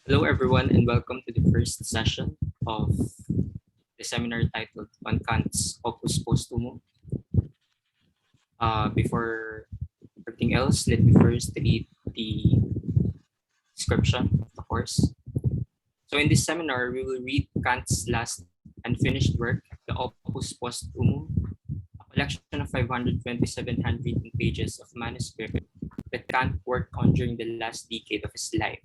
Hello, everyone, and welcome to the first session of the seminar titled on Kant's Opus Postumum. Before everything else, let me first read the description of the course. So in this seminar, we will read Kant's last unfinished work, the Opus Postumum, a collection of 527 handwritten pages of manuscript that Kant worked on during the last decade of his life.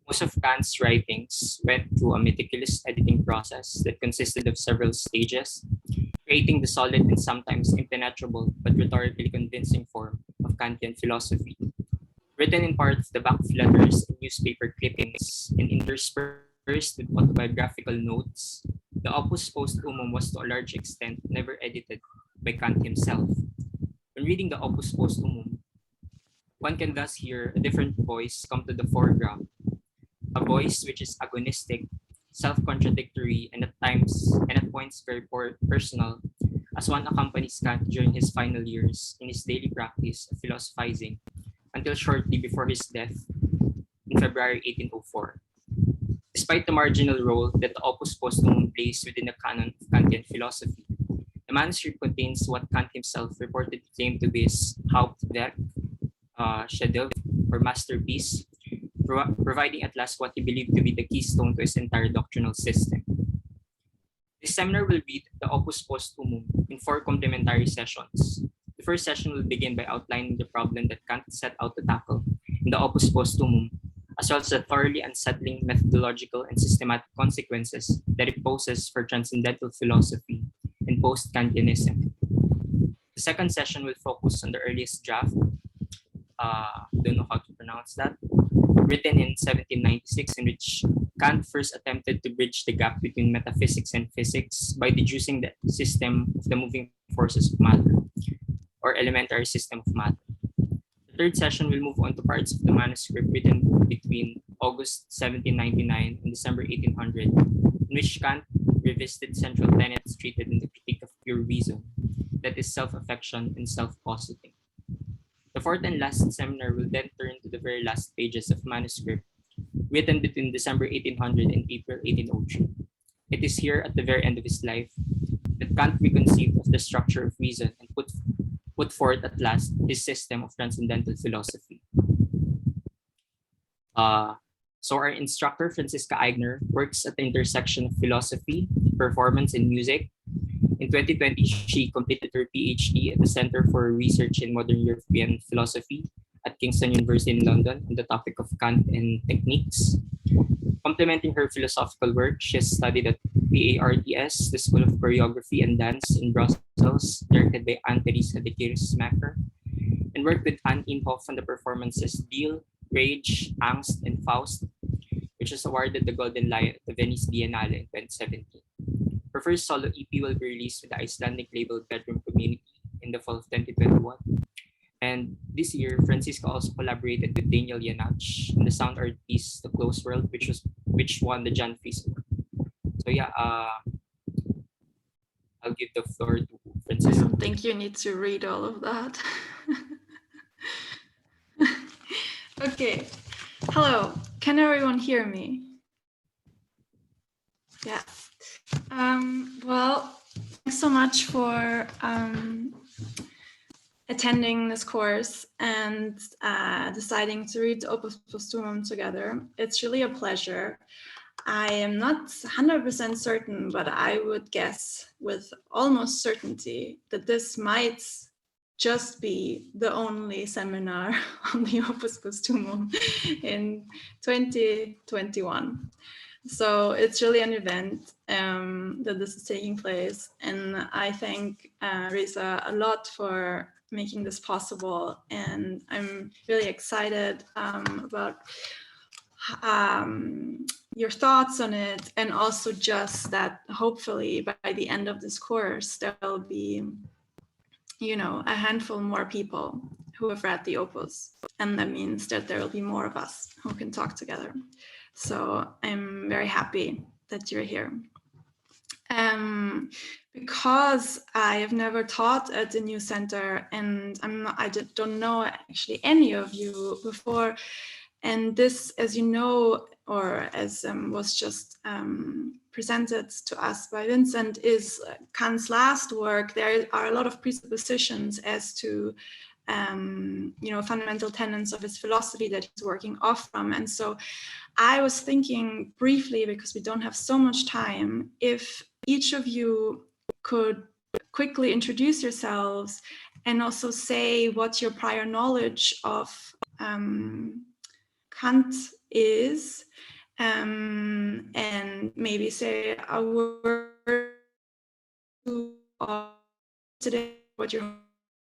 Most of Kant's writings went through a meticulous editing process that consisted of several stages, creating the solid and sometimes impenetrable but rhetorically convincing form of Kantian philosophy. Written in part of the back of letters and newspaper clippings and interspersed with autobiographical notes, the Opus Postumum was to a large extent never edited by Kant himself. When reading the Opus Postumum, one can thus hear a different voice come to the foreground, a voice which is agonistic, self-contradictory, and at points very personal, as one accompanies Kant during his final years in his daily practice of philosophizing until shortly before his death in February 1804. Despite the marginal role that the Opus Postumum plays within the canon of Kantian philosophy, the manuscript contains what Kant himself reportedly claimed to be his Hauptwerk, chef-d'œuvre, or masterpiece, providing at last what he believed to be the keystone to his entire doctrinal system. This seminar will read the Opus Postumum in 4 complementary sessions. The first session will begin by outlining the problem that Kant set out to tackle in the Opus Postumum, as well as the thoroughly unsettling methodological and systematic consequences that it poses for transcendental philosophy and post-Kantianism. The second session will focus on the earliest draft, don't know how to pronounce that, written in 1796, in which Kant first attempted to bridge the gap between metaphysics and physics by deducing the system of the moving forces of matter, or elementary system of matter. The third session will move on to parts of the manuscript written between August 1799 and December 1800, in which Kant revisited central tenets treated in the Critique of Pure Reason, that is, self-affection and self-positing. The fourth and last seminar will then turn to the very last pages of manuscript written between December 1800 and April 1803. It is here at the very end of his life that Kant reconceived of the structure of reason and put forth at last his system of transcendental philosophy. So our instructor, Franziska Aigner, works at the intersection of philosophy, performance, and music. In 2020, she completed her PhD at the Center for Research in Modern European Philosophy at Kingston University in London on the topic of Kant and techniques. Complementing her philosophical work, she has studied at PARTS, the School of Choreography and Dance in Brussels, directed by Anne-Therese Macker, and worked with Anne Imhoff on the performances Deal, Rage, Angst, and Faust, which was awarded the Golden Lion at the Venice Biennale in 2017. Her first solo EP will be released with the Icelandic label Bedroom Community in the fall of 2021. And this year, Franziska also collaborated with Daniel Janach on the sound art piece The Close World, which won the Jan Fries Award. So yeah, I'll give the floor to Franziska. I don't think you need to read all of that. Okay. Hello. Can everyone hear me? Yeah. Well, thanks so much for attending this course and deciding to read the Opus Postumum together. It's really a pleasure. I am not 100% certain, but I would guess with almost certainty that this might just be the only seminar on the Opus Postumum in 2021. So it's really an event that this is taking place. And I thank Risa a lot for making this possible. And I'm really excited about your thoughts on it. And also just that hopefully by the end of this course, there will be, you know, a handful more people who have read the Opus. And that means that there will be more of us who can talk together. So I'm very happy that you're here. Because I have never taught at the new center, and I don't know actually any of you before. And this, as you know, or as was just presented to us by Vincent, is Kant's last work. There are a lot of presuppositions as to fundamental tenets of his philosophy that he's working off from. And so I was thinking briefly, because we don't have so much time, if each of you could quickly introduce yourselves and also say what your prior knowledge of Kant is, and maybe say a word today, what you're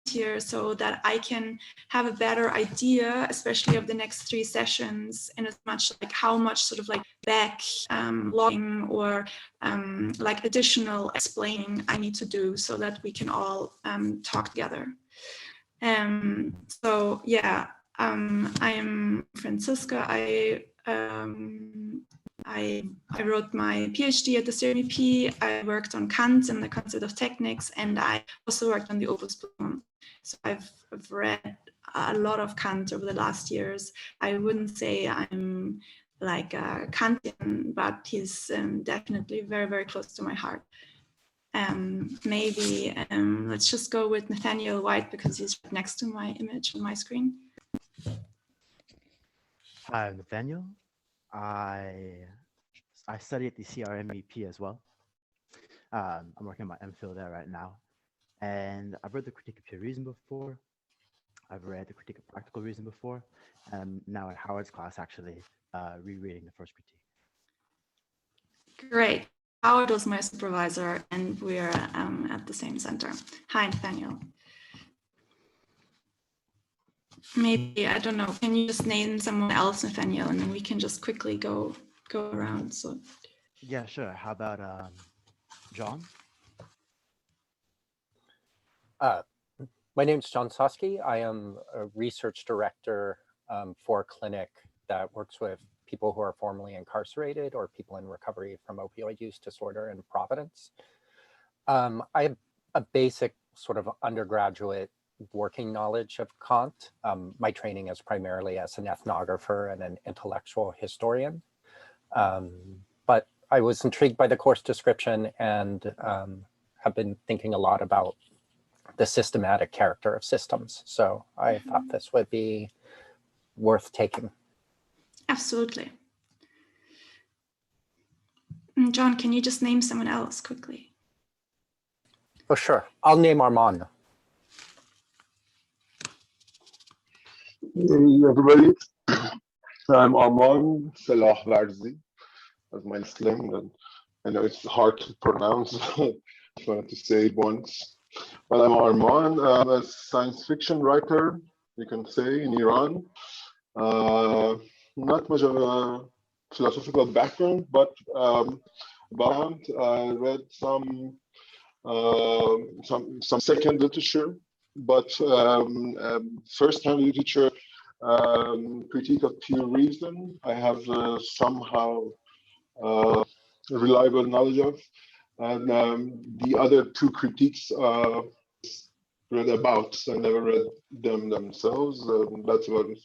here, so that I can have a better idea, especially of the next 3 sessions, in as much like how much sort of like back logging or like additional explaining I need to do, so that we can all talk together. So yeah, I am Franziska. I wrote my PhD at the CMEP. I worked on Kant and the concept of techniques, and I also worked on the Opus Postumum. So I've read a lot of Kant over the last years. I wouldn't say I'm like a Kantian, but he's definitely very, very close to my heart. Maybe let's just go with Nathaniel White, because he's right next to my image on my screen. Hi, I'm Nathaniel. I study at the CRMEP as well. I'm working on my MPhil there right now. And I've read the Critique of Pure Reason before. I've read the Critique of Practical Reason before. And now at Howard's class, actually, rereading the first critique. Great. Howard was my supervisor, and we're at the same center. Hi, Nathaniel. Maybe, I don't know, can you just name someone else, Nathaniel, and then we can just quickly go around. So yeah, sure. How about John? My name is John Sosky. I am a research director for a clinic that works with people who are formerly incarcerated or people in recovery from opioid use disorder in Providence. I have a basic sort of undergraduate working knowledge of Kant. My training is primarily as an ethnographer and an intellectual historian. But I was intrigued by the course description and have been thinking a lot about the systematic character of systems. So I thought this would be worth taking. absolutely. John, can you just name someone else quickly? Oh, sure. I'll name Armand. Hey everybody, I'm Oman self-contradictory, as my slang, and I know it's hard to pronounce. I wanted to say it once. But I'm Arman. I'm a science fiction writer, you can say, in Iran. Not much of a philosophical background, but I read some second literature, but first-hand literature, critique of pure reason, I have somehow reliable knowledge of, and the other 2 critiques read about. I never read them themselves. That's about it.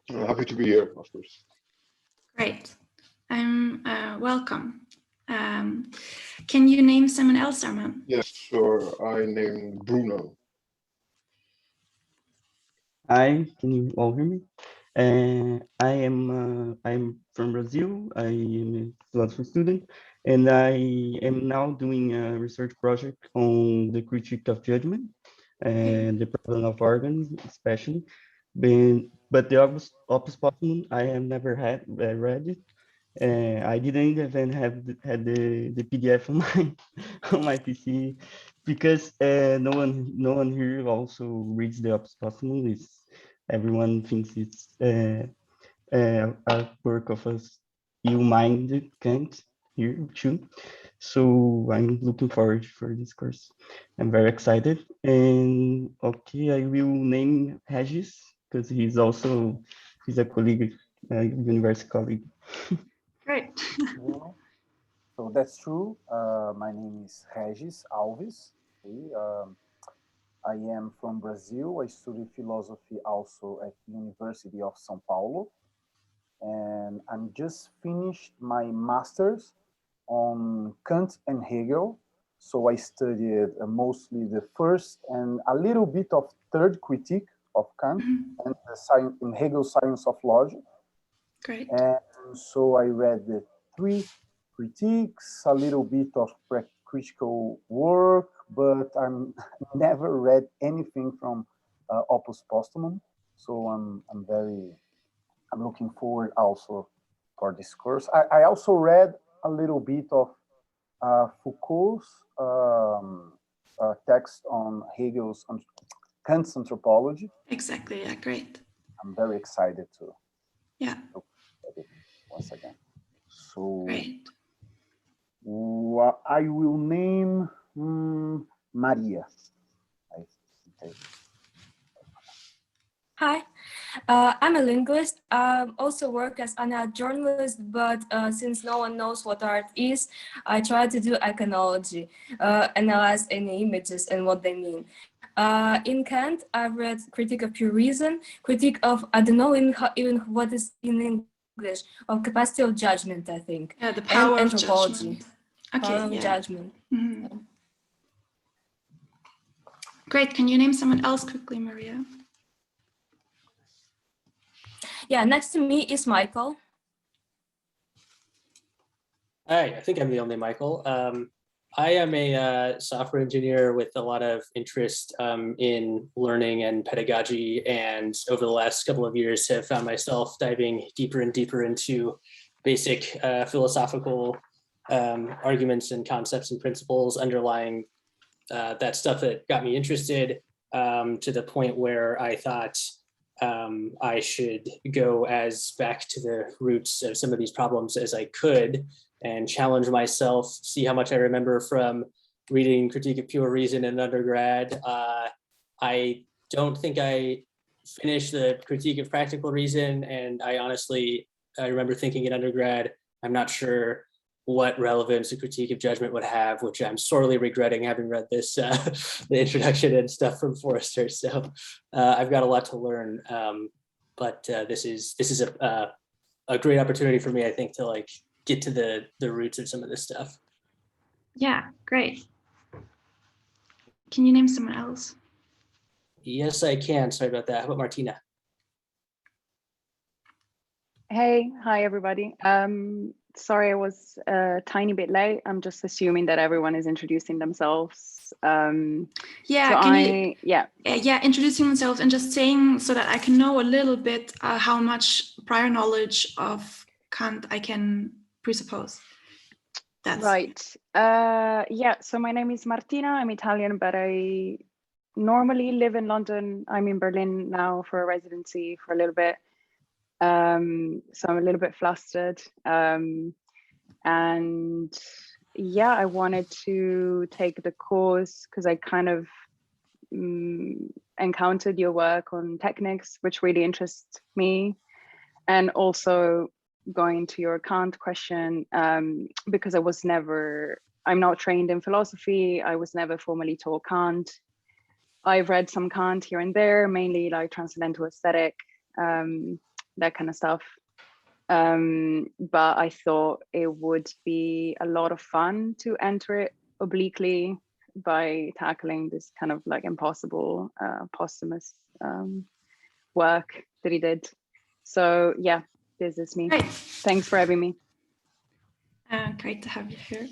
I'm happy to be here, of course. Great. I'm welcome. Can you name someone else, Arman? Yes, sure. I named Bruno. Hi, can you all hear me? I'm from Brazil. I am a philosophy student, and I am now doing a research project on the critique of judgment and the problem of organs, especially. But the Opus Postumum, I have never read it. I didn't even had the PDF on my on my PC, because no one here also reads the Opus Postumum. Everyone thinks it's a work of a ill-minded Kant here too. So I'm looking forward for this course. I'm very excited. And okay, I will name Regis, because he's a colleague, a university colleague. Great. So that's true. My name is Regis Alves. Okay? I am from Brazil. I study philosophy also at the University of São Paulo. And I'm just finished my master's on Kant and Hegel. So I studied mostly the first and a little bit of third critique of Kant and the science, in Hegel's Science of Logic. Great. And so I read the three critiques, a little bit of critical work, but I'm never read anything from Opus Postumum. So I'm looking forward also for this course. I also read a little bit of Foucault's text on Hegel's on Kant's anthropology. Exactly. Yeah. Great. I'm very excited to Yeah. look at it once again. So Great. I will name Maria. Okay. Hi, I'm a linguist. Also work as a journalist, but since no one knows what art is, I try to do iconology, analyze any images and what they mean. In Kant, I've read Critique of Pure Reason, Critique of, I don't know even what is in English, of capacity of judgment, I think. Yeah, the power and of anthropology. judgment. Okay, Power of yeah. judgment. Mhm. Great. Can you name someone else quickly, Maria? Yeah, next to me is Michael. Hi, I think I'm the only Michael. I am a software engineer with a lot of interest in learning and pedagogy, and over the last couple of years have found myself diving deeper and deeper into basic philosophical arguments and concepts and principles underlying that stuff that got me interested, to the point where I thought I should go as back to the roots of some of these problems as I could, and challenge myself, see how much I remember from reading Critique of Pure Reason in undergrad. I don't think I finished the Critique of Practical Reason, and I remember thinking in undergrad, I'm not sure what relevance a critique of judgment would have, which I'm sorely regretting having read this, the introduction and stuff from Forrester. So I've got a lot to learn, but this is a great opportunity for me, I think, to like get to the roots of some of this stuff. Yeah, great. Can you name someone else? Yes, I can. Sorry about that. How about Martina? Hey, hi everybody. Sorry I was a tiny bit late. I'm just assuming that everyone is introducing themselves. Yeah, so introducing themselves and just saying so that I can know a little bit how much prior knowledge of Kant I can presuppose. That's right. So my name is Martina. I'm Italian, but I normally live in London. I'm in Berlin now for a residency for a little bit. So I'm a little bit flustered. And yeah, I wanted to take the course because I kind of encountered your work on techniques, which really interests me. And also going to your Kant question, because I'm not trained in philosophy. I was never formally taught Kant. I've read some Kant here and there, mainly like transcendental aesthetic, that kind of stuff. But I thought it would be a lot of fun to enter it obliquely by tackling this kind of like impossible posthumous work that he did. So yeah, this is me. great. Thanks for having me. Great to have you here.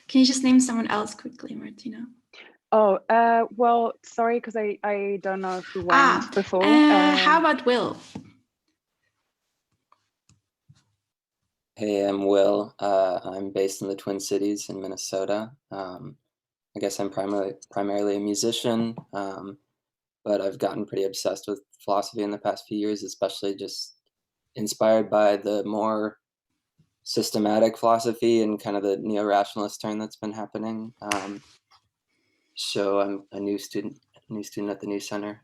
Can you just name someone else quickly, Martina? Oh, well, sorry, because I don't know who went before. How about Will? Hey, I'm Will. I'm based in the Twin Cities in Minnesota. I guess I'm primarily a musician, but I've gotten pretty obsessed with philosophy in the past few years, especially just inspired by the more systematic philosophy and kind of the neo-rationalist turn that's been happening. So I'm a new student at the New Center,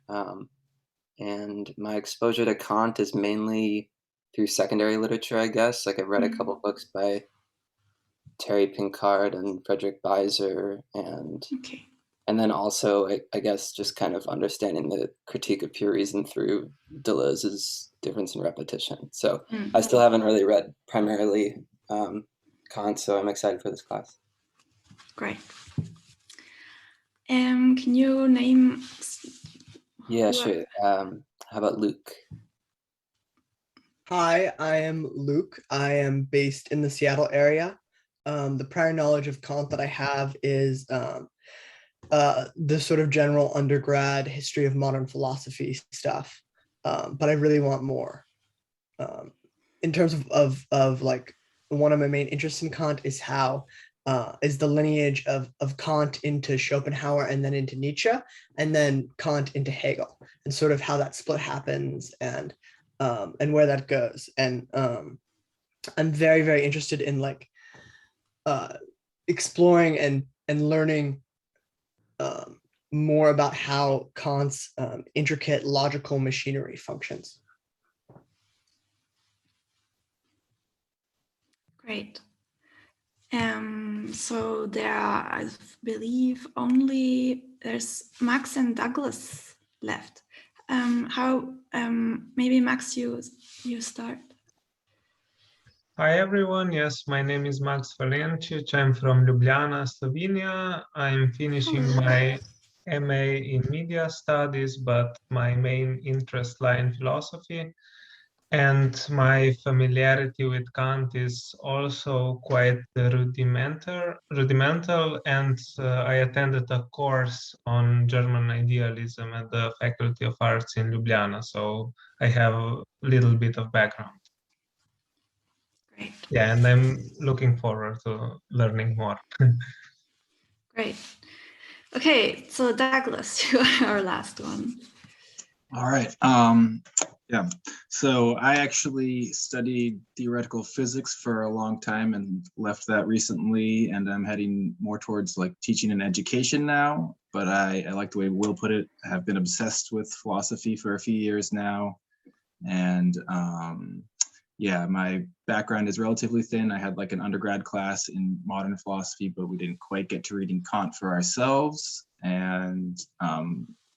and my exposure to Kant is mainly through secondary literature, I guess. Like I've read a couple books by Terry Pinkard and Frederick Beiser, and then also, I guess, just kind of understanding the critique of pure reason through Deleuze's difference in repetition. So I still haven't really read primarily Kant, so I'm excited for this class. Great. Can you name? Yeah, sure. How about Luke? Hi, I am Luke. I am based in the Seattle area. The prior knowledge of Kant that I have is the sort of general undergrad history of modern philosophy stuff, but I really want more. In terms of like one of my main interests in Kant is how is the lineage of Kant into Schopenhauer and then into Nietzsche, and then Kant into Hegel, and sort of how that split happens and where that goes. And I'm very, very interested in like exploring and learning more about how Kant's intricate logical machinery functions. Great. So there are, I believe, only there's Max and Douglas left. Maybe Max, you start. Hi everyone, yes, my name is Max Valencic. I'm from Ljubljana, Slovenia. I'm finishing my MA in media studies, but my main interest lies in philosophy. And my familiarity with Kant is also quite rudimental, and I attended a course on German idealism at the Faculty of Arts in Ljubljana, so I have a little bit of background. Great. Yeah, and I'm looking forward to learning more. Great. Okay, so Douglas, you are our last one. All right. Yeah. So I actually studied theoretical physics for a long time and left that recently, and I'm heading more towards like teaching and education now. But I like the way Will put it. I have been obsessed with philosophy for a few years now, and yeah, my background is relatively thin. I had like an undergrad class in modern philosophy, but we didn't quite get to reading Kant for ourselves. And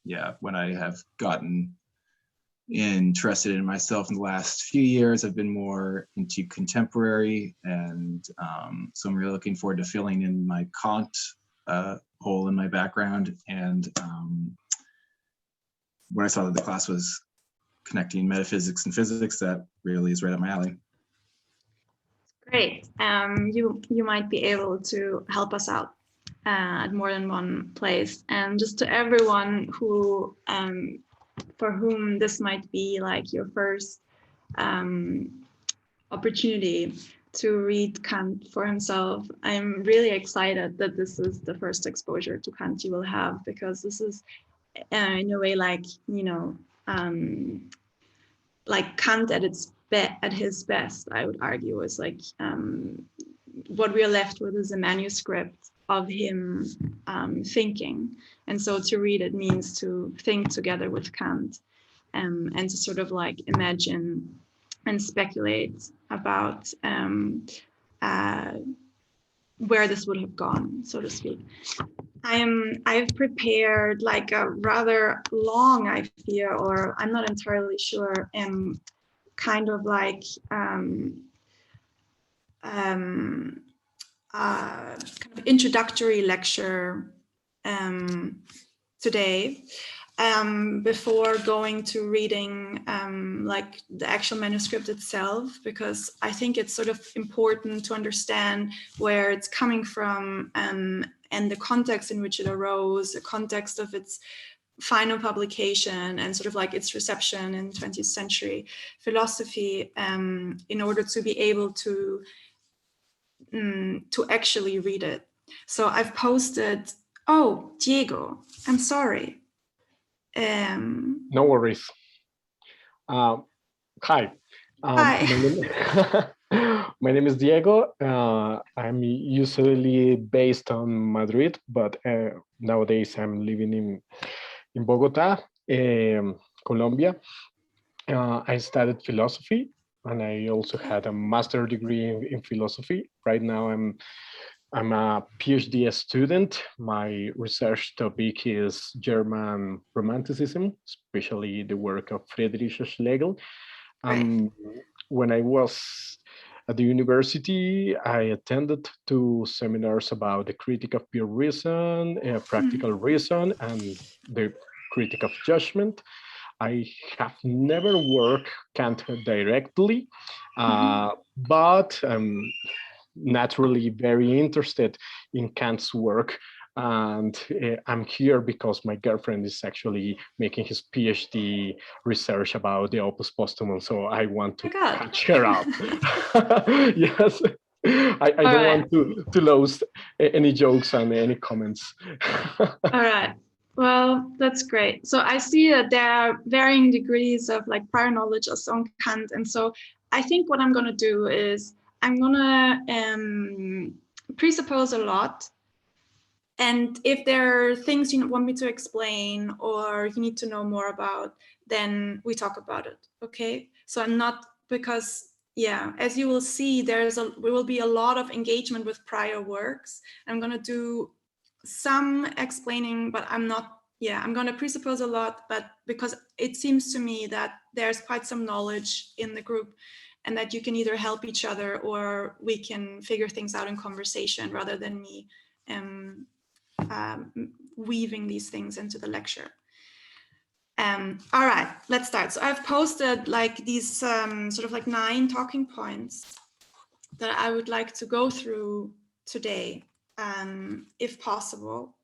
yeah, when I have gotten interested in myself in the last few years, I've been more into contemporary, and so I'm really looking forward to filling in my Kant hole in my background. And when I saw that the class was connecting metaphysics and physics, that really is right up my alley. Great. You might be able to help us out at more than one place. And just to everyone who for whom this might be like your first opportunity to read Kant for himself, I'm really excited that this is the first exposure to Kant you will have, because this is in a way like, you know, like Kant at his best, I would argue, is like what we are left with is a manuscript of him thinking. And so to read it means to think together with Kant, and to sort of like imagine and speculate about where this would have gone, so to speak. I've prepared like a rather long, I fear, or I'm not entirely sure, kind of like kind of introductory lecture today, before going to reading like the actual manuscript itself, because I think it's sort of important to understand where it's coming from, and the context in which it arose, the context of its final publication, and sort of like its reception in 20th century philosophy, in order to be able to actually read it. So I've posted, oh, Diego, I'm sorry. No worries. Hi. Hi. My name is Diego. I'm usually based on Madrid, but nowadays I'm living in Bogota, Colombia. I studied philosophy and I also had a master's degree in philosophy. Right now, I'm a PhD student. My research topic is German Romanticism, especially the work of Friedrich Schlegel. When I was at the university, I attended two seminars about the critique of pure reason, practical reason, and the critique of judgment. I have never worked Kant directly, but naturally very interested in Kant's work. And I'm here because my girlfriend is actually making his PhD research about the Opus Postumum, so I want to catch her up. Yes, I don't want to lose any jokes and any comments. All right. Well, that's great. So I see that there are varying degrees of like prior knowledge also on Kant. And so I think what I'm going to do is I'm going to presuppose a lot. And if there are things you want me to explain or you need to know more about, then we talk about it. Okay. So I'm not, because yeah, as you will see, there will be a lot of engagement with prior works. I'm going to do some explaining, but I'm going to presuppose a lot, but because it seems to me that there's quite some knowledge in the group and that you can either help each other or we can figure things out in conversation rather than me weaving these things into the lecture. All right, let's start. So I've posted like these sort of like 9 talking points that I would like to go through today, if possible.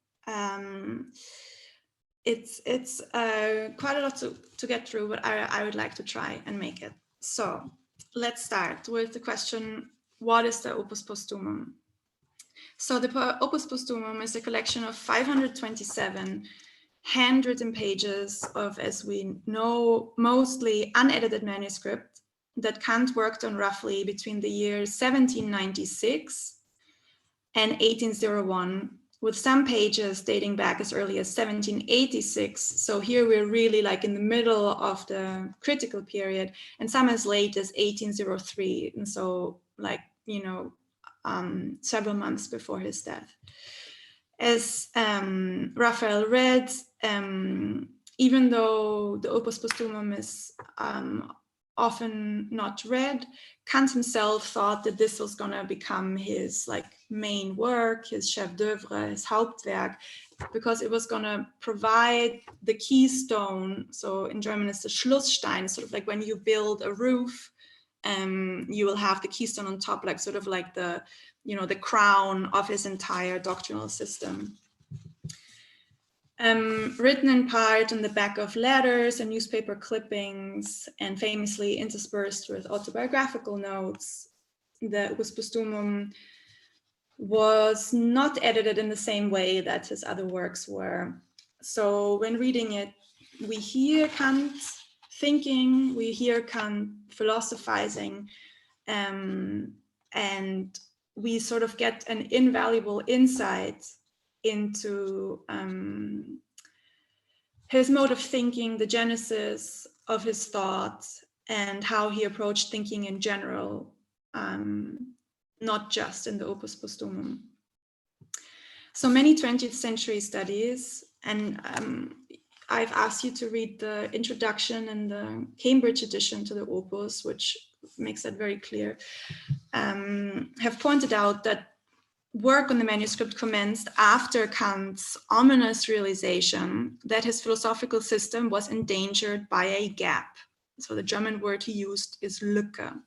It's quite a lot to get through, but I would like to try and make it. So let's start with the question, what is the Opus Postumum? So the Opus Postumum is a collection of 527 handwritten pages of, as we know, mostly unedited manuscript that Kant worked on roughly between the years 1796 and 1801, with some pages dating back as early as 1786. So here we're really like in the middle of the critical period, and some as late as 1803. And so like, you know, several months before his death. As Raphael read, even though the Opus Postumum is often not read, Kant himself thought that this was going to become his like main work, his chef d'oeuvre, his Hauptwerk, because it was going to provide the keystone. So in German it's the Schlussstein, sort of like when you build a roof, you will have the keystone on top, like sort of like the, you know, the crown of his entire doctrinal system. Written in part on the back of letters and newspaper clippings, and famously interspersed with autobiographical notes, the Opus Postumum was not edited in the same way that his other works were. So when reading it, we hear Kant thinking, we hear Kant philosophizing, and we sort of get an invaluable insight into his mode of thinking, the genesis of his thoughts, and how he approached thinking in general, not just in the Opus Postumum. So many 20th century studies, and I've asked you to read the introduction and the Cambridge edition to the Opus, which makes that very clear, have pointed out that work on the manuscript commenced after Kant's ominous realization that his philosophical system was endangered by a gap. So the German word he used is Lücke.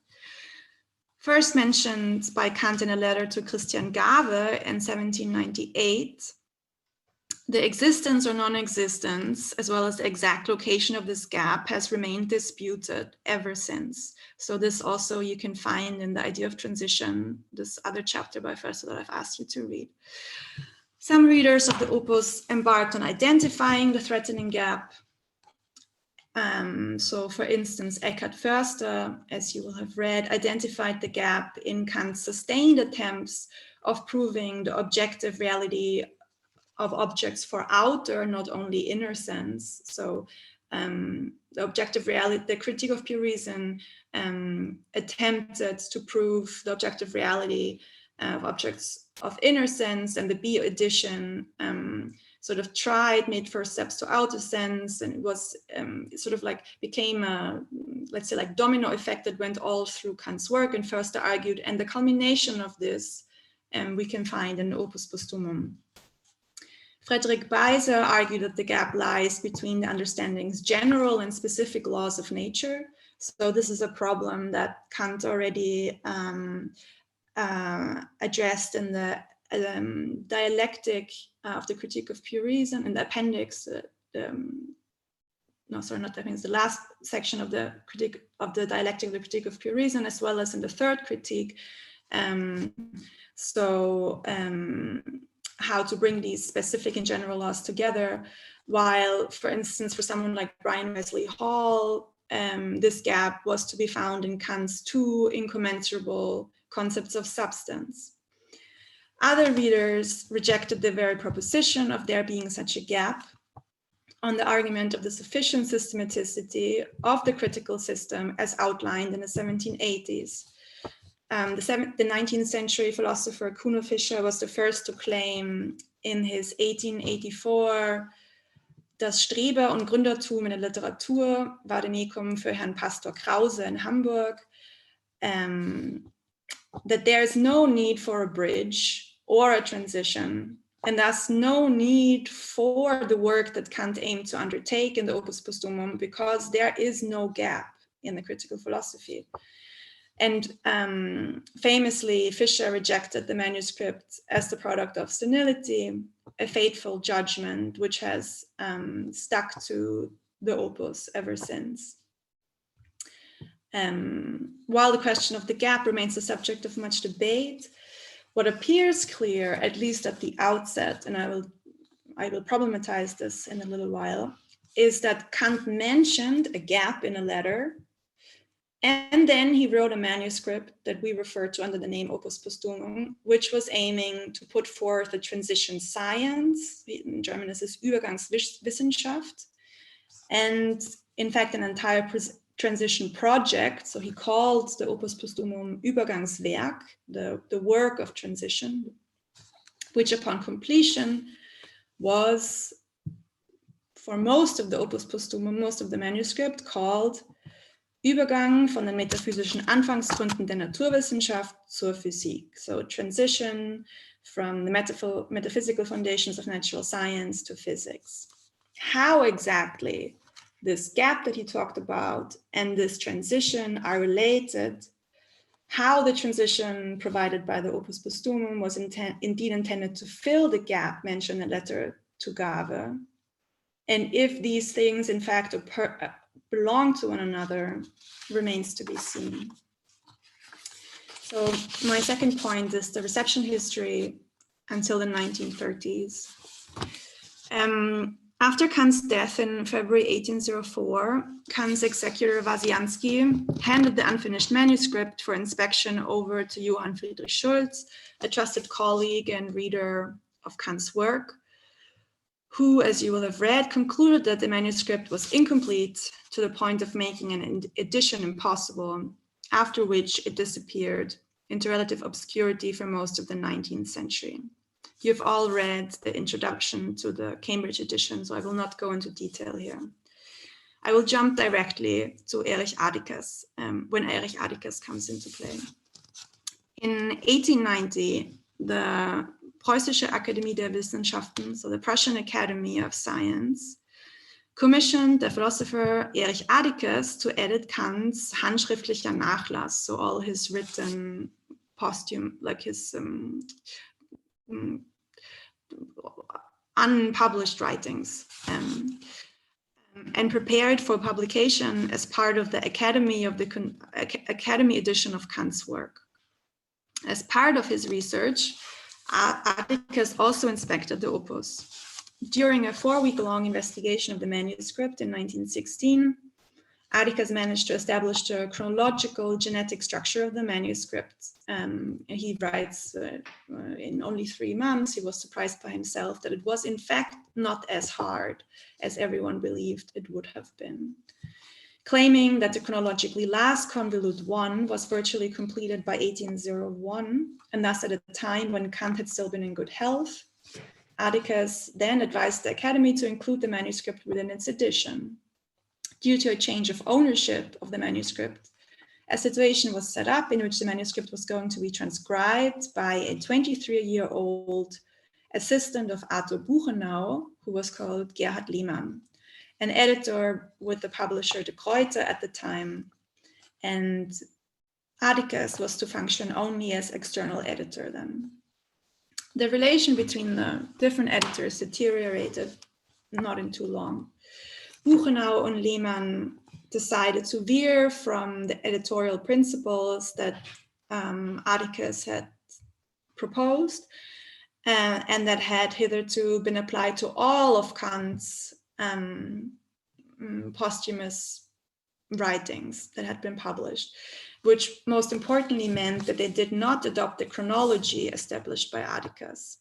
First mentioned by Kant in a letter to Christian Gave in 1798, the existence or non-existence, as well as the exact location of this gap, has remained disputed ever since. So this also you can find in the idea of transition, this other chapter by Foerster that I've asked you to read. Some readers of the Opus embarked on identifying the threatening gap. So for instance, Eckhard Foerster, as you will have read, identified the gap in Kant's sustained attempts of proving the objective reality of objects for outer, not only inner sense. So the objective reality, the critique of pure reason attempted to prove the objective reality of objects of inner sense, and the B edition sort of made first steps to outer sense, and it was sort of like became a, let's say, like domino effect that went all through Kant's work and further argued, and the culmination of this we can find in Opus Postumum. Frederick Beiser argued that the gap lies between the understanding's general and specific laws of nature. So this is a problem that Kant already addressed in the dialectic of the critique of pure reason, in the appendix, no, sorry, not the appendix, the last section of the critique of the dialectic of the critique of pure reason, as well as in the third critique. How to bring these specific and general laws together, while, for instance, for someone like Brian Wesley Hall, this gap was to be found in Kant's two incommensurable concepts of substance. Other readers rejected the very proposition of there being such a gap on the argument of the sufficient systematicity of the critical system as outlined in the 1780s. The 19th century philosopher Kuno Fischer was the first to claim in his 1884 Das Strebe- und Gründertum in der Literatur, Vademecum für Herrn Pastor Krause in Hamburg, that there is no need for a bridge or a transition, and thus no need for the work that Kant aimed to undertake in the Opus Postumum, because there is no gap in the critical philosophy. And famously, Fischer rejected the manuscript as the product of senility, a fateful judgment which has stuck to the opus ever since. While the question of the gap remains the subject of much debate, what appears clear, at least at the outset, and I will problematize this in a little while, is that Kant mentioned a gap in a letter, and then he wrote a manuscript that we refer to under the name Opus Postumum, which was aiming to put forth a transition science. In German, this is Übergangswissenschaft. And in fact, an entire transition project. So he called the Opus Postumum Übergangswerk, the work of transition, which upon completion was, for most of the Opus Postumum, most of the manuscript, called Übergang von den metaphysischen Anfangsgründen der Naturwissenschaft zur Physik. So transition from the metaphysical foundations of natural science to physics. How exactly this gap that he talked about and this transition are related, how the transition provided by the Opus Postumum was indeed intended to fill the gap mentioned in the letter to Gave, and if these things in fact belong to one another, remains to be seen. So my second point is the reception history until the 1930s. After Kant's death in February 1804, Kant's executor Wasianski handed the unfinished manuscript for inspection over to Johann Friedrich Schulz, a trusted colleague and reader of Kant's work, who, as you will have read, concluded that the manuscript was incomplete to the point of making an edition impossible, after which it disappeared into relative obscurity for most of the 19th century. You've all read the introduction to the Cambridge edition, so I will not go into detail here. I will jump directly to Erich Atticus, when Erich Atticus comes into play. In 1890, the Preußische Akademie der Wissenschaften, so the Prussian Academy of Science, commissioned the philosopher Erich Atticus to edit Kant's handschriftlicher Nachlass, so all his written like his unpublished writings, and prepared for publication as part of the Academy edition of Kant's work. As part of his research, Atticus also inspected the opus. During a 4-week-long investigation of the manuscript in 1916, Atticus managed to establish the chronological genetic structure of the manuscript. He writes in only 3 months, he was surprised by himself that it was in fact not as hard as everyone believed it would have been. Claiming that the chronologically last convolute 1 was virtually completed by 1801, and thus at a time when Kant had still been in good health, Atticus then advised the Academy to include the manuscript within its edition. Due to a change of ownership of the manuscript, a situation was set up in which the manuscript was going to be transcribed by a 23-year-old assistant of Arthur Buchenau, who was called Gerhard Lehmann, an editor with the publisher De Gruyter at the time, and Atticus was to function only as external editor then. The relation between the different editors deteriorated not in too long. Buchenau and Lehmann decided to veer from the editorial principles that Atticus had proposed and that had hitherto been applied to all of Kant's posthumous writings that had been published, which most importantly meant that they did not adopt the chronology established by Atticus.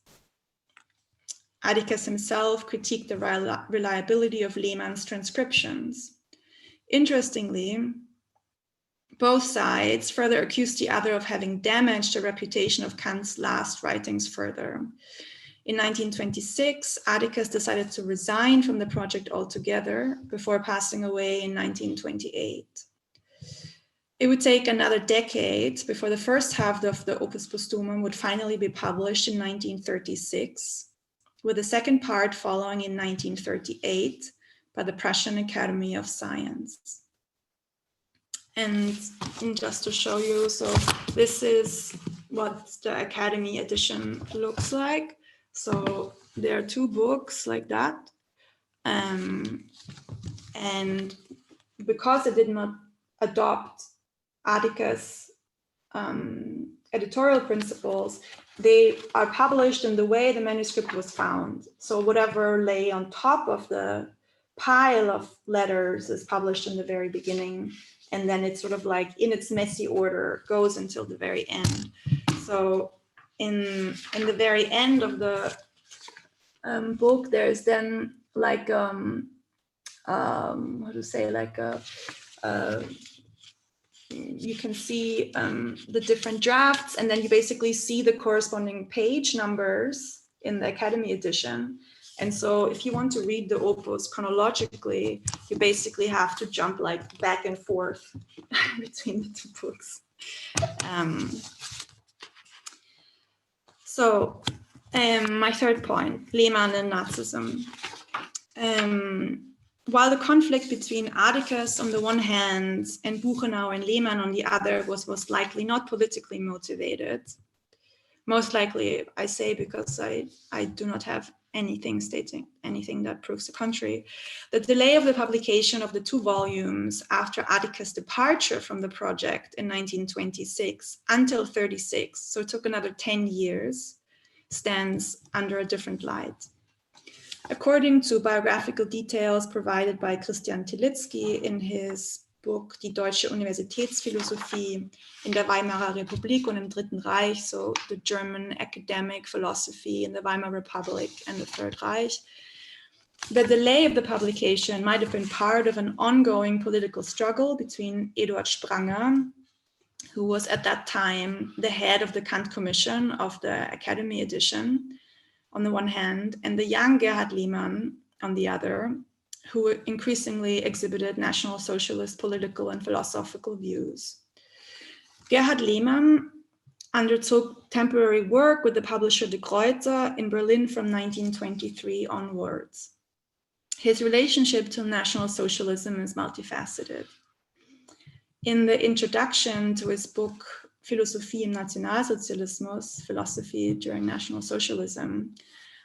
Atticus himself critiqued the reliability of Lehmann's transcriptions. Interestingly, both sides further accused the other of having damaged the reputation of Kant's last writings further. In 1926, Atticus decided to resign from the project altogether before passing away in 1928. It would take another decade before the first half of the Opus Postumum would finally be published in 1936, with the second part following in 1938 by the Prussian Academy of Science. And just to show you, so this is what the Academy edition looks like. So there are 2 books like that. And because it did not adopt Atticus' editorial principles, they are published in the way the manuscript was found. So whatever lay on top of the pile of letters is published in the very beginning, and then it's sort of like in its messy order goes until the very end. So in the very end of the book, there's then like how to say, like you can see the different drafts, and then you basically see the corresponding page numbers in the Academy edition. And so if you want to read the opus chronologically, you basically have to jump like back and forth between the 2 books. My third point, Lehmann and Nazism. While the conflict between Atticus on the one hand and Buchenau and Lehmann on the other was most likely not politically motivated, most likely I say because I do not have anything stating anything that proves the contrary, the delay of the publication of the 2 volumes after Atticus' departure from the project in 1926 until 36, so it took another 10 years, stands under a different light. According to biographical details provided by Christian Tilitzky in his book Die Deutsche Universitätsphilosophie in der Weimarer Republik und im Dritten Reich, so the German academic philosophy in the Weimar Republic and the Third Reich, the delay of the publication might have been part of an ongoing political struggle between Eduard Spranger, who was at that time the head of the Kant Commission of the Academy edition, on the one hand, and the young Gerhard Lehmann on the other, who increasingly exhibited National Socialist political and philosophical views. Gerhard Lehmann undertook temporary work with the publisher De Gruyter in Berlin from 1923 onwards. His relationship to National Socialism is multifaceted. In the introduction to his book Philosophie im Nationalsozialismus, Philosophy During National Socialism,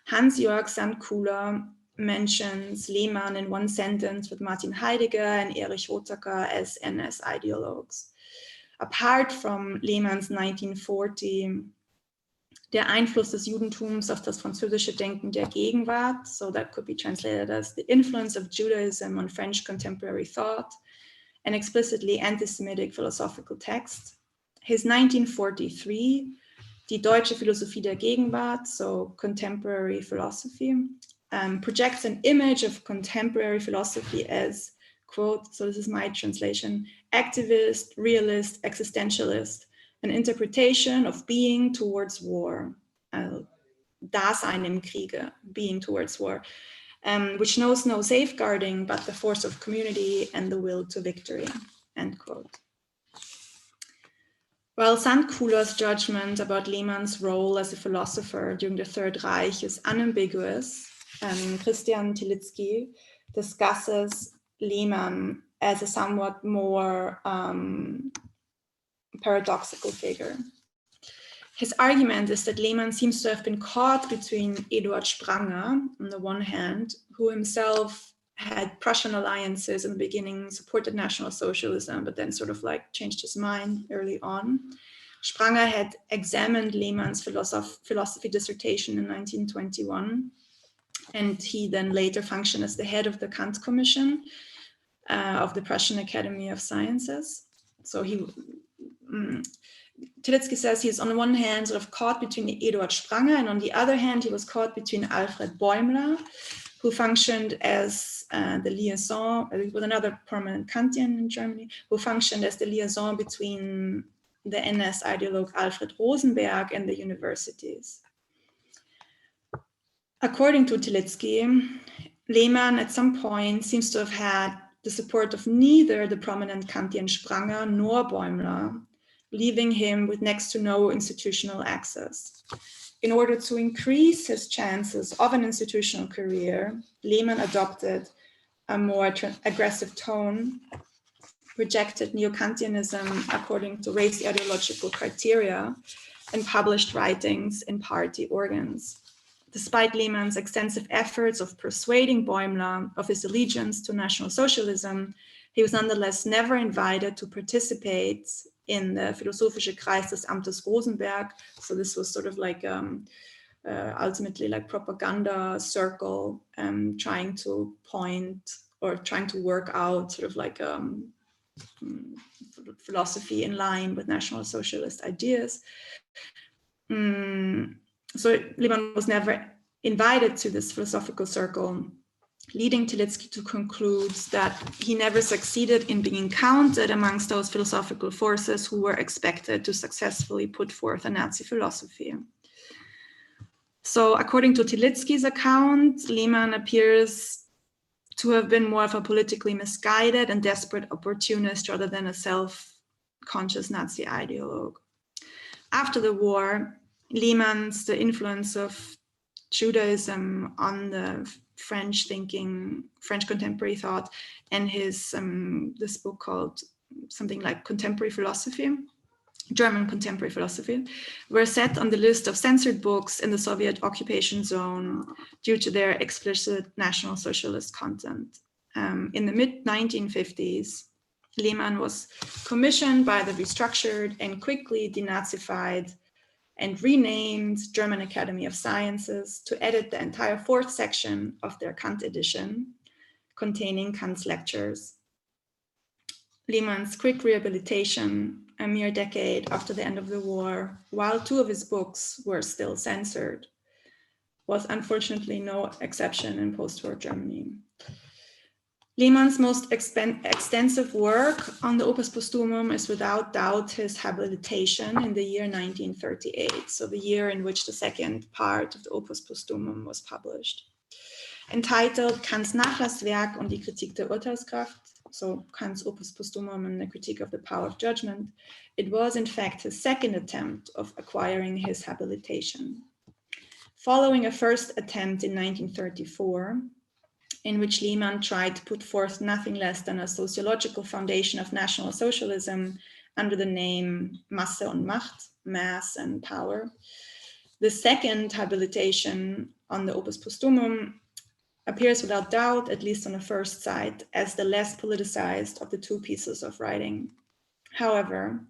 Hans-Georg Sandkuhler mentions Lehmann in one sentence with Martin Heidegger and Erich Hottaker as NS ideologues. Apart from Lehmanns 1940 Der Einfluss des Judentums auf das französische Denken der Gegenwart, so that could be translated as the influence of Judaism on French contemporary thought, an explicitly anti-Semitic philosophical text. His 1943, Die Deutsche Philosophie der Gegenwart, so contemporary philosophy, projects an image of contemporary philosophy as, quote, so this is my translation, activist, realist, existentialist, an interpretation of being towards war, Dasein im Kriege, being towards war, which knows no safeguarding but the force of community and the will to victory, end quote. While Sandkuhler's judgment about Lehmann's role as a philosopher during the Third Reich is unambiguous, Christian Tillitsky discusses Lehmann as a somewhat more paradoxical figure. His argument is that Lehmann seems to have been caught between Eduard Spranger, on the one hand, who himself had Prussian alliances in the beginning, supported National Socialism, but then sort of like changed his mind early on. Spranger had examined Lehmann's philosophy dissertation in 1921, and he then later functioned as the head of the Kant Commission of the Prussian Academy of Sciences. So Tillitsky says he's on the one hand sort of caught between Eduard Spranger, and on the other hand, he was caught between Alfred Bäumler, who functioned as the liaison, with another prominent Kantian in Germany, who functioned as the liaison between the NS ideologue Alfred Rosenberg and the universities. According to Tillitsky, Lehmann at some point seems to have had the support of neither the prominent Kantian Spranger nor Bäumler, leaving him with next to no institutional access. In order to increase his chances of an institutional career, Lehmann adopted a more aggressive tone, rejected neo-Kantianism according to race ideological criteria, and published writings in party organs. Despite Lehmann's extensive efforts of persuading Bäumler of his allegiance to National Socialism, he was nonetheless never invited to participate in the Philosophische Kreis des Amtes Rosenberg. So this was sort of like ultimately like propaganda circle, trying to point or trying to work out sort of like philosophy in line with National Socialist ideas. So Lehmann was never invited to this philosophical circle, leading Tillitsky to conclude that he never succeeded in being counted amongst those philosophical forces who were expected to successfully put forth a Nazi philosophy. So according to Tillitsky's account, Lehmann appears to have been more of a politically misguided and desperate opportunist rather than a self-conscious Nazi ideologue. After the war, Lehmann's the influence of Judaism on the French contemporary thought, and his this book called something like Contemporary Philosophy, German Contemporary Philosophy, were set on the list of censored books in the Soviet occupation zone due to their explicit National Socialist content. In the mid-1950s, Lehmann was commissioned by the restructured and quickly denazified and renamed German Academy of Sciences to edit the entire fourth section of their Kant edition, containing Kant's lectures. Lehmann's quick rehabilitation, a mere decade after the end of the war, while two of his books were still censored, was unfortunately no exception in post-war Germany. Lehmann's most extensive work on the Opus Postumum is without doubt his habilitation in the year 1938, so the year in which the second part of the Opus Postumum was published. Entitled Kants Nachlasswerk und die Kritik der Urteilskraft, so Kant's Opus Postumum and the Critique of the Power of Judgment, it was in fact his second attempt of acquiring his habilitation. Following a first attempt in 1934, in which Lehmann tried to put forth nothing less than a sociological foundation of National Socialism under the name Masse und Macht, mass and power. The second habilitation on the Opus Postumum appears without doubt, at least on a first sight, as the less politicized of the two pieces of writing. However,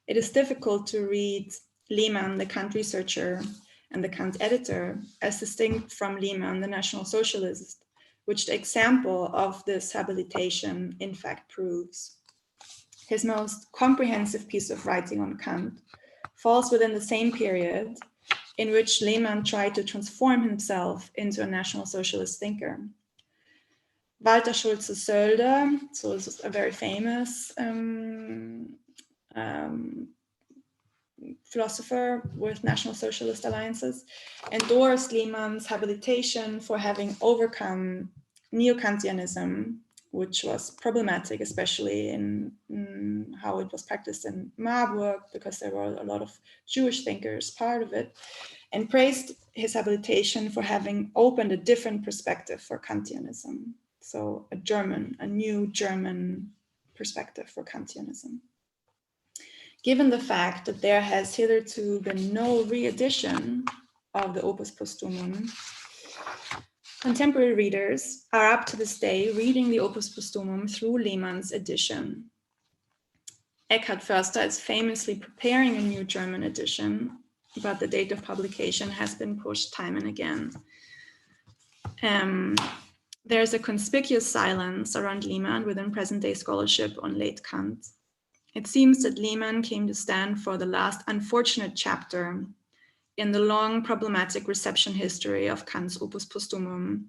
it is difficult to read Lehmann, the Kant researcher, and the Kant editor, as distinct from Lehmann, the National Socialist, which the example of this habilitation in fact proves. his most comprehensive piece of writing on Kant, falls within the same period in which Lehmann tried to transform himself into a National Socialist thinker. Walter Schulze-Sölder, so this is a very famous philosopher with National Socialist alliances, endorsed Lehmann's habilitation for having overcome neo-Kantianism, which was problematic, especially in how it was practiced in Marburg, because there were a lot of Jewish thinkers part of it, and praised his habilitation for having opened a different perspective for Kantianism. So a new German perspective for Kantianism. Given the fact that there has hitherto been no re-edition of the Opus Postumum, contemporary readers are up to this day reading the Opus Postumum through Lehmann's edition. Eckhard Förster is famously preparing a new German edition, but the date of publication has been pushed time and again. There's a conspicuous silence around Lehmann within present-day scholarship on late Kant. It seems that Lehmann came to stand for the last unfortunate chapter in the long problematic reception history of Kant's Opus Postumum,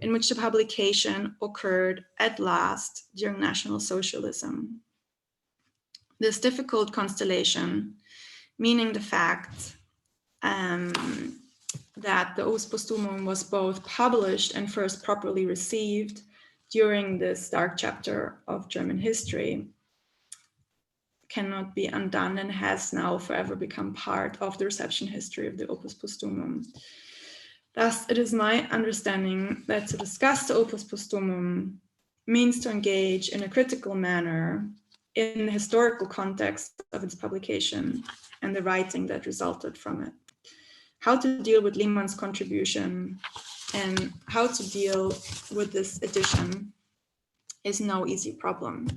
in which the publication occurred at last during National Socialism. This difficult constellation, meaning the fact that the Opus Postumum was both published and first properly received during this dark chapter of German history, cannot be undone and has now forever become part of the reception history of the Opus Postumum. Thus, it is my understanding that to discuss the Opus Postumum means to engage in a critical manner in the historical context of its publication and the writing that resulted from it. How to deal with Lehmann's contribution and how to deal with this edition is no easy problem.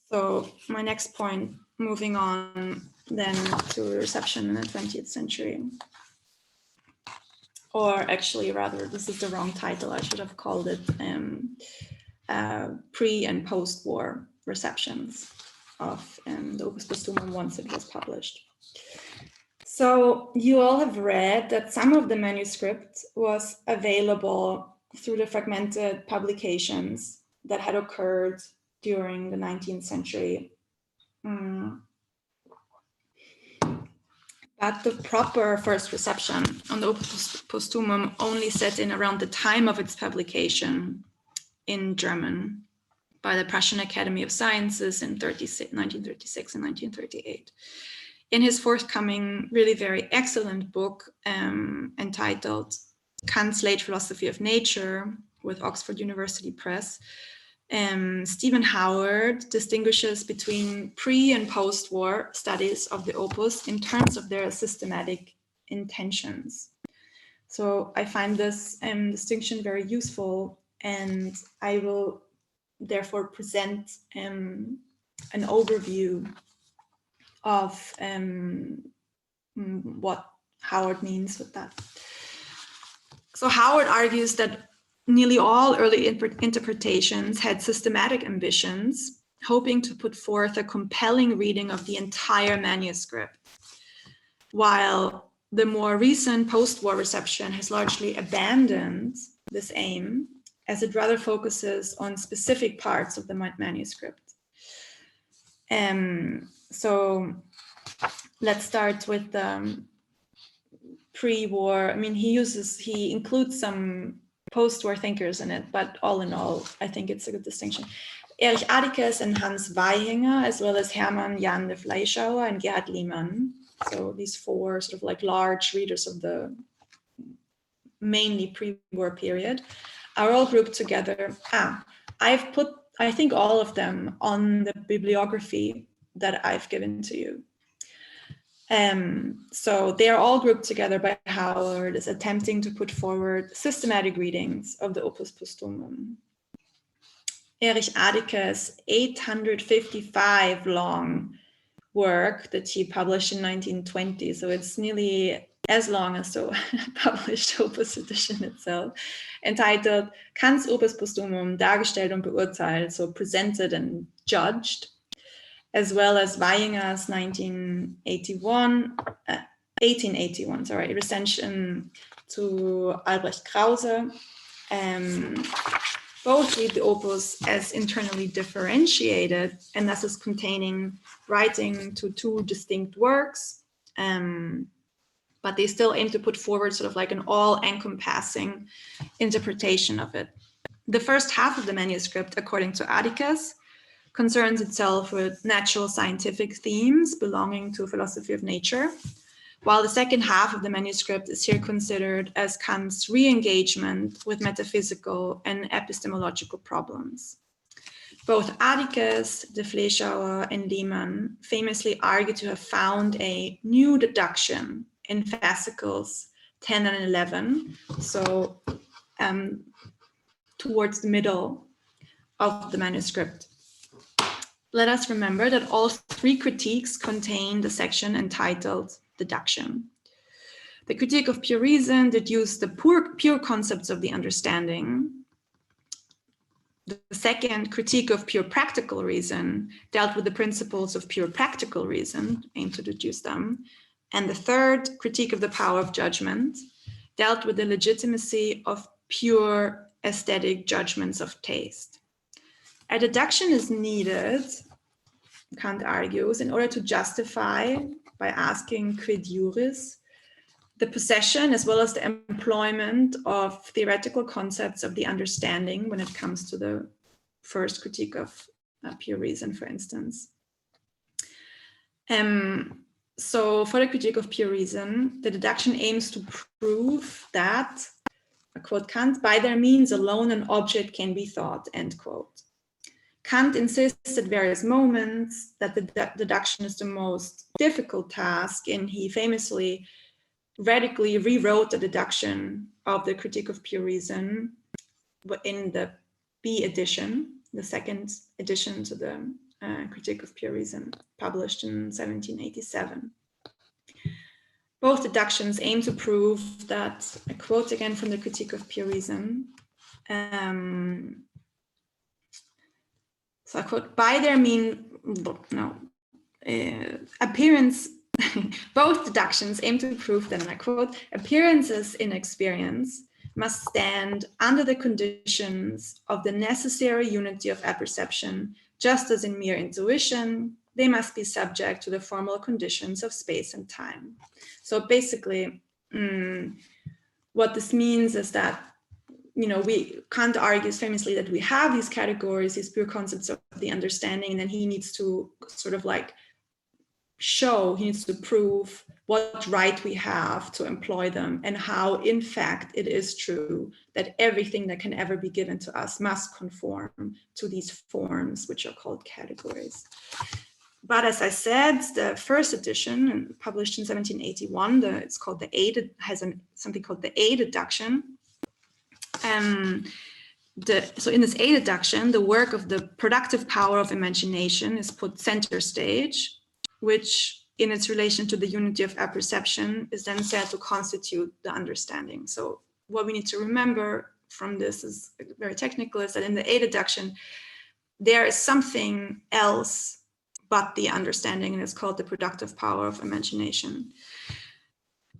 So my next point, moving on then to reception in the 20th century. Or actually, rather, this is the wrong title. I should have called it pre- and post-war receptions of the Opus Postumum once it was published. So you all have read that some of the manuscript was available through the fragmented publications that had occurred during the 19th century. But the proper first reception on the Opus Postumum only set in around the time of its publication in German by the Prussian Academy of Sciences in 1936 and 1938. In his forthcoming, really very excellent book entitled Kant's Late Philosophy of Nature with Oxford University Press, Stephen Howard distinguishes between pre- and post-war studies of the Opus in terms of their systematic intentions. So I find this distinction very useful, and I will therefore present an overview of what Howard means with that. So Howard argues that nearly all early interpretations had systematic ambitions, hoping to put forth a compelling reading of the entire manuscript, while the more recent post-war reception has largely abandoned this aim, as it rather focuses on specific parts of the manuscript. So let's start with the pre-war. I mean, he includes some post-war thinkers in it, but all in all, I think it's a good distinction. Erich Atticus and Hans Weihinger, as well as Hermann Jan de Fleischauer and Gerhard Lehmann. So these four sort of like large readers of the mainly pre-war period are all grouped together. I've put, I think, all of them on the bibliography that I've given to you. So they are all grouped together by Howard as attempting to put forward systematic readings of the Opus Postumum. Erich Atticus' 855 long work that he published in 1920, so it's nearly as long as the published Opus edition itself, entitled Kant's Opus Postumum, dargestellt und beurteilt, so presented and judged, as well as Aigner's 1881, sorry, recension to Albrecht Krause. Both read the opus as internally differentiated and thus as containing writing to two distinct works, but they still aim to put forward sort of like an all-encompassing interpretation of it. The first half of the manuscript, according to Atticus, concerns itself with natural scientific themes belonging to philosophy of nature, while the second half of the manuscript is here considered as Kant's re-engagement with metaphysical and epistemological problems. Both Atticus, de Fleischauer, and Lehmann famously argue to have found a new deduction in fascicles 10 and 11, so towards the middle of the manuscript. Let us remember that all three critiques contain the section entitled Deduction. The critique of pure reason deduced the pure concepts of the understanding. The second critique of pure practical reason dealt with the principles of pure practical reason, aimed to deduce them. And the third critique of the power of judgment dealt with the legitimacy of pure aesthetic judgments of taste. A deduction is needed, Kant argues, in order to justify, by asking quid juris, the possession as well as the employment of theoretical concepts of the understanding when it comes to the first critique of pure reason, for instance. So for the critique of pure reason, the deduction aims to prove that, quote Kant, by their means alone an object can be thought, end quote. Kant insists at various moments that the deduction is the most difficult task, and he famously radically rewrote the deduction of the Critique of Pure Reason in the B edition, the second edition to the Critique of Pure Reason, published in 1787. Both deductions aim to prove that, I quote again from the Critique of Pure Reason, so I quote, by their appearance, both deductions aim to prove that, and I quote, appearances in experience must stand under the conditions of the necessary unity of apperception, just as in mere intuition, they must be subject to the formal conditions of space and time. So basically, what this means is that, you know, Kant argues famously that we have these categories, these pure concepts of the understanding, and then he needs to sort of like he needs to prove what right we have to employ them and how, in fact, it is true that everything that can ever be given to us must conform to these forms, which are called categories. But as I said, the first edition, published in 1781, it's called the A, has something called the A deduction. So in this A deduction, the work of the productive power of imagination is put center stage, which in its relation to the unity of apperception is then said to constitute the understanding. So what we need to remember from this is very technical, is that in the A deduction, there is something else but the understanding, and it's called the productive power of imagination.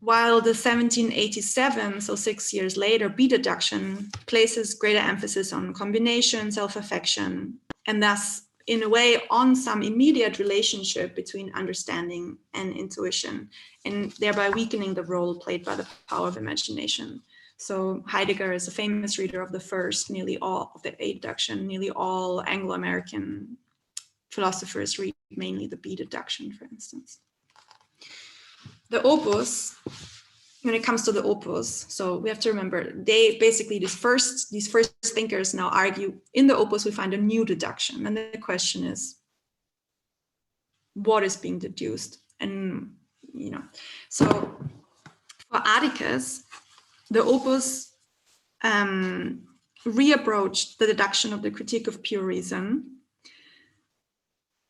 While the 1787, so 6 years later, B deduction places greater emphasis on combination, self-affection, and thus, in a way, on some immediate relationship between understanding and intuition, and thereby weakening the role played by the power of imagination. So Heidegger is a famous reader of the first, nearly all of the A deduction. Nearly all Anglo-American philosophers read mainly the B deduction, for instance. The opus, when it comes to the opus, so we have to remember, they basically, these first thinkers now argue, in the opus we find a new deduction, and the question is, what is being deduced? And, you know, so for Atticus, the opus reapproached the deduction of the Critique of Pure Reason,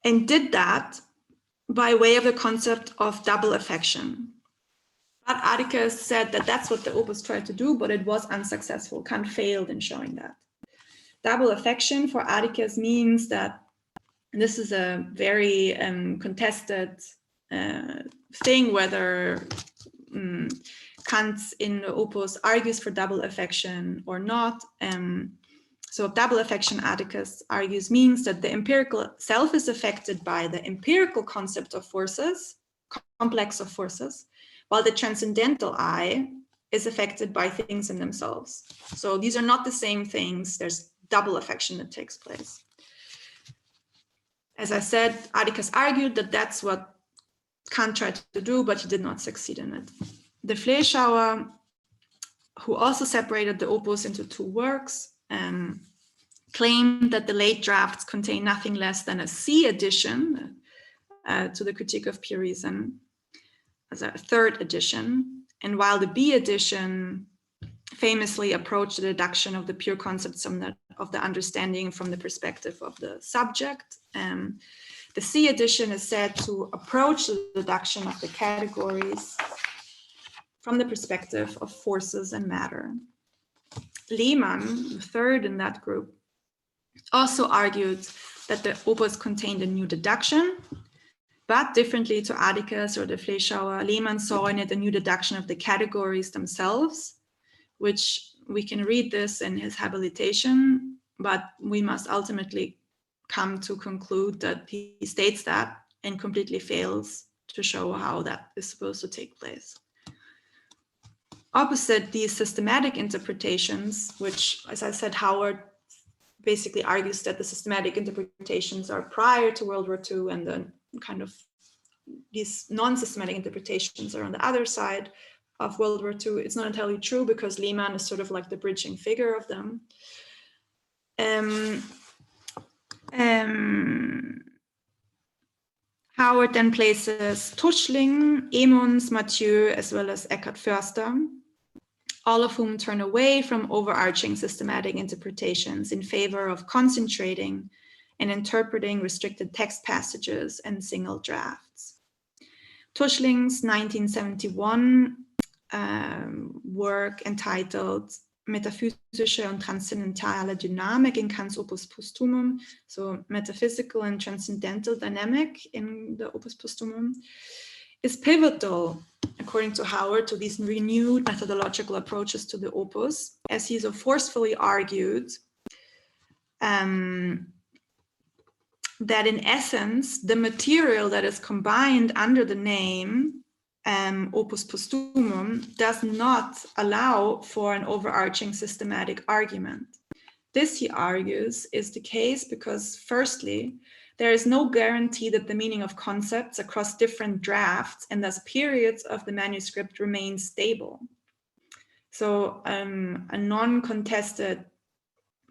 and did that by way of the concept of double affection. But Atticus said that that's what the opus tried to do, but it was unsuccessful. Kant failed in showing that. Double affection for Atticus means that, and this is a very contested thing, whether Kant in the opus argues for double affection or not. So double affection, Atticus argues, means that the empirical self is affected by the empirical concept of forces, complex of forces, while the transcendental I is affected by things in themselves. So these are not the same things. There's double affection that takes place. As I said, Atticus argued that that's what Kant tried to do, but he did not succeed in it. De Fleischauer, who also separated the opus into two works, claimed that the late drafts contain nothing less than a C edition to the Critique of Pure Reason, as a third edition. And while the B edition famously approached the deduction of the pure concepts of the understanding from the perspective of the subject, the C edition is said to approach the deduction of the categories from the perspective of forces and matter. Lehmann, the third in that group, also argued that the opus contained a new deduction, but differently to Atticus or de Fleischauer, Lehmann saw in it a new deduction of the categories themselves, which we can read this in his habilitation, but we must ultimately come to conclude that he states that and completely fails to show how that is supposed to take place. Opposite these systematic interpretations, which, as I said, Howard basically argues that the systematic interpretations are prior to World War II, and then kind of these non-systematic interpretations are on the other side of World War II. It's not entirely true, because Lehmann is sort of like the bridging figure of them. Howard then places Tuschling, Emmons, Mathieu, as well as Eckhard Förster, all of whom turn away from overarching systematic interpretations in favor of concentrating and interpreting restricted text passages and single drafts. Tuschling's 1971 work entitled Metaphysische und transzendentale Dynamik in Kants Opus Postumum, so metaphysical and transcendental dynamic in the Opus Postumum, is pivotal, according to Howard, to these renewed methodological approaches to the opus, as he so forcefully argued that in essence, the material that is combined under the name Opus Postumum does not allow for an overarching systematic argument. This, he argues, is the case because, firstly, there is no guarantee that the meaning of concepts across different drafts and thus periods of the manuscript remains stable. So a non-contested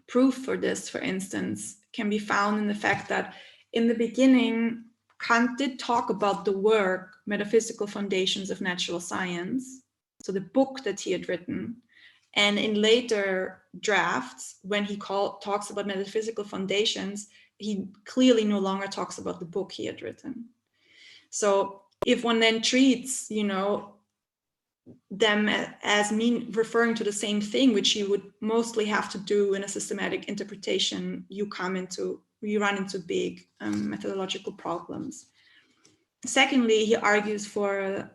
proof for this, for instance, can be found in the fact that in the beginning, Kant did talk about the work, Metaphysical Foundations of Natural Science, so the book that he had written. And in later drafts, when he talks about metaphysical foundations, he clearly no longer talks about the book he had written. So if one then treats, them as referring to the same thing, which you would mostly have to do in a systematic interpretation, you run into big methodological problems. Secondly, he argues for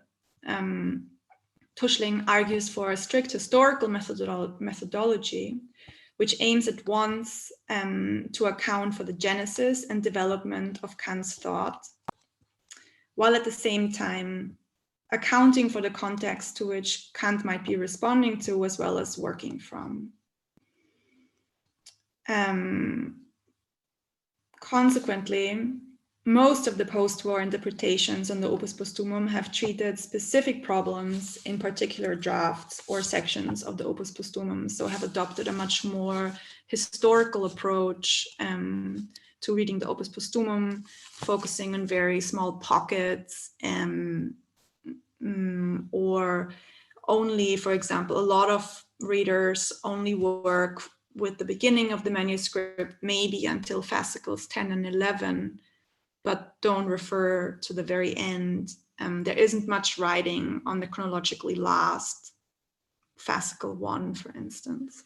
Tuschling argues for a strict historical methodology, which aims at once to account for the genesis and development of Kant's thought, while at the same time accounting for the context to which Kant might be responding to, as well as working from. Consequently, most of the post-war interpretations on the Opus Postumum have treated specific problems in particular drafts or sections of the Opus Postumum, so have adopted a much more historical approach to reading the Opus Postumum, focusing on very small pockets, or only, for example, a lot of readers only work with the beginning of the manuscript, maybe until fascicles 10 and 11, but don't refer to the very end There isn't much writing on the chronologically last fascicle 1, for instance.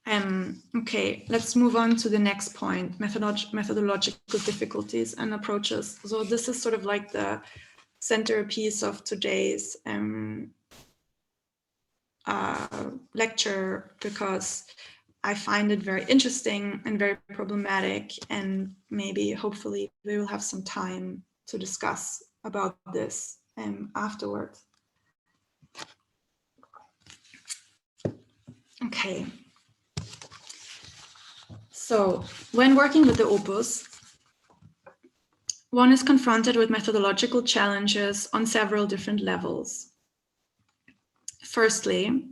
Okay, let's move on to the next point, methodological difficulties and approaches. So this is sort of like the centerpiece of today's lecture, because I find it very interesting and very problematic, and maybe hopefully we will have some time to discuss about this afterwards. Okay. So when working with the opus, one is confronted with methodological challenges on several different levels. Firstly,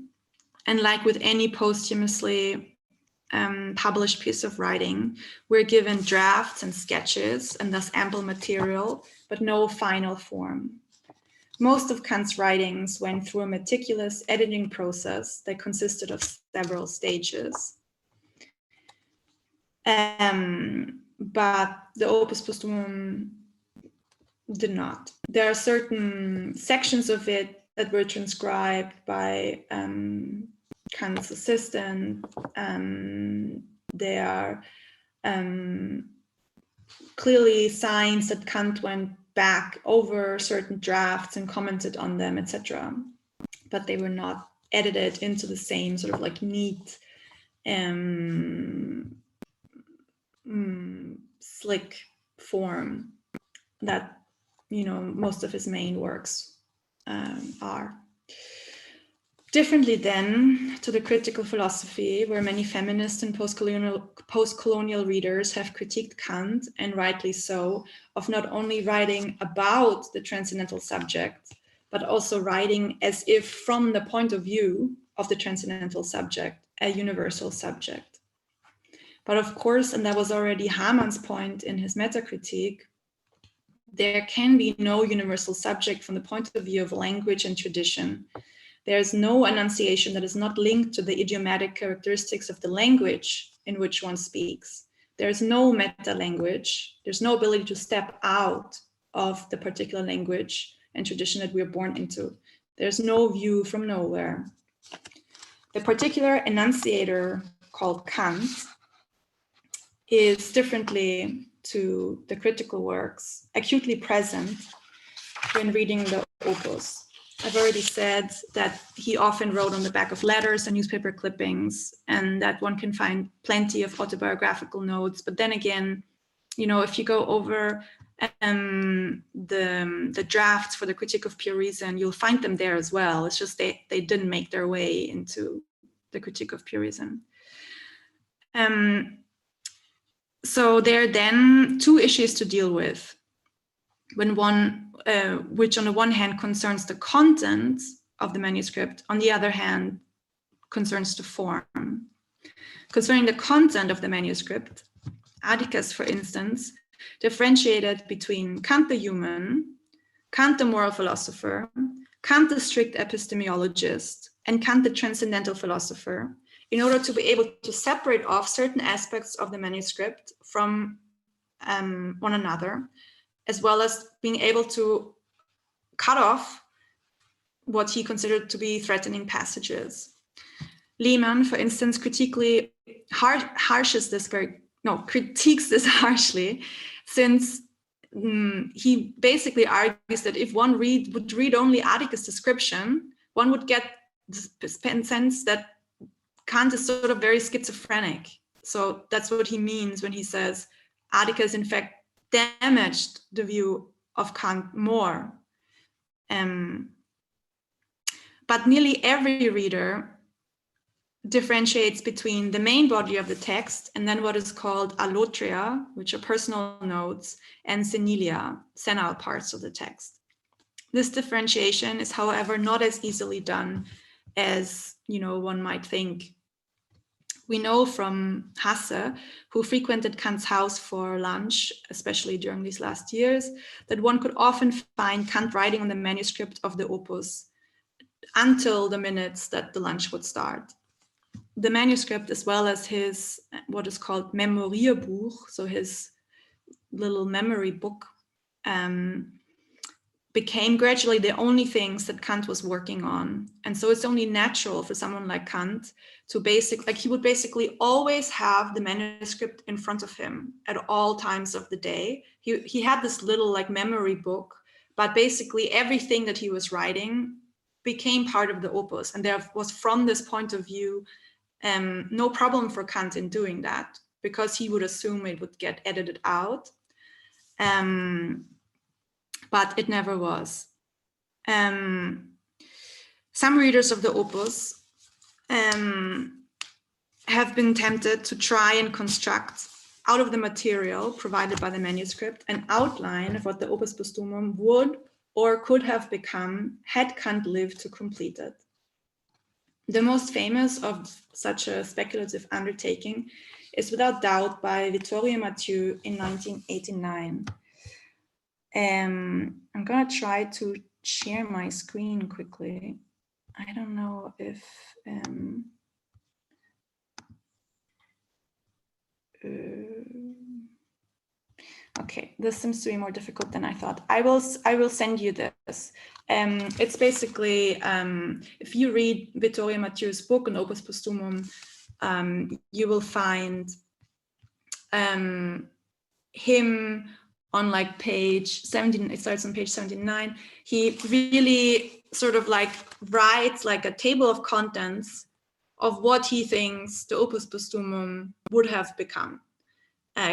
and like with any posthumously published piece of writing, we're given drafts and sketches and thus ample material, but no final form. Most of Kant's writings went through a meticulous editing process that consisted of several stages. But the Opus Postumum did not. There are certain sections of it that were transcribed by Kant's assistant. There are clearly signs that Kant went back over certain drafts and commented on them, etc. But they were not edited into the same sort of like neat, slick form that, you know, most of his main works are. Differently then to the critical philosophy, where many feminist and post-colonial readers have critiqued Kant, and rightly so, of not only writing about the transcendental subject, but also writing as if from the point of view of the transcendental subject, a universal subject. But of course, and that was already Hamann's point in his metacritique, there can be no universal subject from the point of view of language and tradition. There's no enunciation that is not linked to the idiomatic characteristics of the language in which one speaks. There's no meta-language. There's no ability to step out of the particular language and tradition that we're born into. There's no view from nowhere. The particular enunciator called Kant is, differently to the critical works, acutely present when reading the opus. I've already said that he often wrote on the back of letters and newspaper clippings, and that one can find plenty of autobiographical notes. But then again, you know, if you go over the drafts for the Critique of Pure Reason, you'll find them there as well. It's just they didn't make their way into the Critique of Pure Reason. So there are then two issues to deal with. When one, which on the one hand concerns the content of the manuscript, on the other hand concerns the form. Concerning the content of the manuscript, Atticus, for instance, differentiated between Kant the human, Kant the moral philosopher, Kant the strict epistemologist, and Kant the transcendental philosopher, in order to be able to separate off certain aspects of the manuscript from one another, as well as being able to cut off what he considered to be threatening passages. Lehmann, for instance, critiques this harshly, since he basically argues that if one would read only Atticus' description, one would get the sense that Kant is sort of very schizophrenic. So that's what he means when he says Atticus, in fact, damaged the view of Kant more. But nearly every reader differentiates between the main body of the text and then what is called allotria, which are personal notes, and senilia, senile parts of the text. This differentiation is, however, not as easily done as, you know, one might think. We know from Hasse, who frequented Kant's house for lunch, especially during these last years, that one could often find Kant writing on the manuscript of the opus until the minutes that the lunch would start. The manuscript, as well as his, what is called Memorierbuch, so his little memory book, became gradually the only things that Kant was working on. And so it's only natural for someone like Kant to he would basically always have the manuscript in front of him at all times of the day. He had this little like memory book, but basically everything that he was writing became part of the opus. And there was, from this point of view, no problem for Kant in doing that, because he would assume it would get edited out. But it never was. Some readers of the opus have been tempted to try and construct out of the material provided by the manuscript an outline of what the Opus Postumum would or could have become had Kant lived to complete it. The most famous of such a speculative undertaking is without doubt by Vittorio Mathieu in 1989. I'm gonna try to share my screen quickly. I don't know if okay, this seems to be more difficult than I thought. I will send you this. It's basically if you read Vittorio Mathieu's book on Opus Postumum, you will find him on like page 17, it starts on page 79. He really sort of like writes like a table of contents of what he thinks the Opus Postumum would have become.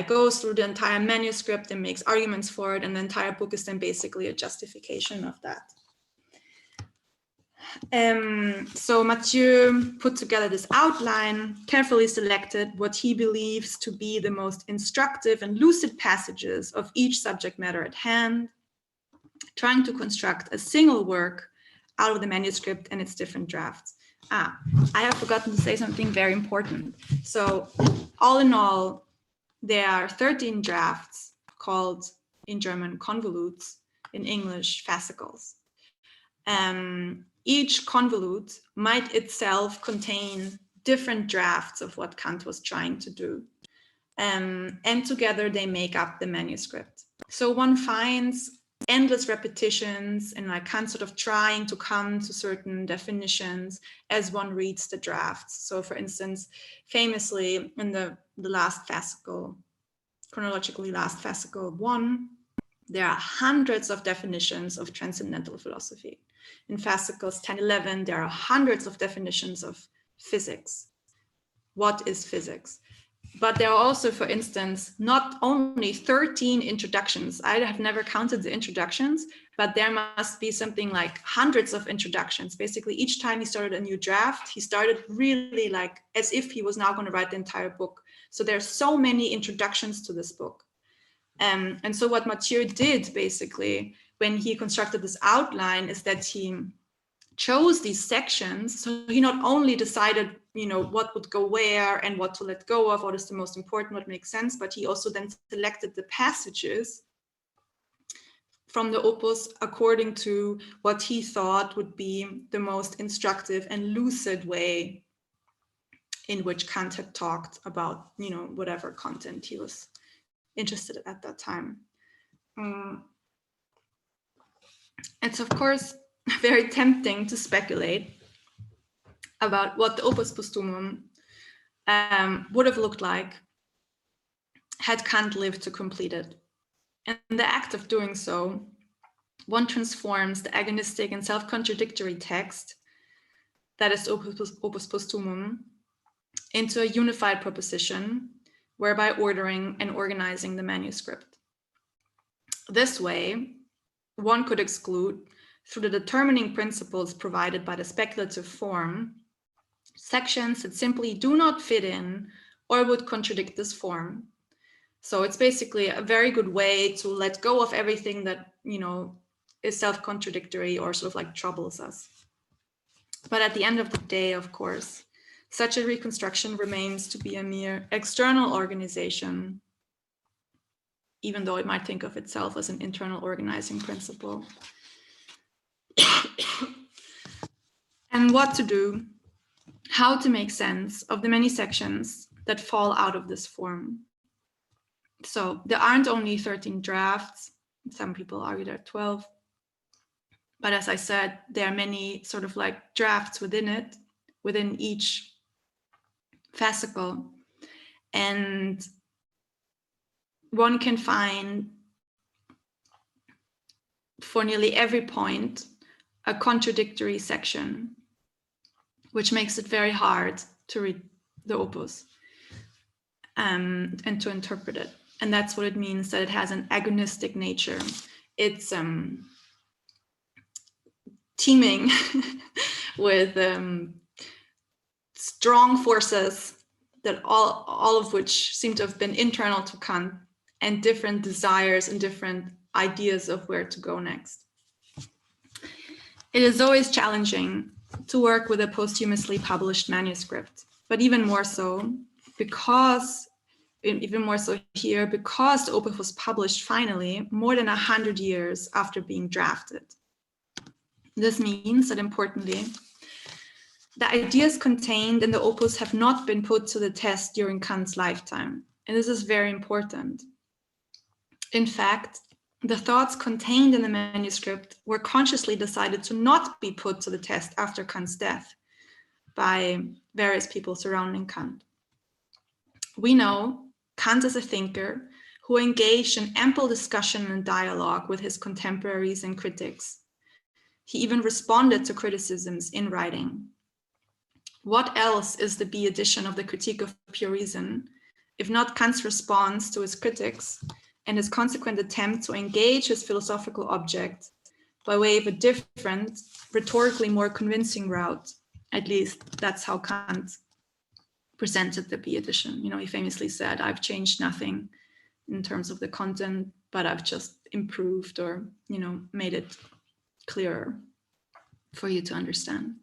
Goes through the entire manuscript and makes arguments for it, and the entire book is then basically a justification of that. So Mathieu put together this outline, carefully selected what he believes to be the most instructive and lucid passages of each subject matter at hand, trying to construct a single work out of the manuscript and its different drafts. I have forgotten to say something very important. So all in all, there are 13 drafts called in German convolutes, in English fascicles. Each convolute might itself contain different drafts of what Kant was trying to do. And together they make up the manuscript. So one finds endless repetitions and like Kant sort of trying to come to certain definitions as one reads the drafts. So for instance, famously in the last fascicle, chronologically last fascicle 1, there are hundreds of definitions of transcendental philosophy. In fascicles 10, 11, there are hundreds of definitions of physics. What is physics? But there are also, for instance, not only 13 introductions. I have never counted the introductions, but there must be something like hundreds of introductions. Basically, each time he started a new draft, he started really like as if he was now going to write the entire book. So there's so many introductions to this book. And so what Mathieu did basically when he constructed this outline is that he chose these sections. So he not only decided, what would go where and what to let go of, what is the most important, what makes sense, but he also then selected the passages from the opus according to what he thought would be the most instructive and lucid way in which Kant had talked about, whatever content he was interested in at that time. It's of course very tempting to speculate about what the Opus Postumum would have looked like had Kant lived to complete it. In the act of doing so, one transforms the agonistic and self-contradictory text, that is Opus Postumum, into a unified proposition, whereby ordering and organizing the manuscript. This way, one could exclude, through the determining principles provided by the speculative form, sections that simply do not fit in or would contradict this form. So it's basically a very good way to let go of everything that, is self-contradictory or sort of like troubles us. But at the end of the day, of course, such a reconstruction remains to be a mere external organization, even though it might think of itself as an internal organizing principle. And what to do, how to make sense of the many sections that fall out of this form. So there aren't only 13 drafts. Some people argue there are 12. But as I said, there are many sort of like drafts within it, within each fascicle. And one can find for nearly every point a contradictory section, which makes it very hard to read the opus and to interpret it. And that's what it means that it has an agonistic nature. It's teeming with strong forces that all of which seem to have been internal to Kant, and different desires and different ideas of where to go next. It is always challenging to work with a posthumously published manuscript, but even more so here, because the opus was published finally more than 100 years after being drafted. This means that, importantly, the ideas contained in the opus have not been put to the test during Kant's lifetime, and this is very important. In fact, the thoughts contained in the manuscript were consciously decided to not be put to the test after Kant's death by various people surrounding Kant. We know Kant is a thinker who engaged in ample discussion and dialogue with his contemporaries and critics. He even responded to criticisms in writing. What else is the B edition of the Critique of Pure Reason, if not Kant's response to his critics and his consequent attempt to engage his philosophical object by way of a different, rhetorically more convincing route? At least that's how Kant presented the B edition. You know, he famously said, "I've changed nothing in terms of the content, but I've just improved or, you know, made it clearer for you to understand."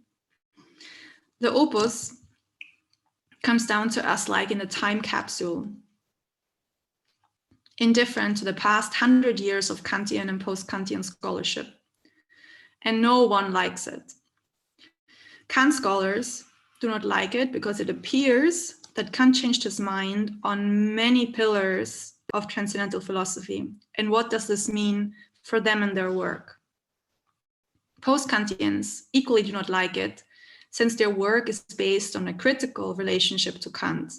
The opus comes down to us like in a time capsule, indifferent to the past 100 years of Kantian and post-Kantian scholarship, and no one likes it. Kant scholars do not like it because it appears that Kant changed his mind on many pillars of transcendental philosophy. And what does this mean for them and their work? Post-Kantians equally do not like it, since their work is based on a critical relationship to Kant,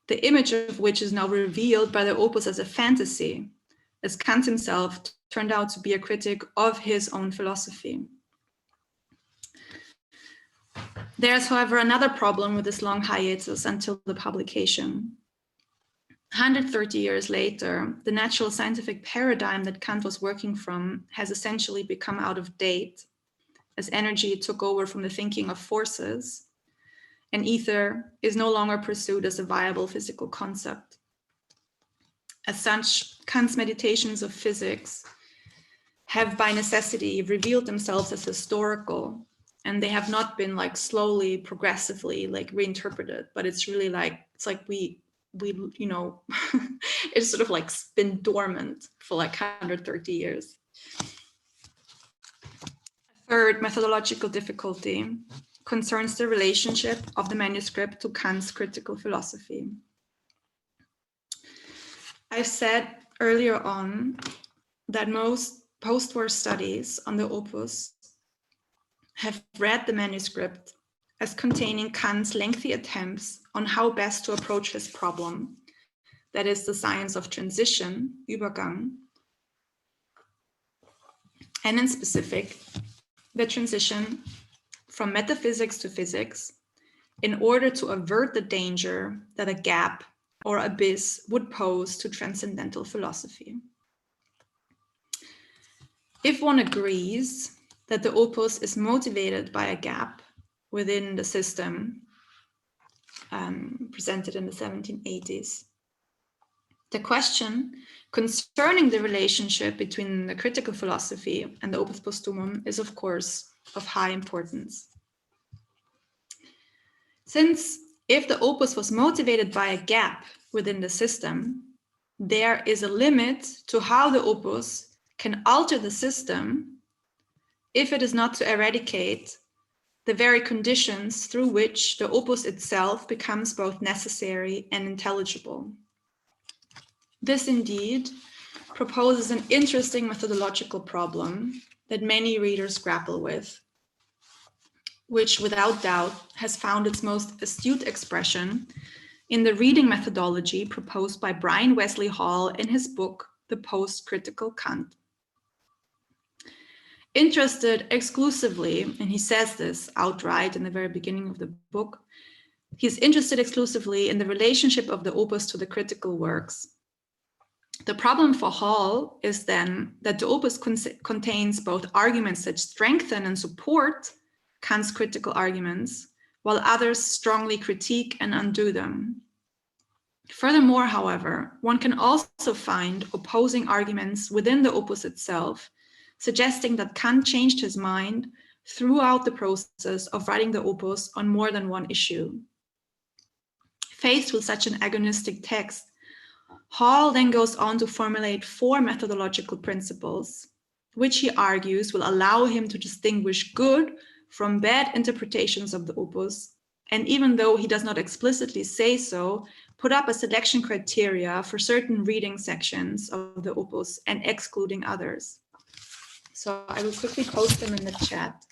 the image of which is now revealed by the opus as a fantasy, as Kant himself turned out to be a critic of his own philosophy. There's, however, another problem with this long hiatus until the publication. 130 years later, the natural scientific paradigm that Kant was working from has essentially become out of date, as energy took over from the thinking of forces, and ether is no longer pursued as a viable physical concept. As such, Kant's meditations of physics have by necessity revealed themselves as historical, and they have not been like slowly, progressively like reinterpreted, but it's really like, it's like we you know, it's sort of like been dormant for like 130 years. Third methodological difficulty concerns the relationship of the manuscript to Kant's critical philosophy. I said earlier on that most post-war studies on the opus have read the manuscript as containing Kant's lengthy attempts on how best to approach his problem, that is the science of transition, Übergang, and in specific, the transition from metaphysics to physics in order to avert the danger that a gap or abyss would pose to transcendental philosophy. If one agrees that the opus is motivated by a gap within the system presented in the 1780s, the question concerning the relationship between the critical philosophy and the Opus Postumum is, of course, of high importance. Since if the opus was motivated by a gap within the system, there is a limit to how the opus can alter the system if it is not to eradicate the very conditions through which the opus itself becomes both necessary and intelligible. This indeed proposes an interesting methodological problem that many readers grapple with, which without doubt has found its most astute expression in the reading methodology proposed by Brian Wesley Hall in his book, The Post-Critical Kant. Interested exclusively, and he says this outright in the very beginning of the book, he's interested exclusively in the relationship of the opus to the critical works. The problem for Hall is then that the opus contains both arguments that strengthen and support Kant's critical arguments, while others strongly critique and undo them. Furthermore, however, one can also find opposing arguments within the opus itself, suggesting that Kant changed his mind throughout the process of writing the opus on more than one issue. Faced with such an agonistic text, Hall then goes on to formulate 4 methodological principles, which he argues will allow him to distinguish good from bad interpretations of the opus, and even though he does not explicitly say so, put up a selection criteria for certain reading sections of the opus and excluding others. So I will quickly post them in the chat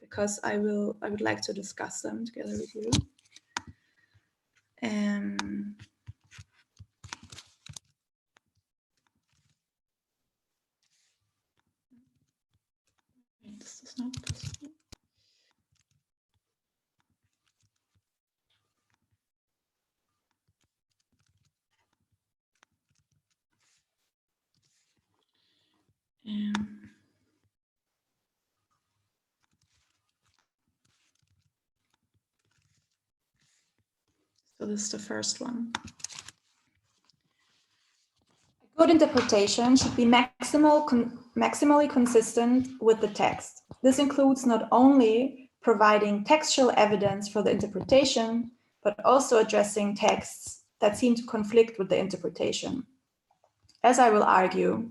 because I would like to discuss them together with you. This is not possible. So this is the first one. A good interpretation should be maximally consistent with the text. This includes not only providing textual evidence for the interpretation, but also addressing texts that seem to conflict with the interpretation. As I will argue,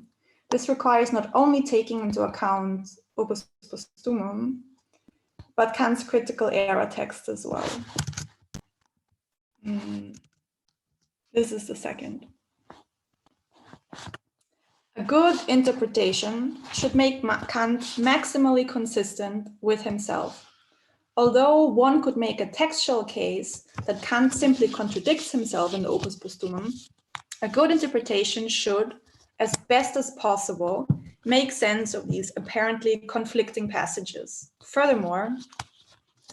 this requires not only taking into account Opus Postumum, but Kant's critical era text as well. This is the second. A good interpretation should make Kant maximally consistent with himself. Although one could make a textual case that Kant simply contradicts himself in the Opus Postumum, a good interpretation should, as best as possible, make sense of these apparently conflicting passages. Furthermore,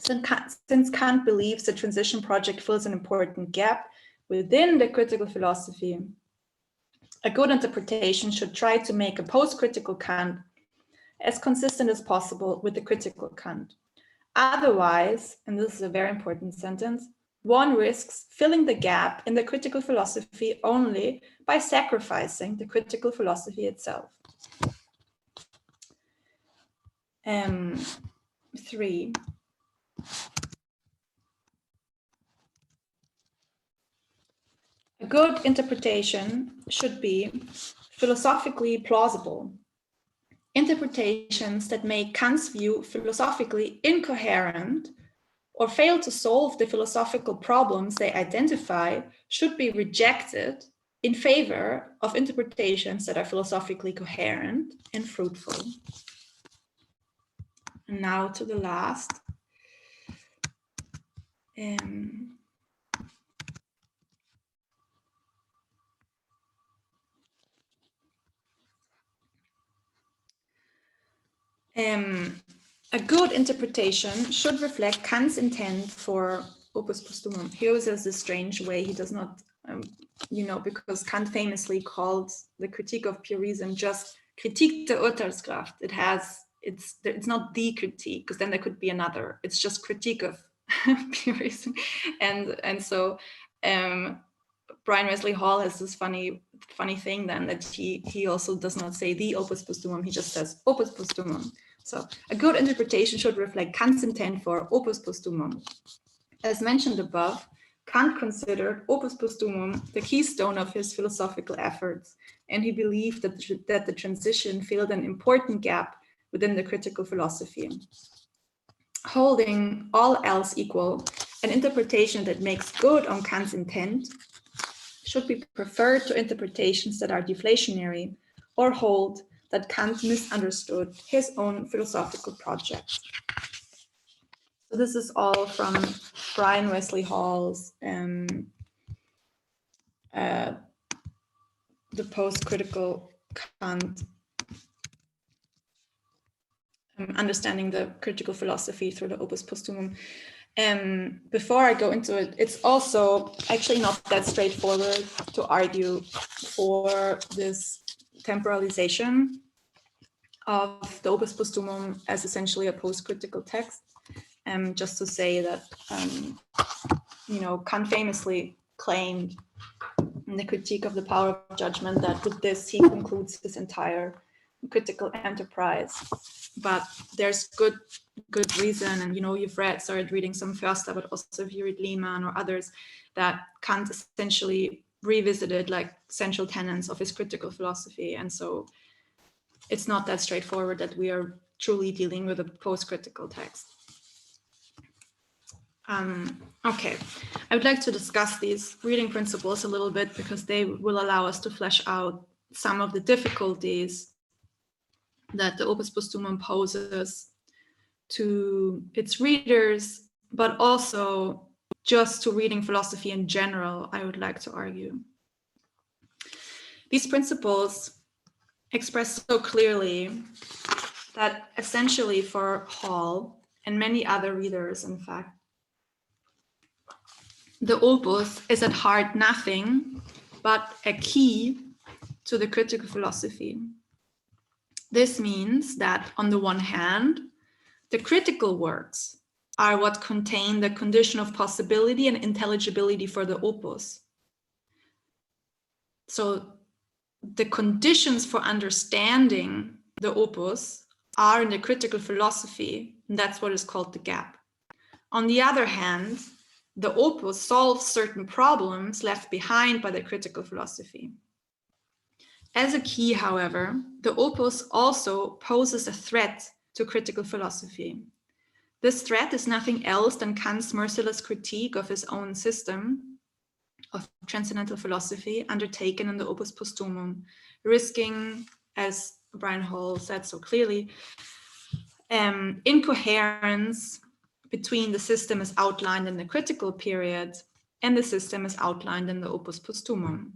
since Kant believes the transition project fills an important gap within the critical philosophy, a good interpretation should try to make a post-critical Kant as consistent as possible with the critical Kant. Otherwise, and this is a very important sentence, one risks filling the gap in the critical philosophy only by sacrificing the critical philosophy itself. 3. A good interpretation should be philosophically plausible. Interpretations that make Kant's view philosophically incoherent or fail to solve the philosophical problems they identify should be rejected in favor of interpretations that are philosophically coherent and fruitful. And now to the last. A good interpretation should reflect Kant's intent for Opus Postumum. Here is this strange way he does not, because Kant famously called the critique of pure reason just Kritik der Urteilskraft. It's not the critique, because then there could be another. It's just critique of pure reason, and so Brian Wesley Hall has this funny thing then that he also does not say the Opus Postumum. He just says Opus Postumum. So a good interpretation should reflect Kant's intent for Opus Postumum. As mentioned above, Kant considered Opus Postumum the keystone of his philosophical efforts, and he believed that the transition filled an important gap within the critical philosophy. Holding all else equal, an interpretation that makes good on Kant's intent should be preferred to interpretations that are deflationary or hold that Kant misunderstood his own philosophical project. So this is all from Brian Wesley Hall's The Post-Critical Kant, Understanding the Critical Philosophy through the Opus Postumum. Before I go into it, it's also actually not that straightforward to argue for this temporalization of the Opus Postumum as essentially a post-critical text. Just to say that, Kant famously claimed in the Critique of the Power of Judgment that with this he concludes his entire critical enterprise. But there's good reason, and you've started reading some Förster, but also if you read Lehmann or others, that Kant essentially revisited like central tenets of his critical philosophy, and so it's not that straightforward that we are truly dealing with a post-critical text. Okay, I would like to discuss these reading principles a little bit because they will allow us to flesh out some of the difficulties that the Opus Postumum poses to its readers, but also just to reading philosophy in general, I would like to argue. These principles express so clearly that essentially for Hall and many other readers, in fact, the opus is at heart nothing but a key to the critical philosophy. This means that on the one hand, the critical works are what contain the condition of possibility and intelligibility for the opus. So the conditions for understanding the opus are in the critical philosophy, and that's what is called the gap. On the other hand, the opus solves certain problems left behind by the critical philosophy. As a key, however, the opus also poses a threat to critical philosophy. This threat is nothing else than Kant's merciless critique of his own system of transcendental philosophy undertaken in the Opus Postumum, risking, as Brian Hall said so clearly, incoherence between the system as outlined in the critical period and the system as outlined in the Opus Postumum.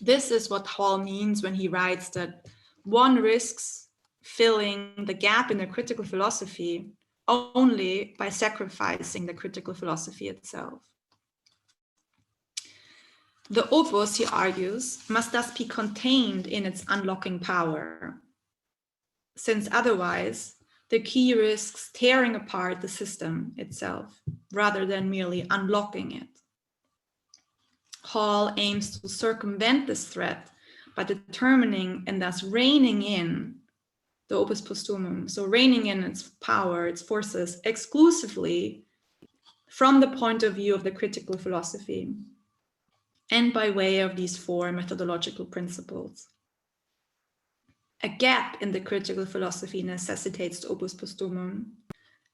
This is what Hall means when he writes that one risks filling the gap in the critical philosophy only by sacrificing the critical philosophy itself. The opus, he argues, must thus be contained in its unlocking power, since otherwise the key risks tearing apart the system itself rather than merely unlocking it. Hall aims to circumvent this threat by determining and thus reining in the Opus Postumum, so reining in its power, its forces, exclusively from the point of view of the critical philosophy, and by way of these four methodological principles. A gap in the critical philosophy necessitates the Opus Postumum.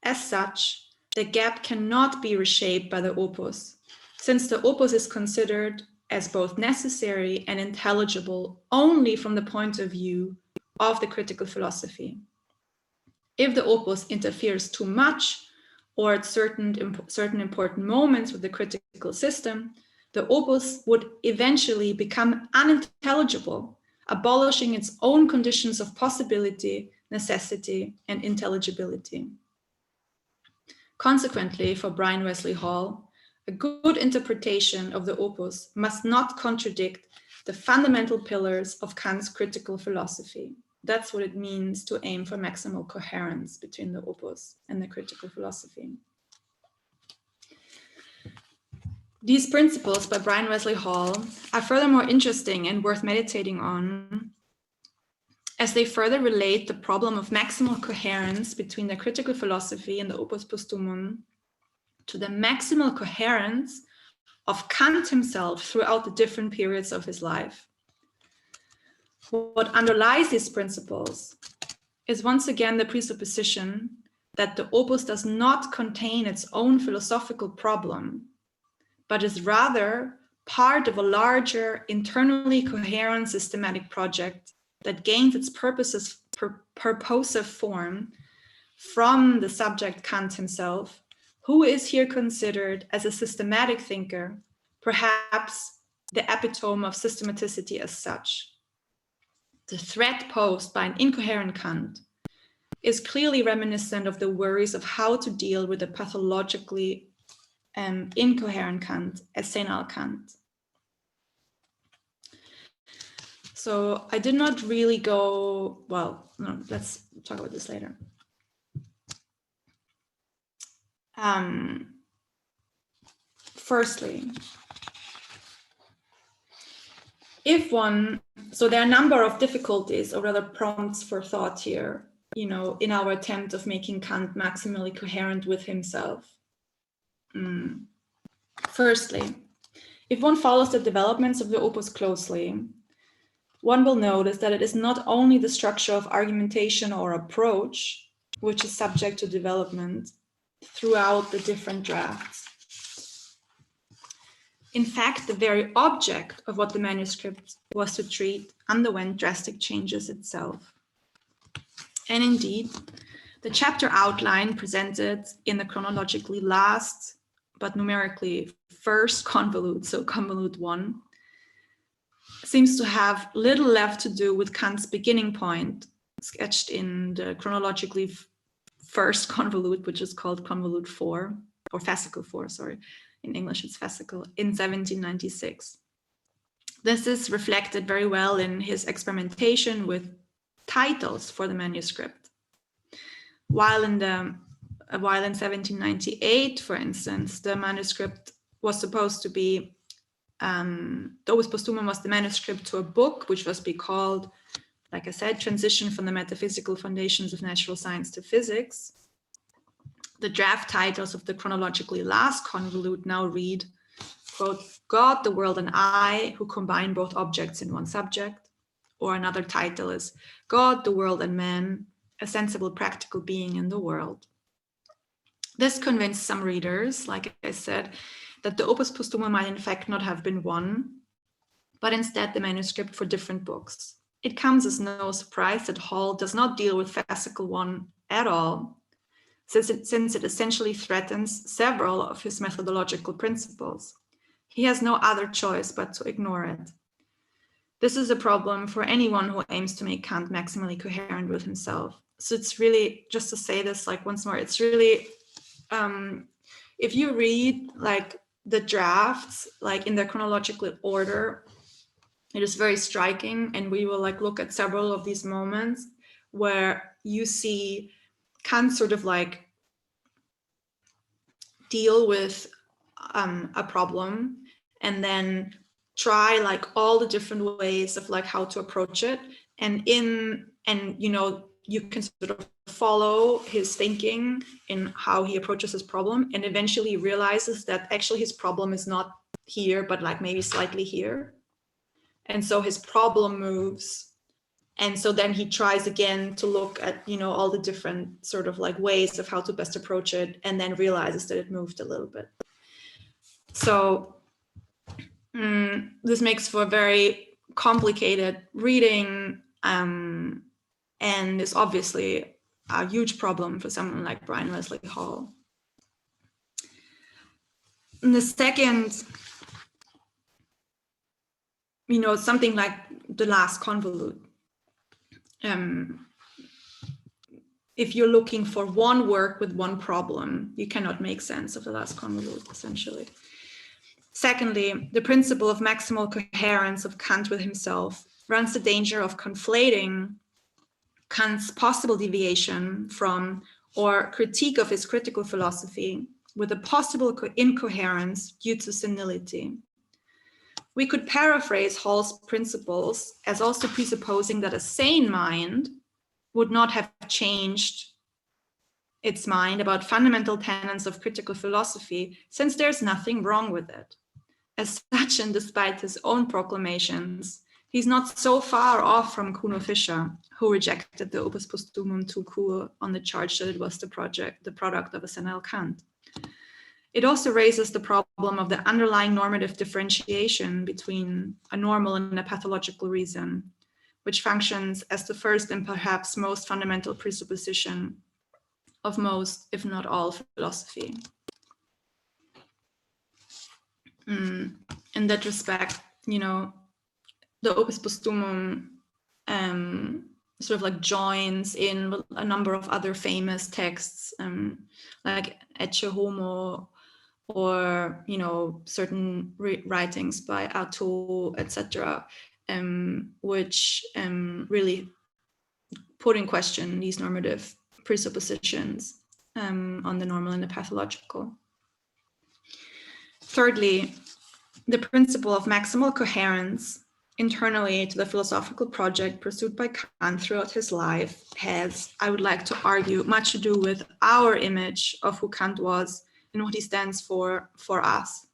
As such, the gap cannot be reshaped by the opus, since the opus is considered as both necessary and intelligible only from the point of view of the critical philosophy. If the opus interferes too much or at certain important moments with the critical system, the opus would eventually become unintelligible, abolishing its own conditions of possibility, necessity, and intelligibility. Consequently, for Brian Wesley Hall, a good interpretation of the opus must not contradict the fundamental pillars of Kant's critical philosophy. That's what it means to aim for maximal coherence between the opus and the critical philosophy. These principles by Brian Wesley Hall are furthermore interesting and worth meditating on, as they further relate the problem of maximal coherence between the critical philosophy and the Opus Postumum to the maximal coherence of Kant himself throughout the different periods of his life. What underlies these principles is once again the presupposition that the opus does not contain its own philosophical problem, but is rather part of a larger, internally coherent systematic project that gains its purposive form from the subject Kant himself, who is here considered as a systematic thinker, perhaps the epitome of systematicity as such. The threat posed by an incoherent Kant is clearly reminiscent of the worries of how to deal with a pathologically incoherent Kant, as senile Kant. So I did not really go, well, no, let's talk about this later. Firstly, so there are a number of difficulties or rather prompts for thought here, you know, in our attempt of making Kant maximally coherent with himself. Firstly, if one follows the developments of the opus closely, one will notice that it is not only the structure of argumentation or approach which is subject to development throughout the different drafts. In fact, the very object of what the manuscript was to treat underwent drastic changes itself. And indeed, the chapter outline presented in the chronologically last, but numerically first convolute, so convolute 1, seems to have little left to do with Kant's beginning point, sketched in the chronologically first convolute, which is called convolute 4, or fascicle 4, sorry. In English, it's fascicle, in 1796. This is reflected very well in his experimentation with titles for the manuscript. While in 1798, for instance, the manuscript was supposed to be, the Opus Postumum was the manuscript to a book which was to be called, like I said, Transition from the Metaphysical Foundations of Natural Science to Physics. The draft titles of the chronologically last convolute now read, quote, God, the world, and I, who combine both objects in one subject. Or another title is God, the world, and man, a sensible practical being in the world. This convinced some readers, like I said, that the Opus Postumum might in fact not have been one, but instead the manuscript for different books. It comes as no surprise that Hall does not deal with fascicle 1 at all, since it essentially threatens several of his methodological principles. He has no other choice but to ignore it. This is a problem for anyone who aims to make Kant maximally coherent with himself. So it's really, just to say this like once more, it's really, if you read like the drafts, like in the chronological order, it is very striking, and we will like look at several of these moments where you see Kant sort of like deal with a problem and then try like all the different ways of like how to approach it, and you know, you can sort of follow his thinking in how he approaches his problem, and eventually realizes that actually his problem is not here, but like maybe slightly here. And so his problem moves. And so then he tries again to look at, you know, all the different sort of like ways of how to best approach it, and then realizes that it moved a little bit. So this makes for a very complicated reading, and is obviously a huge problem for someone like Brian Wesley Hall. And the second, you know, something like the last convolute. If you're looking for one work with one problem, you cannot make sense of the last convolute, essentially. Secondly, the principle of maximal coherence of Kant with himself runs the danger of conflating Kant's possible deviation from or critique of his critical philosophy with a possible incoherence due to senility. We could paraphrase Hall's principles as also presupposing that a sane mind would not have changed its mind about fundamental tenets of critical philosophy, since there's nothing wrong with it. As such, and despite his own proclamations, he's not so far off from Kuno Fischer, who rejected the Opus Postumum tout court on the charge that it was the product of a senile Kant. It also raises the problem of the underlying normative differentiation between a normal and a pathological reason, which functions as the first and perhaps most fundamental presupposition of most, if not all, philosophy. In that respect, you know, the Opus Postumum sort of like joins in a number of other famous texts, like Ecce Homo, or, you know, certain writings by Artaud, etc., which really put in question these normative presuppositions on the normal and the pathological. Thirdly, the principle of maximal coherence internally to the philosophical project pursued by Kant throughout his life has, I would like to argue, much to do with our image of who Kant was and what he stands for us.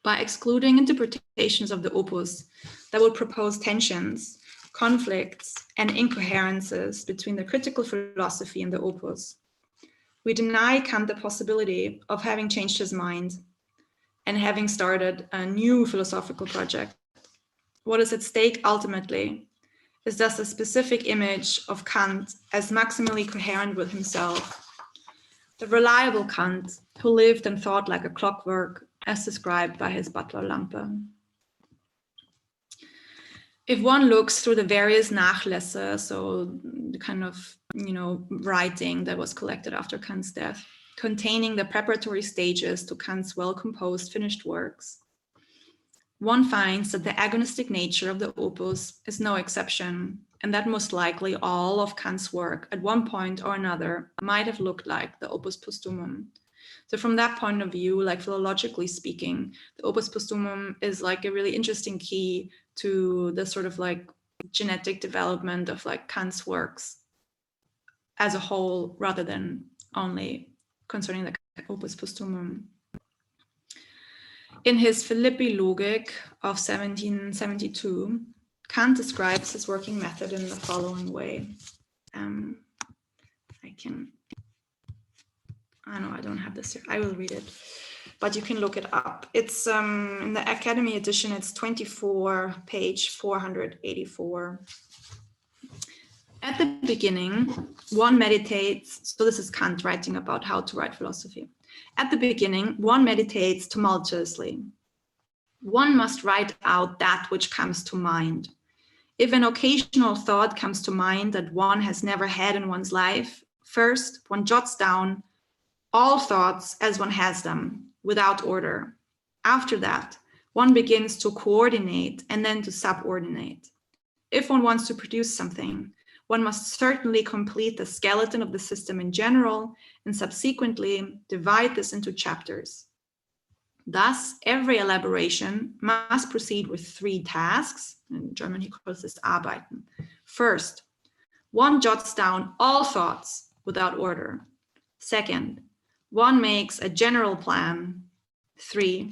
By excluding interpretations of the opus that would propose tensions, conflicts, and incoherences between the critical philosophy and the opus, we deny Kant the possibility of having changed his mind and having started a new philosophical project. What is at stake ultimately is thus a specific image of Kant as maximally coherent with himself, the reliable Kant who lived and thought like a clockwork, as described by his butler Lampe. If one looks through the various Nachlässe, so the kind of, you know, writing that was collected after Kant's death, containing the preparatory stages to Kant's well-composed finished works, one finds that the agonistic nature of the opus is no exception, and that most likely all of Kant's work at one point or another might have looked like the Opus Postumum. So from that point of view, like philologically speaking, the Opus Postumum is like a really interesting key to the sort of like genetic development of like Kant's works as a whole, rather than only concerning the Opus Postumum. In his Philippi Logik of 1772, Kant describes his working method in the following way. I don't have this here. I will read it, but you can look it up. It's in the Academy edition, it's 24, page 484. At the beginning, one meditates, so this is Kant writing about how to write philosophy. At the beginning, one meditates tumultuously. One must write out that which comes to mind. If an occasional thought comes to mind that one has never had in one's life, first one jots down all thoughts as one has them, without order. After that, one begins to coordinate and then to subordinate. If one wants to produce something, one must certainly complete the skeleton of the system in general and subsequently divide this into chapters. Thus, every elaboration must proceed with 3 tasks. In German, he calls this Arbeiten. First, one jots down all thoughts without order. Second, one makes a general plan. 3,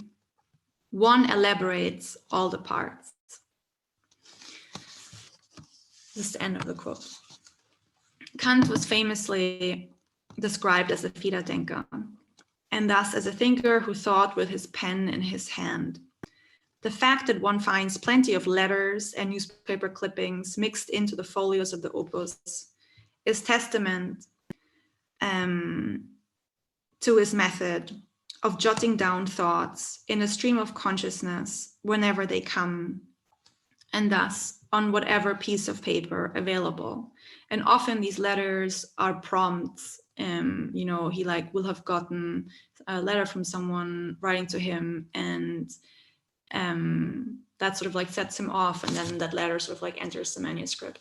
one elaborates all the parts. This is the end of the quote. Kant was famously described as a Wiederdenker, and thus as a thinker who thought with his pen in his hand. The fact that one finds plenty of letters and newspaper clippings mixed into the folios of the opus is testament to his method of jotting down thoughts in a stream of consciousness whenever they come, and thus on whatever piece of paper available. And often these letters are prompts. You know, he like will have gotten a letter from someone writing to him, and that sort of like sets him off, and then that letter sort of like enters the manuscript.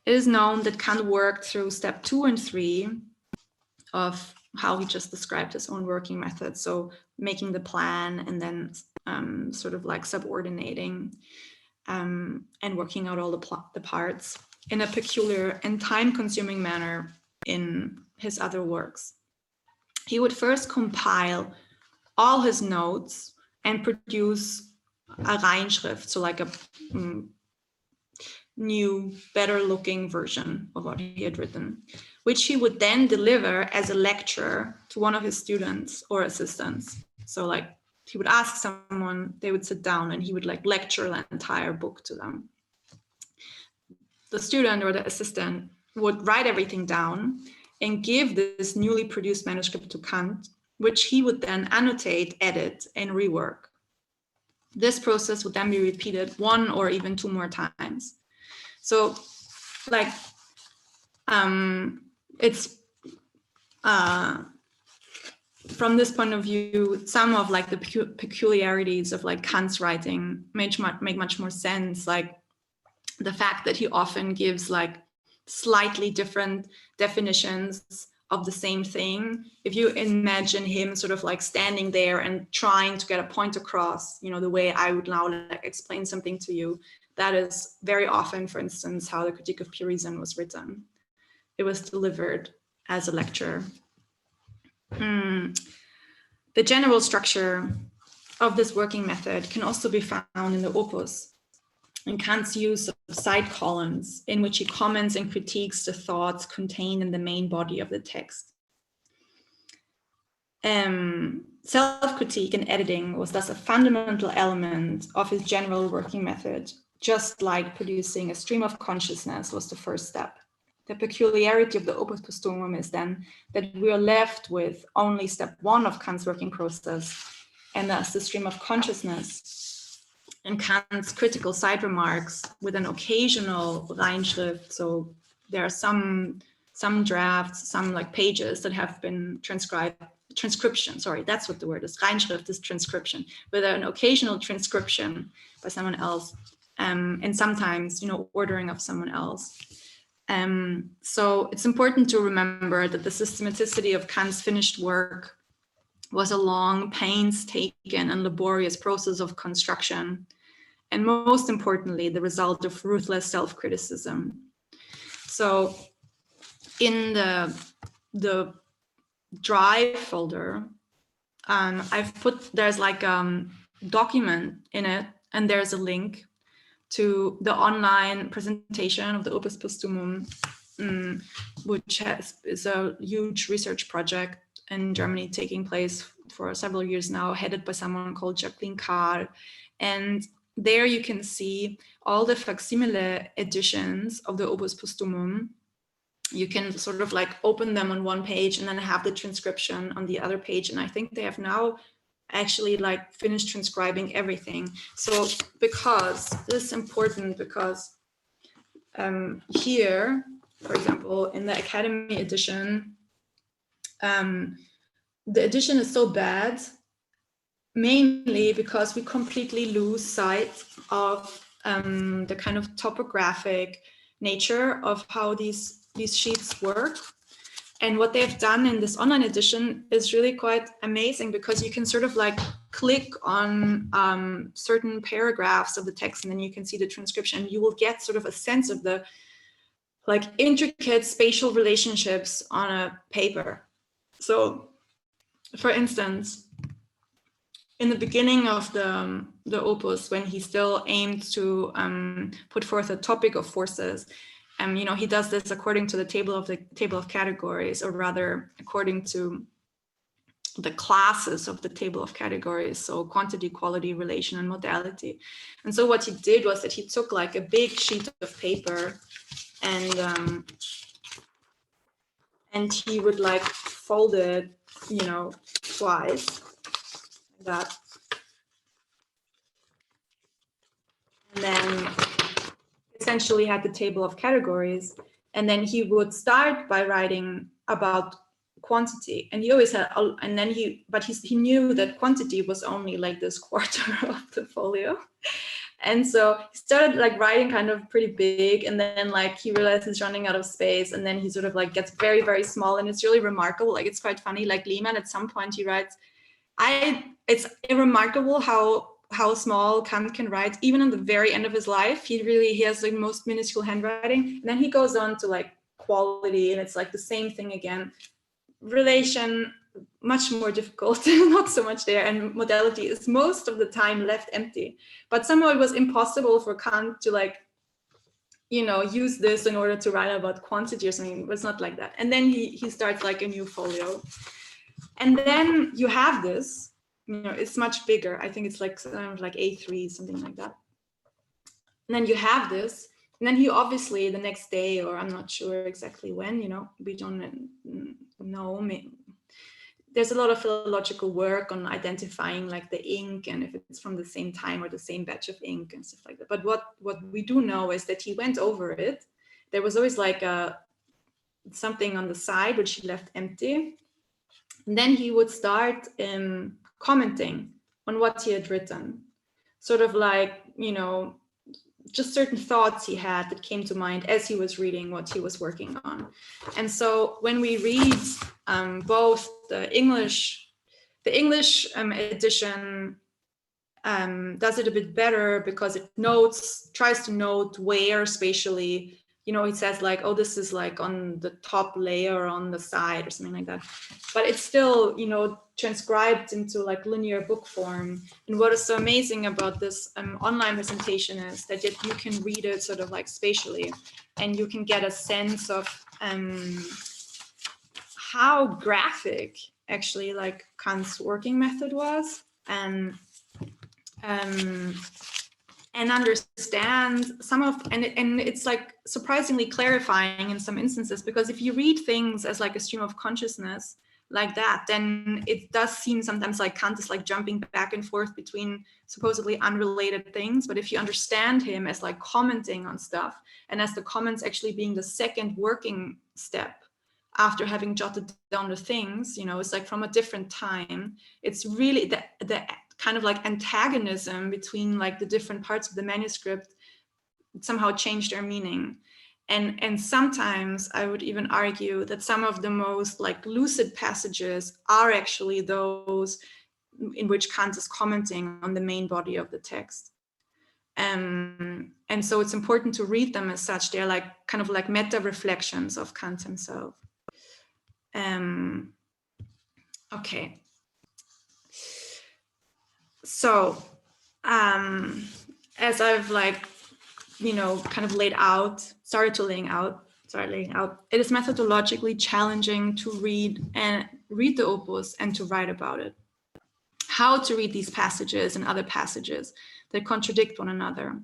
It is known that Kant worked through step 2 and 3 of how he just described his own working method. So making the plan and then sort of like subordinating and working out all the parts in a peculiar and time-consuming manner in his other works. He would first compile all his notes and produce a Reinschrift, so like a new, better-looking version of what he had written, which he would then deliver as a lecture to one of his students or assistants. So like he would ask someone, they would sit down and he would like lecture the entire book to them. The student or the assistant would write everything down and give this newly produced manuscript to Kant, which he would then annotate, edit, and rework. This process would then be repeated 1 or even 2 more times. So like, it's, from this point of view, some of like the peculiarities of like Kant's writing make much more sense. Like the fact that he often gives like slightly different definitions of the same thing. If you imagine him sort of like standing there and trying to get a point across, you know, the way I would now like explain something to you, that is very often, for instance, how the Critique of Pure Reason was written. It was delivered as a lecture. The general structure of this working method can also be found in the Opus, in Kant's use of side columns, in which he comments and critiques the thoughts contained in the main body of the text. Self-critique and editing was thus a fundamental element of his general working method, just like producing a stream of consciousness was the first step. The peculiarity of the Opus Postumum is then that we are left with only step 1 of Kant's working process, and thus the stream of consciousness and Kant's critical side remarks with an occasional Reinschrift. So there are some drafts, some like pages that have been transcription, sorry, that's what the word is. Reinschrift is transcription, with an occasional transcription by someone else, and sometimes, you know, ordering of someone else. So it's important to remember that the systematicity of Kant's finished work was a long, painstaking and laborious process of construction, and most importantly, the result of ruthless self-criticism. So in the Drive folder, there's like a document in it, and there's a link to the online presentation of the Opus Postumum, which is a huge research project in Germany taking place for several years now, headed by someone called Jacqueline Carr. And there you can see all the facsimile editions of the Opus Postumum. You can sort of like open them on one page and then have the transcription on the other page. And I think they have now actually like finished transcribing everything. So because this is important, because here, for example, in the Academy edition, the edition is so bad, mainly because we completely lose sight of the kind of topographic nature of how these sheets work. And what they've done in this online edition is really quite amazing, because you can sort of like click on certain paragraphs of the text, and then you can see the transcription. You will get sort of a sense of the like intricate spatial relationships on a paper. So for instance, in the beginning of the opus, when he still aimed to put forth a topic of forces, you know, he does this according to the table of categories, or rather according to the classes of the table of categories, so quantity, quality, relation, and modality. And so what he did was that he took like a big sheet of paper, and he would like fold it, you know, twice, like that. And then essentially had the table of categories, and then he would start by writing about quantity, and he always had, and then he knew that quantity was only like this quarter of the folio, and so he started like writing kind of pretty big, and then like he realized he's running out of space, and then he sort of like gets very, very small, and it's really remarkable. Like, it's quite funny. Like Lehmann, at some point he writes, it's remarkable how small Kant can write, even in the very end of his life. He has the most minuscule handwriting, and then he goes on to like quality, and it's like the same thing again. Relation, much more difficult, not so much there, and modality is most of the time left empty. But somehow it was impossible for Kant to like, you know, use this in order to write about quantity or something. It was not like that. And then he starts like a new folio, and then you have this, it's much bigger. I think it's like A3, something like that. And then you have this, and then he obviously the next day, or I'm not sure exactly when, we don't know. There's a lot of philological work on identifying like the ink and if it's from the same time or the same batch of ink and stuff like that. But what we do know is that he went over it. There was always like something on the side which he left empty. And then he would start commenting on what he had written, sort of like, just certain thoughts he had that came to mind as he was reading what he was working on. And so when we read both the English edition does it a bit better because it tries to note where spatially, it says like, oh, this is like on the top layer on the side or something like that. But it's still, transcribed into like linear book form. And what is so amazing about this online presentation is that you can read it sort of like spatially, and you can get a sense of how graphic actually like Kant's working method was, and understand and it's like surprisingly clarifying in some instances, because if you read things as like a stream of consciousness like that, then it does seem sometimes like Kant is like jumping back and forth between supposedly unrelated things. But if you understand him as like commenting on stuff, and as the comments actually being the second working step after having jotted down the things, it's like from a different time. It's really the kind of like antagonism between like the different parts of the manuscript somehow changed their meaning. And sometimes I would even argue that some of the most like lucid passages are actually those in which Kant is commenting on the main body of the text. And so it's important to read them as such. They're like kind of like meta reflections of Kant himself. Okay. So as I've like, kind of started laying out, it is methodologically challenging to read the opus and to write about it. How to read these passages and other passages that contradict one another.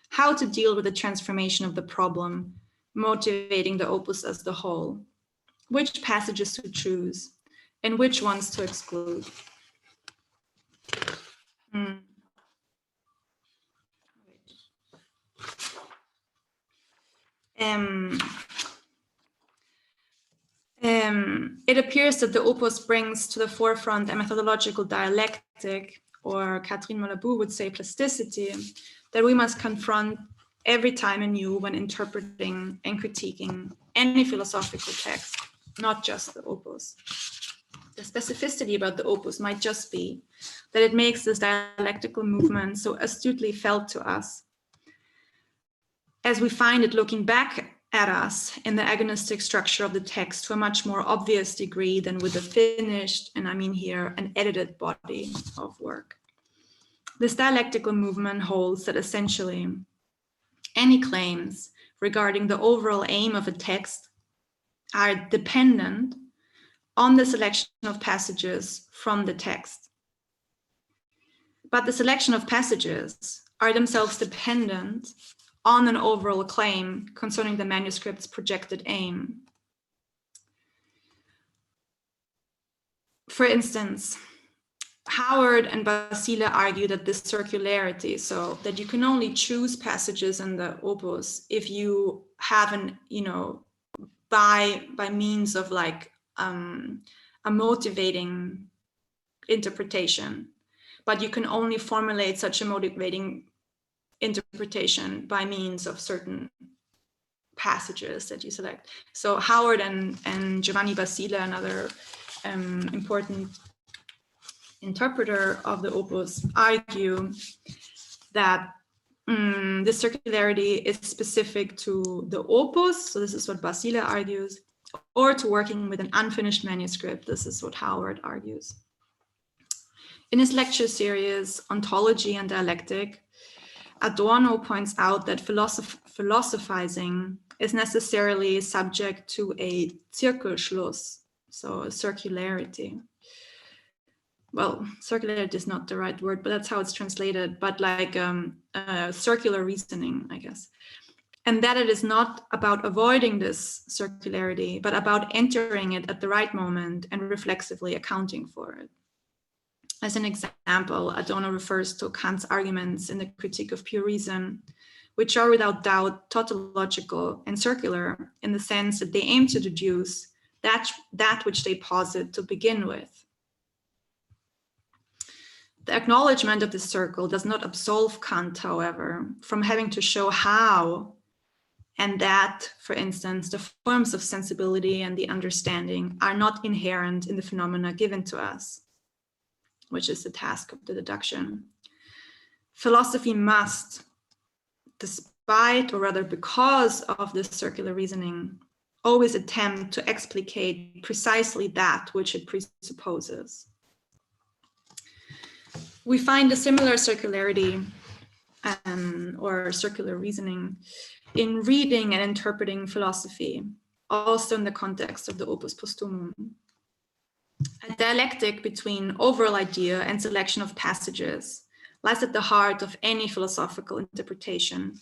How to deal with the transformation of the problem, motivating the opus as the whole. Which passages to choose and which ones to exclude. It appears that the opus brings to the forefront a methodological dialectic, or Catherine Malabou would say plasticity, that we must confront every time anew when interpreting and critiquing any philosophical text, not just the opus. The specificity about the opus might just be that it makes this dialectical movement so astutely felt to us, as we find it looking back at us in the agonistic structure of the text to a much more obvious degree than with the finished, and I mean here, an edited body of work. This dialectical movement holds that essentially any claims regarding the overall aim of a text are dependent on the selection of passages from the text. But the selection of passages are themselves dependent on an overall claim concerning the manuscript's projected aim. For instance, Howard and Basile argue that this circularity, so that you can only choose passages in the opus if you have an, by means of like a motivating interpretation, but you can only formulate such a motivating interpretation by means of certain passages that you select. So Howard and Giovanni Basile, another important interpreter of the opus, argue that the circularity is specific to the opus, so this is what Basile argues, or to working with an unfinished manuscript, this is what Howard argues. In his lecture series, Ontology and Dialectic, Adorno points out that philosophizing is necessarily subject to a Zirkelschluss, so a circularity. well, circularity is not the right word, but that's how it's translated, but like circular reasoning, I guess. And that it is not about avoiding this circularity, but about entering it at the right moment and reflexively accounting for it. As an example, Adorno refers to Kant's arguments in the Critique of Pure Reason, which are without doubt tautological and circular in the sense that they aim to deduce that which they posit to begin with. The acknowledgement of this circle does not absolve Kant, however, from having to show how, and that, for instance, the forms of sensibility and the understanding are not inherent in the phenomena given to us, which is the task of the deduction. Philosophy must, despite or rather because of this circular reasoning, always attempt to explicate precisely that which it presupposes. We find a similar circularity or circular reasoning in reading and interpreting philosophy, also in the context of the Opus Postumum. A dialectic between overall idea and selection of passages lies at the heart of any philosophical interpretation,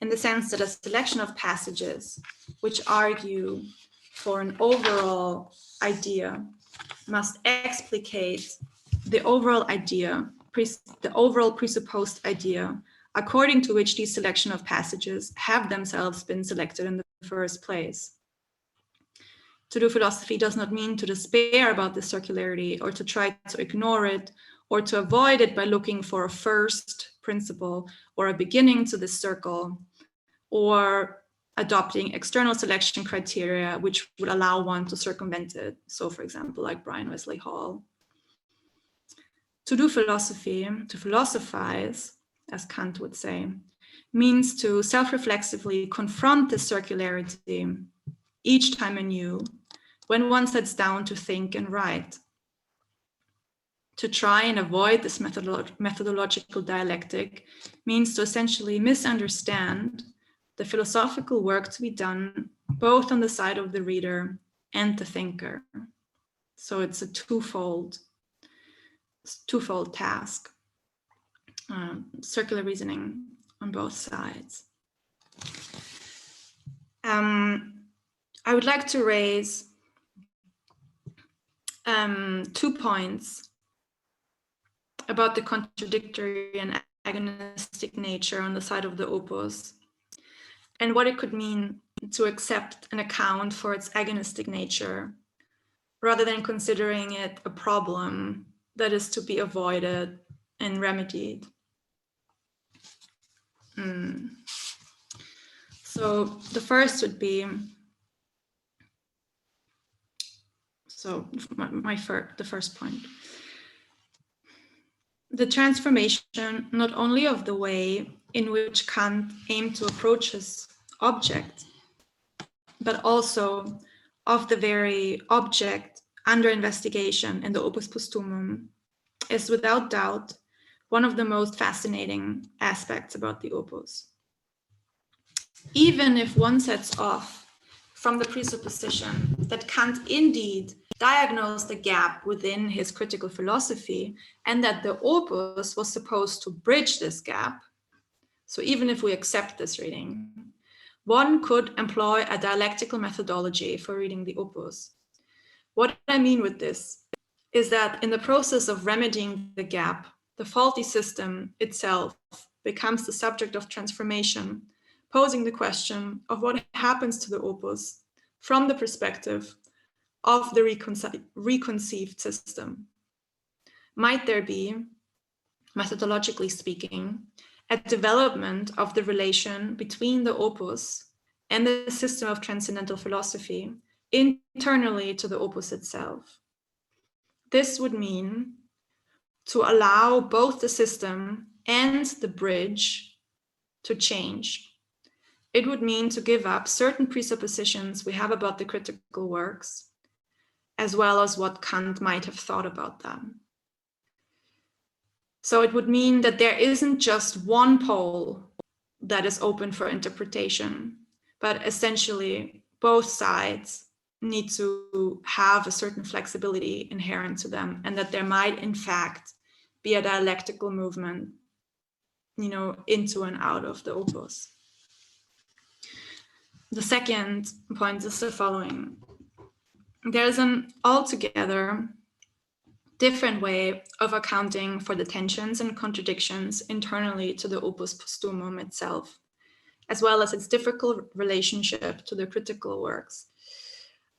in the sense that a selection of passages which argue for an overall idea must explicate the overall idea, the overall presupposed idea, according to which these selection of passages have themselves been selected in the first place. To do philosophy does not mean to despair about this circularity or to try to ignore it or to avoid it by looking for a first principle or a beginning to this circle, or adopting external selection criteria which would allow one to circumvent it. So, for example, like Brian Wesley Hall. To do philosophy, to philosophize, as Kant would say, means to self-reflexively confront this circularity each time anew when one sits down to think and write. To try and avoid this methodological dialectic means to essentially misunderstand the philosophical work to be done both on the side of the reader and the thinker. So it's a twofold task. Circular reasoning on both sides. I would like to raise 2 points about the contradictory and agonistic nature on the side of the opus, and what it could mean to accept an account for its agonistic nature, rather than considering it a problem that is to be avoided and remedied. So the first would be, the first point. The transformation not only of the way in which Kant aimed to approach his object, but also of the very object under investigation in the Opus Postumum is without doubt one of the most fascinating aspects about the opus. Even if one sets off from the presupposition that Kant indeed diagnosed the gap within his critical philosophy and that the opus was supposed to bridge this gap, so even if we accept this reading, one could employ a dialectical methodology for reading the opus. What I mean with this is that in the process of remedying the gap, the faulty system itself becomes the subject of transformation, posing the question of what happens to the opus from the perspective of the reconceived system. Might there be, methodologically speaking, a development of the relation between the opus and the system of transcendental philosophy internally to the opus itself? This would mean to allow both the system and the bridge to change. It would mean to give up certain presuppositions we have about the critical works, as well as what Kant might have thought about them. So it would mean that there isn't just one pole that is open for interpretation, but essentially both sides need to have a certain flexibility inherent to them, and that there might in fact be a dialectical movement, into and out of the opus. The second point is the following. There's an altogether different way of accounting for the tensions and contradictions internally to the Opus Postumum itself, as well as its difficult relationship to the critical works.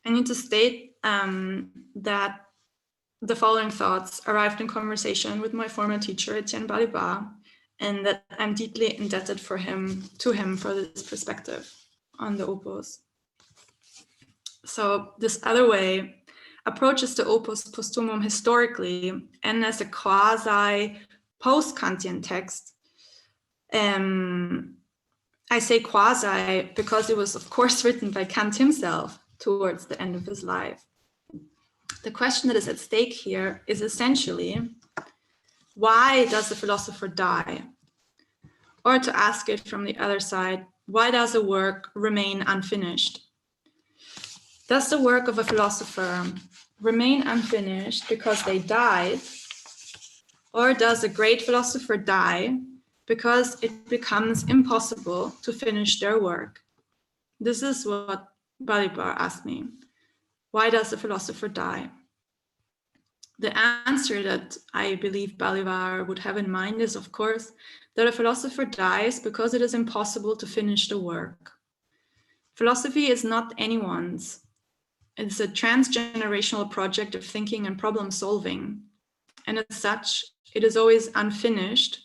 I need to state that the following thoughts arrived in conversation with my former teacher, Etienne Balibar, and that I'm deeply indebted to him for this perspective on the opus. So this other way approaches the Opus Postumum historically and as a quasi post-Kantian text. I say quasi because it was of course written by Kant himself towards the end of his life. The question that is at stake here is essentially, why does the philosopher die? Or to ask it from the other side, why does a work remain unfinished? Does the work of a philosopher remain unfinished because they died? Or does a great philosopher die because it becomes impossible to finish their work? This is what Balibar asked me. Why does a philosopher die? The answer that I believe Balibar would have in mind is, of course, that a philosopher dies because it is impossible to finish the work. Philosophy is not anyone's. It's a transgenerational project of thinking and problem solving. And as such, it is always unfinished,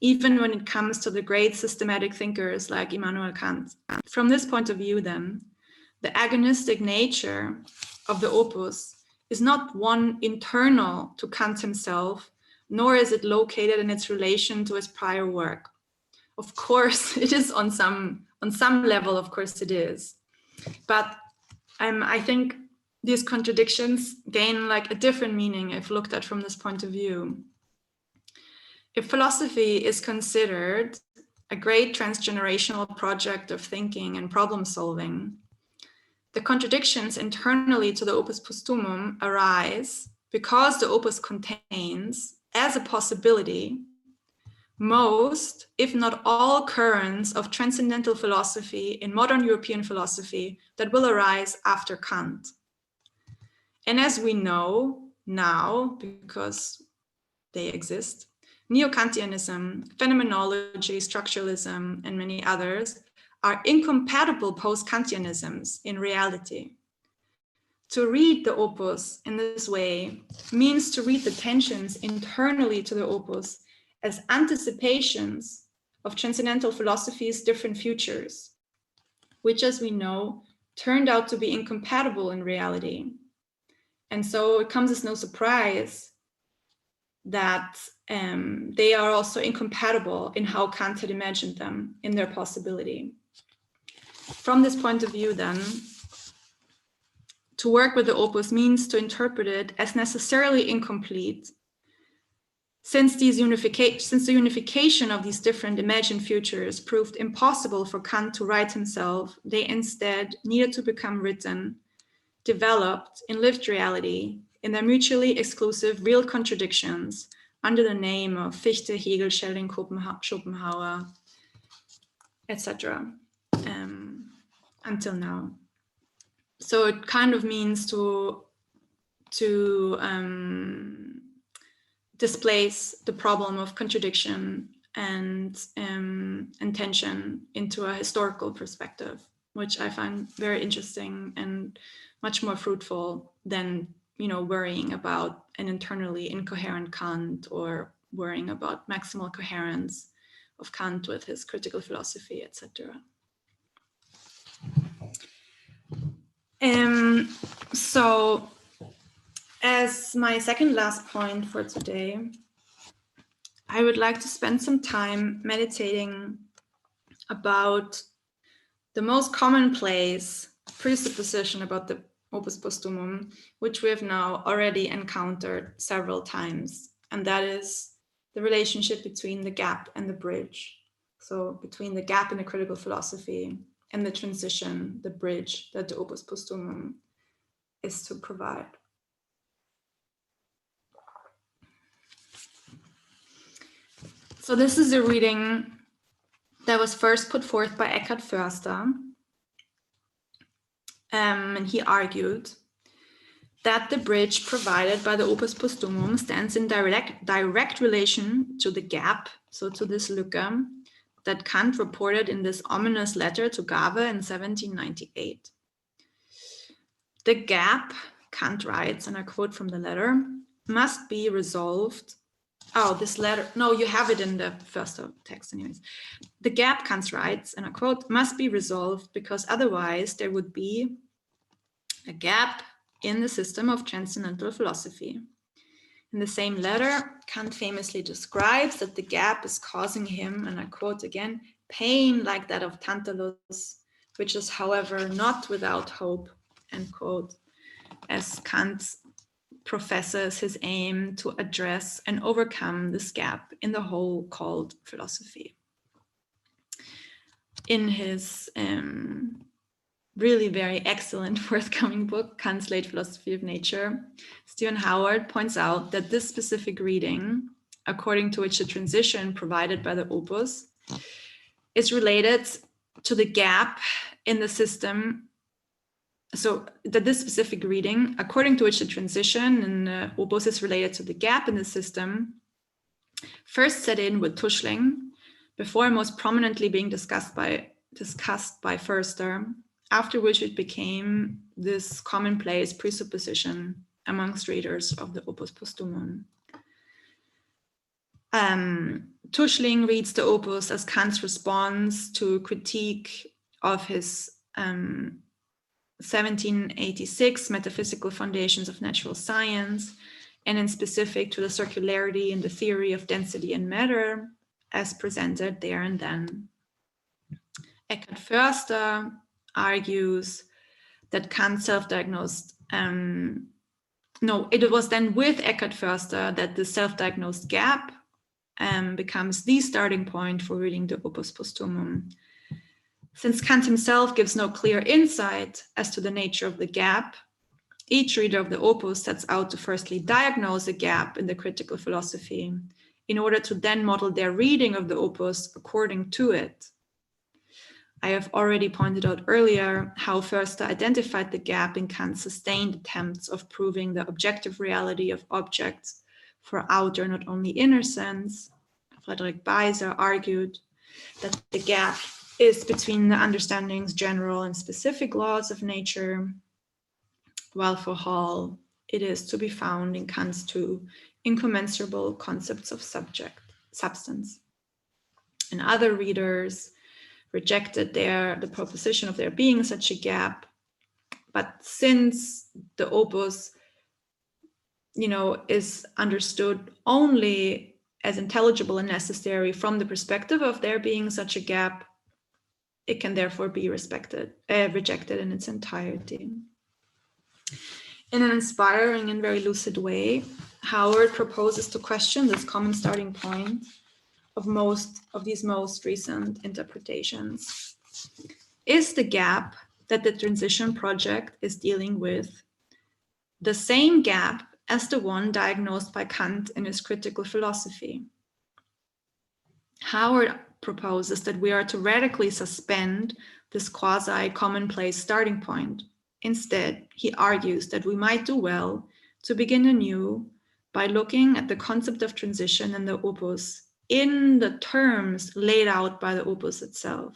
even when it comes to the great systematic thinkers like Immanuel Kant. From this point of view, then, the agonistic nature of the opus is not one internal to Kant himself, nor is it located in its relation to his prior work. Of course, it is on some level, of course it is. But I think these contradictions gain like a different meaning if looked at from this point of view. If philosophy is considered a great transgenerational project of thinking and problem solving, the contradictions internally to the Opus Postumum arise because the opus contains, as a possibility, most, if not all, currents of transcendental philosophy in modern European philosophy that will arise after Kant. And as we know now, because they exist, Neo-Kantianism, phenomenology, structuralism, and many others are incompatible post-Kantianisms in reality. To read the opus in this way means to read the tensions internally to the opus as anticipations of transcendental philosophy's different futures, which, as we know, turned out to be incompatible in reality. And so it comes as no surprise that they are also incompatible in how Kant had imagined them in their possibility. From this point of view, then, to work with the opus means to interpret it as necessarily incomplete, since the unification of these different imagined futures proved impossible for Kant to write himself. They instead needed to become written, developed in lived reality, in their mutually exclusive real contradictions under the name of Fichte, Hegel, Schelling, Schopenhauer, etc. Until now. So it kind of means to displace the problem of contradiction and tension into a historical perspective, which I find very interesting and much more fruitful than worrying about an internally incoherent Kant or worrying about maximal coherence of Kant with his critical philosophy, etc. So as my second last point for today, I would like to spend some time meditating about the most commonplace presupposition about the Opus Postumum, which we have now already encountered several times, and that is the relationship between the gap and the bridge. So between the gap in the critical philosophy and the transition, the bridge that the Opus Postumum is to provide. So this is a reading that was first put forth by Eckhard Förster. And he argued that the bridge provided by the Opus Postumum stands in direct relation to the gap, so to this Lücke, that Kant reported in this ominous letter to Gave in 1798. The gap, Kant writes, and I quote from the letter, must be resolved. Oh, this letter, no, you have it in the first text anyways. The gap, Kant writes, and I quote, must be resolved because otherwise there would be a gap in the system of transcendental philosophy. In the same letter, Kant famously describes that the gap is causing him, and I quote again, pain like that of Tantalus, which is, however, not without hope, end quote, as Kant professes his aim to address and overcome this gap in the whole called philosophy. In his really very excellent forthcoming book, Kant's Late Philosophy of Nature, Stephen Howard points out that this specific reading, according to which the transition provided by the Opus is related to the gap in the system. So that this specific reading, according to which the transition in the Opus is related to the gap in the system, first set in with Tuschling, before most prominently being discussed by Förster, after which it became this commonplace presupposition amongst readers of the Opus Postumum. Tuschling reads the Opus as Kant's response to a critique of his 1786 Metaphysical Foundations of Natural Science, and in specific to the circularity in the theory of density and matter as presented there and then. Eckhard Förster argues that Kant self-diagnosed, it was then with Eckhard Förster that the self-diagnosed gap becomes the starting point for reading the Opus Postumum. Since Kant himself gives no clear insight as to the nature of the gap, each reader of the Opus sets out to firstly diagnose a gap in the critical philosophy in order to then model their reading of the Opus according to it. I have already pointed out earlier how Förster identified the gap in Kant's sustained attempts of proving the objective reality of objects for outer, not only inner sense. Friedrich Beiser argued that the gap is between the understanding's general and specific laws of nature, while for Hall, it is to be found in Kant's two incommensurable concepts of substance. And other readers rejected the proposition of there being such a gap. But since the Opus, is understood only as intelligible and necessary from the perspective of there being such a gap, it can therefore be rejected in its entirety. In an inspiring and very lucid way, Howard proposes to question this common starting point of most of these most recent interpretations. Is the gap that the transition project is dealing with the same gap as the one diagnosed by Kant in his critical philosophy? Howard proposes that we are to radically suspend this quasi-commonplace starting point. Instead, he argues that we might do well to begin anew by looking at the concept of transition in the Opus in the terms laid out by the Opus itself.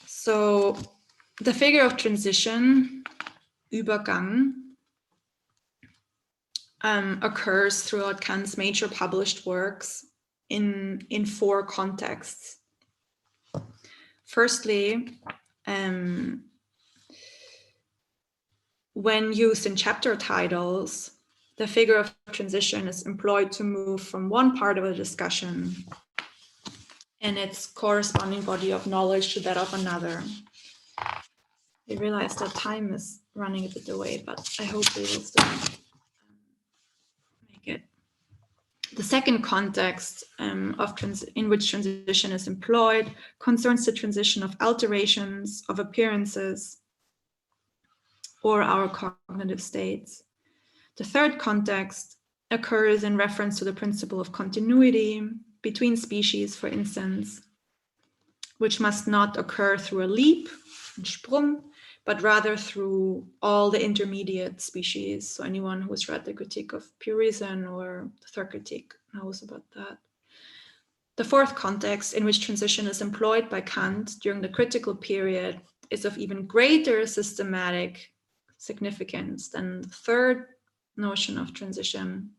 So the figure of transition, Übergang, occurs throughout Kant's major published works in four contexts. Firstly, when used in chapter titles, the figure of transition is employed to move from one part of a discussion and its corresponding body of knowledge to that of another. I realize that time is running a bit away, but I hope we will still make it. The second context in which transition is employed concerns the transition of alterations of appearances or our cognitive states. The third context occurs in reference to the principle of continuity between species, for instance, which must not occur through a leap, Sprung, but rather through all the intermediate species. So anyone who has read the Critique of Pure Reason or the Third Critique knows about that. The fourth context in which transition is employed by Kant during the critical period is of even greater systematic significance than the third notion of transition.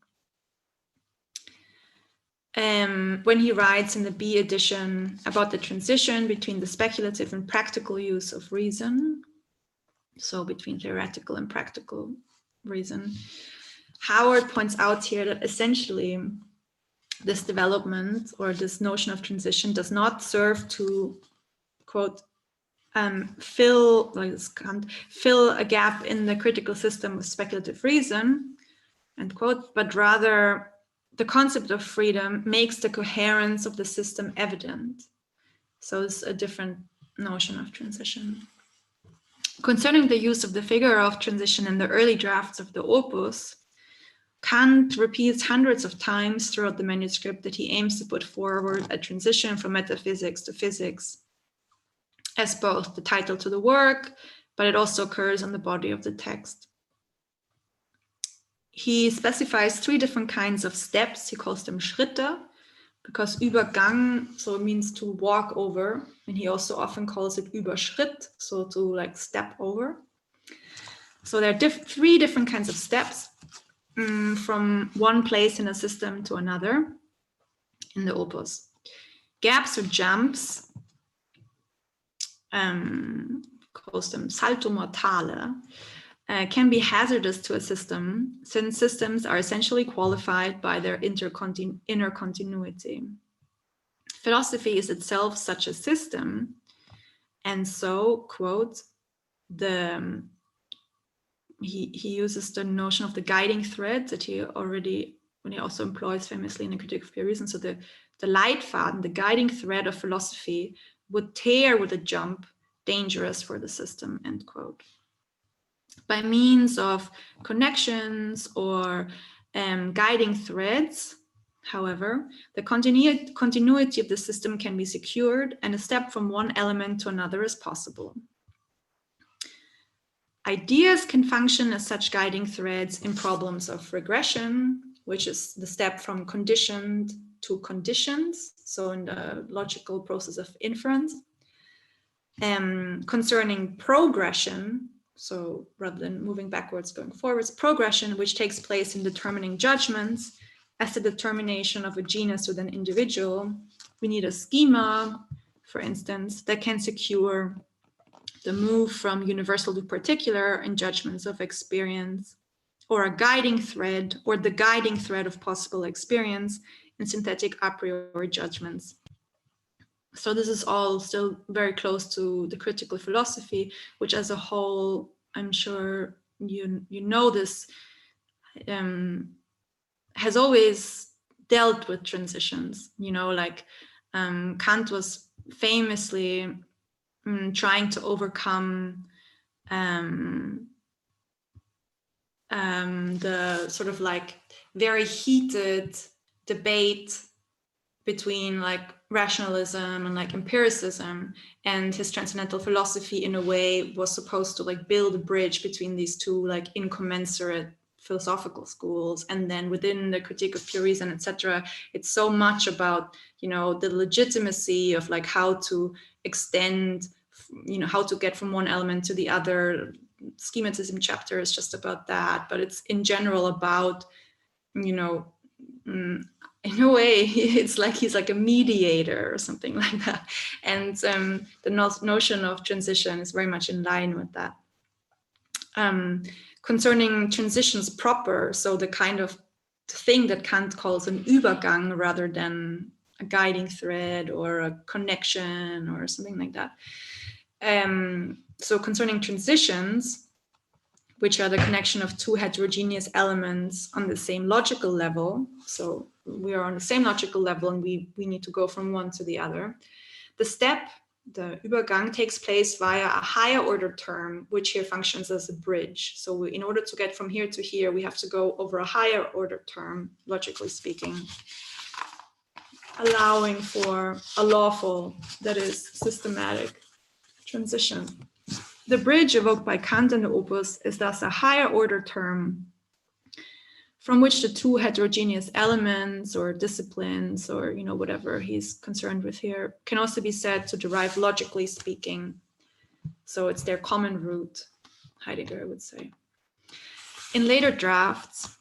When he writes in the B edition about the transition between the speculative and practical use of reason, so between theoretical and practical reason, Howard points out here that essentially this development or this notion of transition does not serve to, quote, fill a gap in the critical system of speculative reason, end quote, but rather the concept of freedom makes the coherence of the system evident. So it's a different notion of transition. Concerning the use of the figure of transition in the early drafts of the Opus, Kant repeats hundreds of times throughout the manuscript that he aims to put forward a transition from metaphysics to physics as both the title to the work, but it also occurs on the body of the text. He specifies 3 different kinds of steps. He calls them Schritte, because Übergang, so it means to walk over, and he also often calls it Überschritt, so to like step over. So there are 3 different kinds of steps from one place in a system to another in the Opus. Gaps or jumps, calls them salto mortale, can be hazardous to a system, since systems are essentially qualified by their inner continuity. Philosophy is itself such a system, and so, quote, he uses the notion of the guiding thread that he also employs famously in the Critique of Pure Reason. So the Leitfaden, the guiding thread of philosophy, would tear with a jump, dangerous for the system, end quote. By means of connections or guiding threads, however, the continuity of the system can be secured and a step from one element to another is possible. Ideas can function as such guiding threads in problems of regression, which is the step from conditioned to conditions, so in the logical process of inference. Concerning progression, so rather than moving backwards, going forwards, progression, which takes place in determining judgments as the determination of a genus with an individual, we need a schema, for instance, that can secure the move from universal to particular in judgments of experience, or a guiding thread, or the guiding thread of possible experience in synthetic a priori judgments. So this is all still very close to the critical philosophy, which as a whole, I'm sure you know this, has always dealt with transitions. You know, like Kant was famously trying to overcome the sort of like very heated debate between like rationalism and like empiricism, and his transcendental philosophy in a way was supposed to like build a bridge between these two like incommensurate philosophical schools. And then within the Critique of Pure Reason, etc., it's so much about, you know, the legitimacy of like how to extend, you know, how to get from one element to the other. Schematism chapter is just about that, but it's in general about, you know, in a way, it's like he's like a mediator or something like that. And the notion of transition is very much in line with that. Concerning transitions proper, so the kind of thing that Kant calls an Übergang rather than a guiding thread or a connection or something like that. So concerning transitions, which are the connection of two heterogeneous elements on the same logical level. So we are on the same logical level and we need to go from one to the other. The step The Übergang takes place via a higher order term, which here functions as a bridge. So in order to get from here to here, we have to go over a higher order term, logically speaking, allowing for a lawful, that is, systematic transition. The bridge evoked by Kant in the Opus is thus a higher order term from which the two heterogeneous elements or disciplines or whatever he's concerned with here can also be said to derive logically speaking. So it's their common root, Heidegger would say. In later drafts,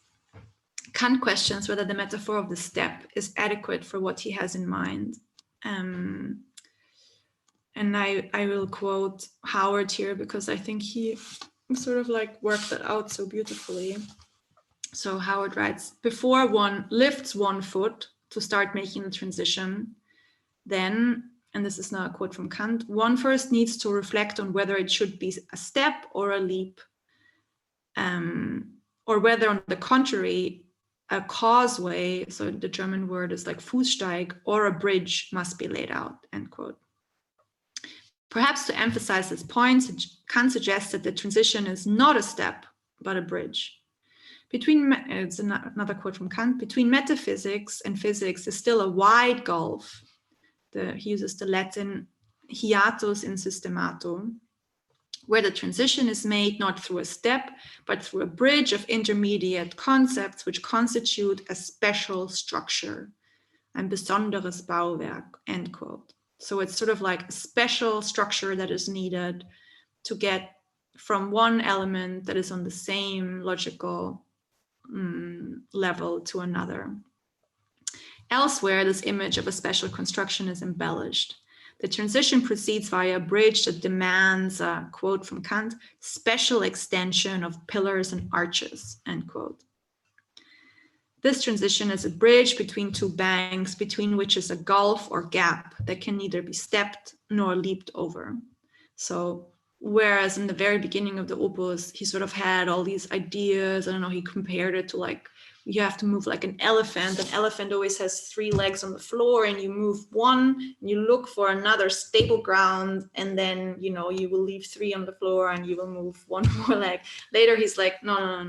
Kant questions whether the metaphor of the step is adequate for what he has in mind. And I will quote Howard here because I think he sort of like worked that out so beautifully. So Howard writes, before one lifts one foot to start making the transition, then, and this is now a quote from Kant, one first needs to reflect on whether it should be a step or a leap, or whether on the contrary, a causeway, so the German word is like Fußsteig, or a bridge must be laid out, end quote. Perhaps to emphasize this point, Kant suggests that the transition is not a step, but a bridge. It's another quote from Kant, between metaphysics and physics is still a wide gulf. He uses the Latin hiatus in systemato, where the transition is made not through a step, but through a bridge of intermediate concepts which constitute a special structure, ein besonderes Bauwerk, end quote. So it's sort of like a special structure that is needed to get from one element that is on the same logical level to another. Elsewhere, this image of a special construction is embellished. The transition proceeds via a bridge that demands, a quote from Kant, special extension of pillars and arches, end quote. This transition is a bridge between two banks, between which is a gulf or gap that can neither be stepped nor leaped over. So whereas in the very beginning of the Opus, he sort of had all these ideas, I don't know, he compared it to like, you have to move like an elephant. An elephant always has 3 legs on the floor and you move one, and you look for another stable ground, and then, you will leave 3 on the floor and you will move 1 more leg. Later, he's like, no.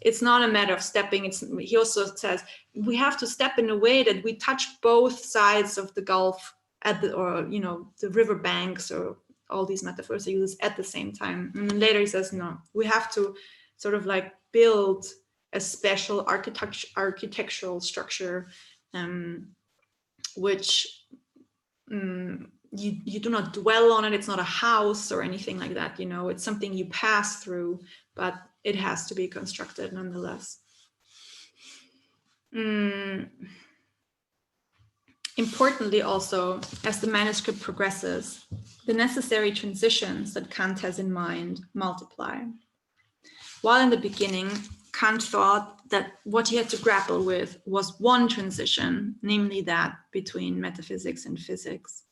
It's not a matter of stepping. He also says, we have to step in a way that we touch both sides of the gulf the river banks, or all these metaphors he uses at the same time. And then later he says, no, we have to sort of like build a special architectural structure, which you do not dwell on it. It's not a house or anything like that. It's something you pass through, but it has to be constructed nonetheless. Importantly also, as the manuscript progresses, the necessary transitions that Kant has in mind multiply. While in the beginning, Kant thought that what he had to grapple with was one transition, namely that between metaphysics and physics.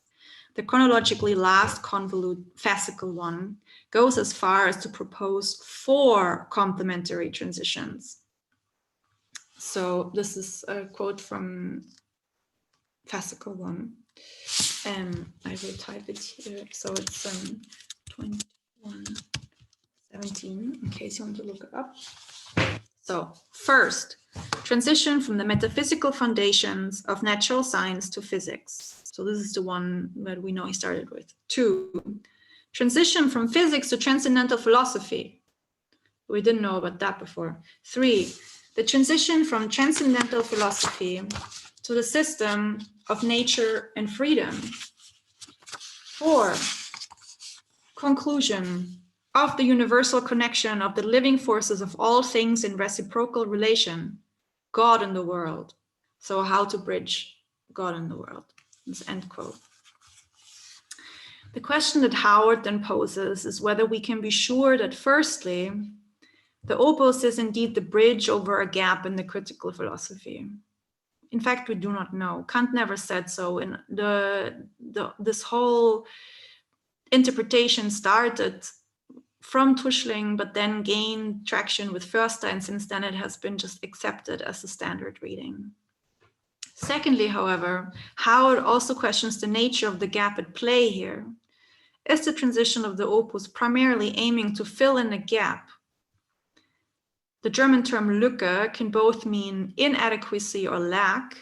The chronologically last convolute, fascicle one, goes as far as to propose 4 complementary transitions. So this is a quote from fascicle 1. I will type it here. So it's 21:17, in case you want to look it up. So first, transition from the metaphysical foundations of natural science to physics. So this is the one that we know he started with. 2, transition from physics to transcendental philosophy. We didn't know about that before. 3, the transition from transcendental philosophy to the system of nature and freedom. 4, conclusion of the universal connection of the living forces of all things in reciprocal relation, God and the world. So how to bridge God and the world, end quote. The question that Howard then poses is whether we can be sure that firstly, the Opus is indeed the bridge over a gap in the critical philosophy. In fact, we do not know. Kant never said so. And this whole interpretation started from Tuschling, but then gained traction with Förster, and since then it has been just accepted as a standard reading. Secondly, however, Howard also questions the nature of the gap at play here. Is the transition of the opus primarily aiming to fill in a gap? The German term Lücke can both mean inadequacy or lack,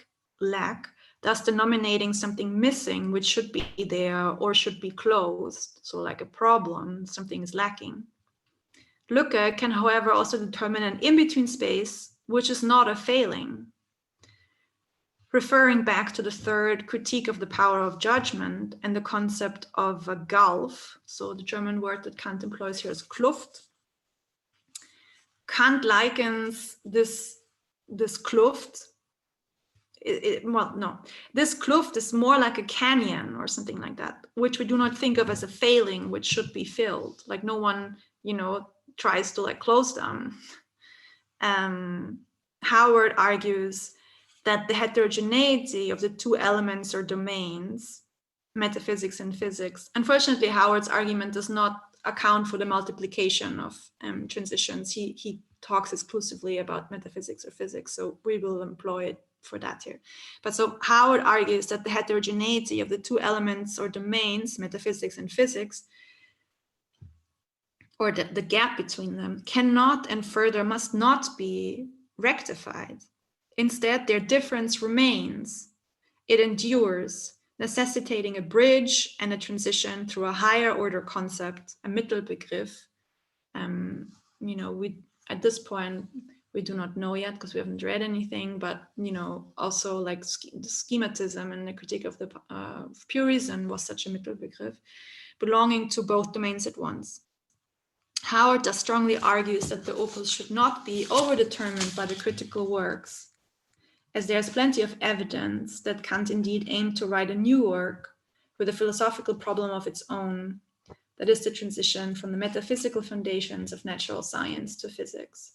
thus denominating something missing which should be there or should be closed. So like a problem, something is lacking. Lücke can, however, also determine an in-between space, which is not a failing. Referring back to the third critique of the power of judgment and the concept of a gulf, so the German word that Kant employs here is Kluft, Kant likens this Kluft, this Kluft is more like a canyon or something like that, which we do not think of as a failing, which should be filled. Like no one, tries to like close them. Howard argues that the heterogeneity of the two elements or domains, metaphysics and physics. Unfortunately, Howard's argument does not account for the multiplication of transitions. He talks exclusively about metaphysics or physics, so we will employ it for that here. But so Howard argues that the heterogeneity of the two elements or domains, metaphysics and physics, or the gap between them, cannot and further must not be rectified. Instead, their difference remains. It endures, necessitating a bridge and a transition through a higher order concept, a Mittelbegriff. At this point, we do not know yet because we haven't read anything, but, also like the schematism and the critique of the pure reason was such a Mittelbegriff, belonging to both domains at once. Howard thus strongly argues that the opus should not be overdetermined by the critical works, as there's plenty of evidence that Kant indeed aimed to write a new work with a philosophical problem of its own, that is the transition from the metaphysical foundations of natural science to physics.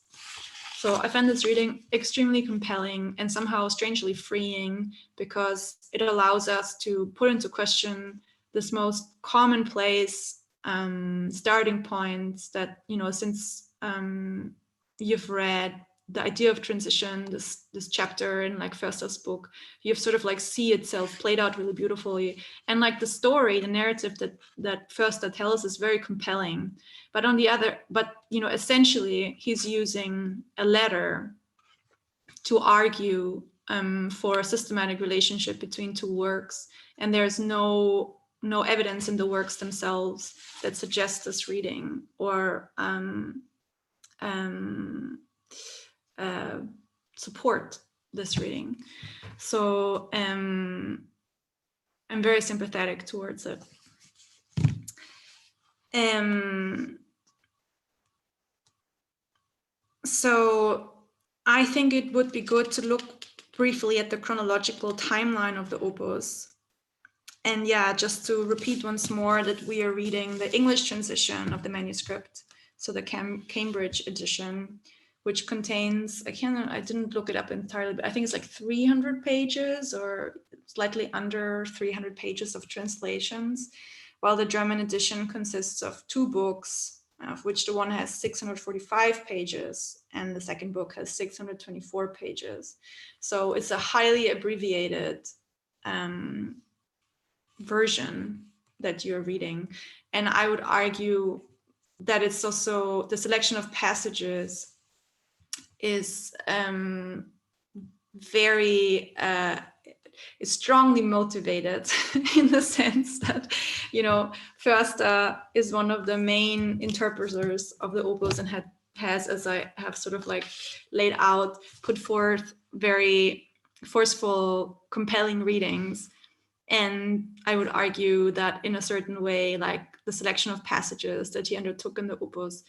So I found this reading extremely compelling and somehow strangely freeing, because it allows us to put into question this most commonplace starting points that, since you've read the idea of transition, this chapter in like Förster's book, you've sort of like see itself played out really beautifully. And like the story, the narrative that Förster tells is very compelling. But essentially he's using a letter to argue for a systematic relationship between two works. And there's no evidence in the works themselves that suggests this reading or support this reading. So I'm very sympathetic towards it. So I think it would be good to look briefly at the chronological timeline of the opus. And yeah, just to repeat once more that we are reading the English transition of the manuscript, so the Cambridge edition, which contains, I didn't look it up entirely, but I think it's like 300 pages or slightly under 300 pages of translations, while the German edition consists of 2 books, of which the one has 645 pages and the second book has 624 pages. So it's a highly abbreviated version that you're reading. And I would argue that it's also, the selection of passages is is strongly motivated in the sense that, Förster is one of the main interpreters of the opus and has, as I have sort of like laid out, put forth very forceful, compelling readings. And I would argue that in a certain way, like the selection of passages that he undertook in the opus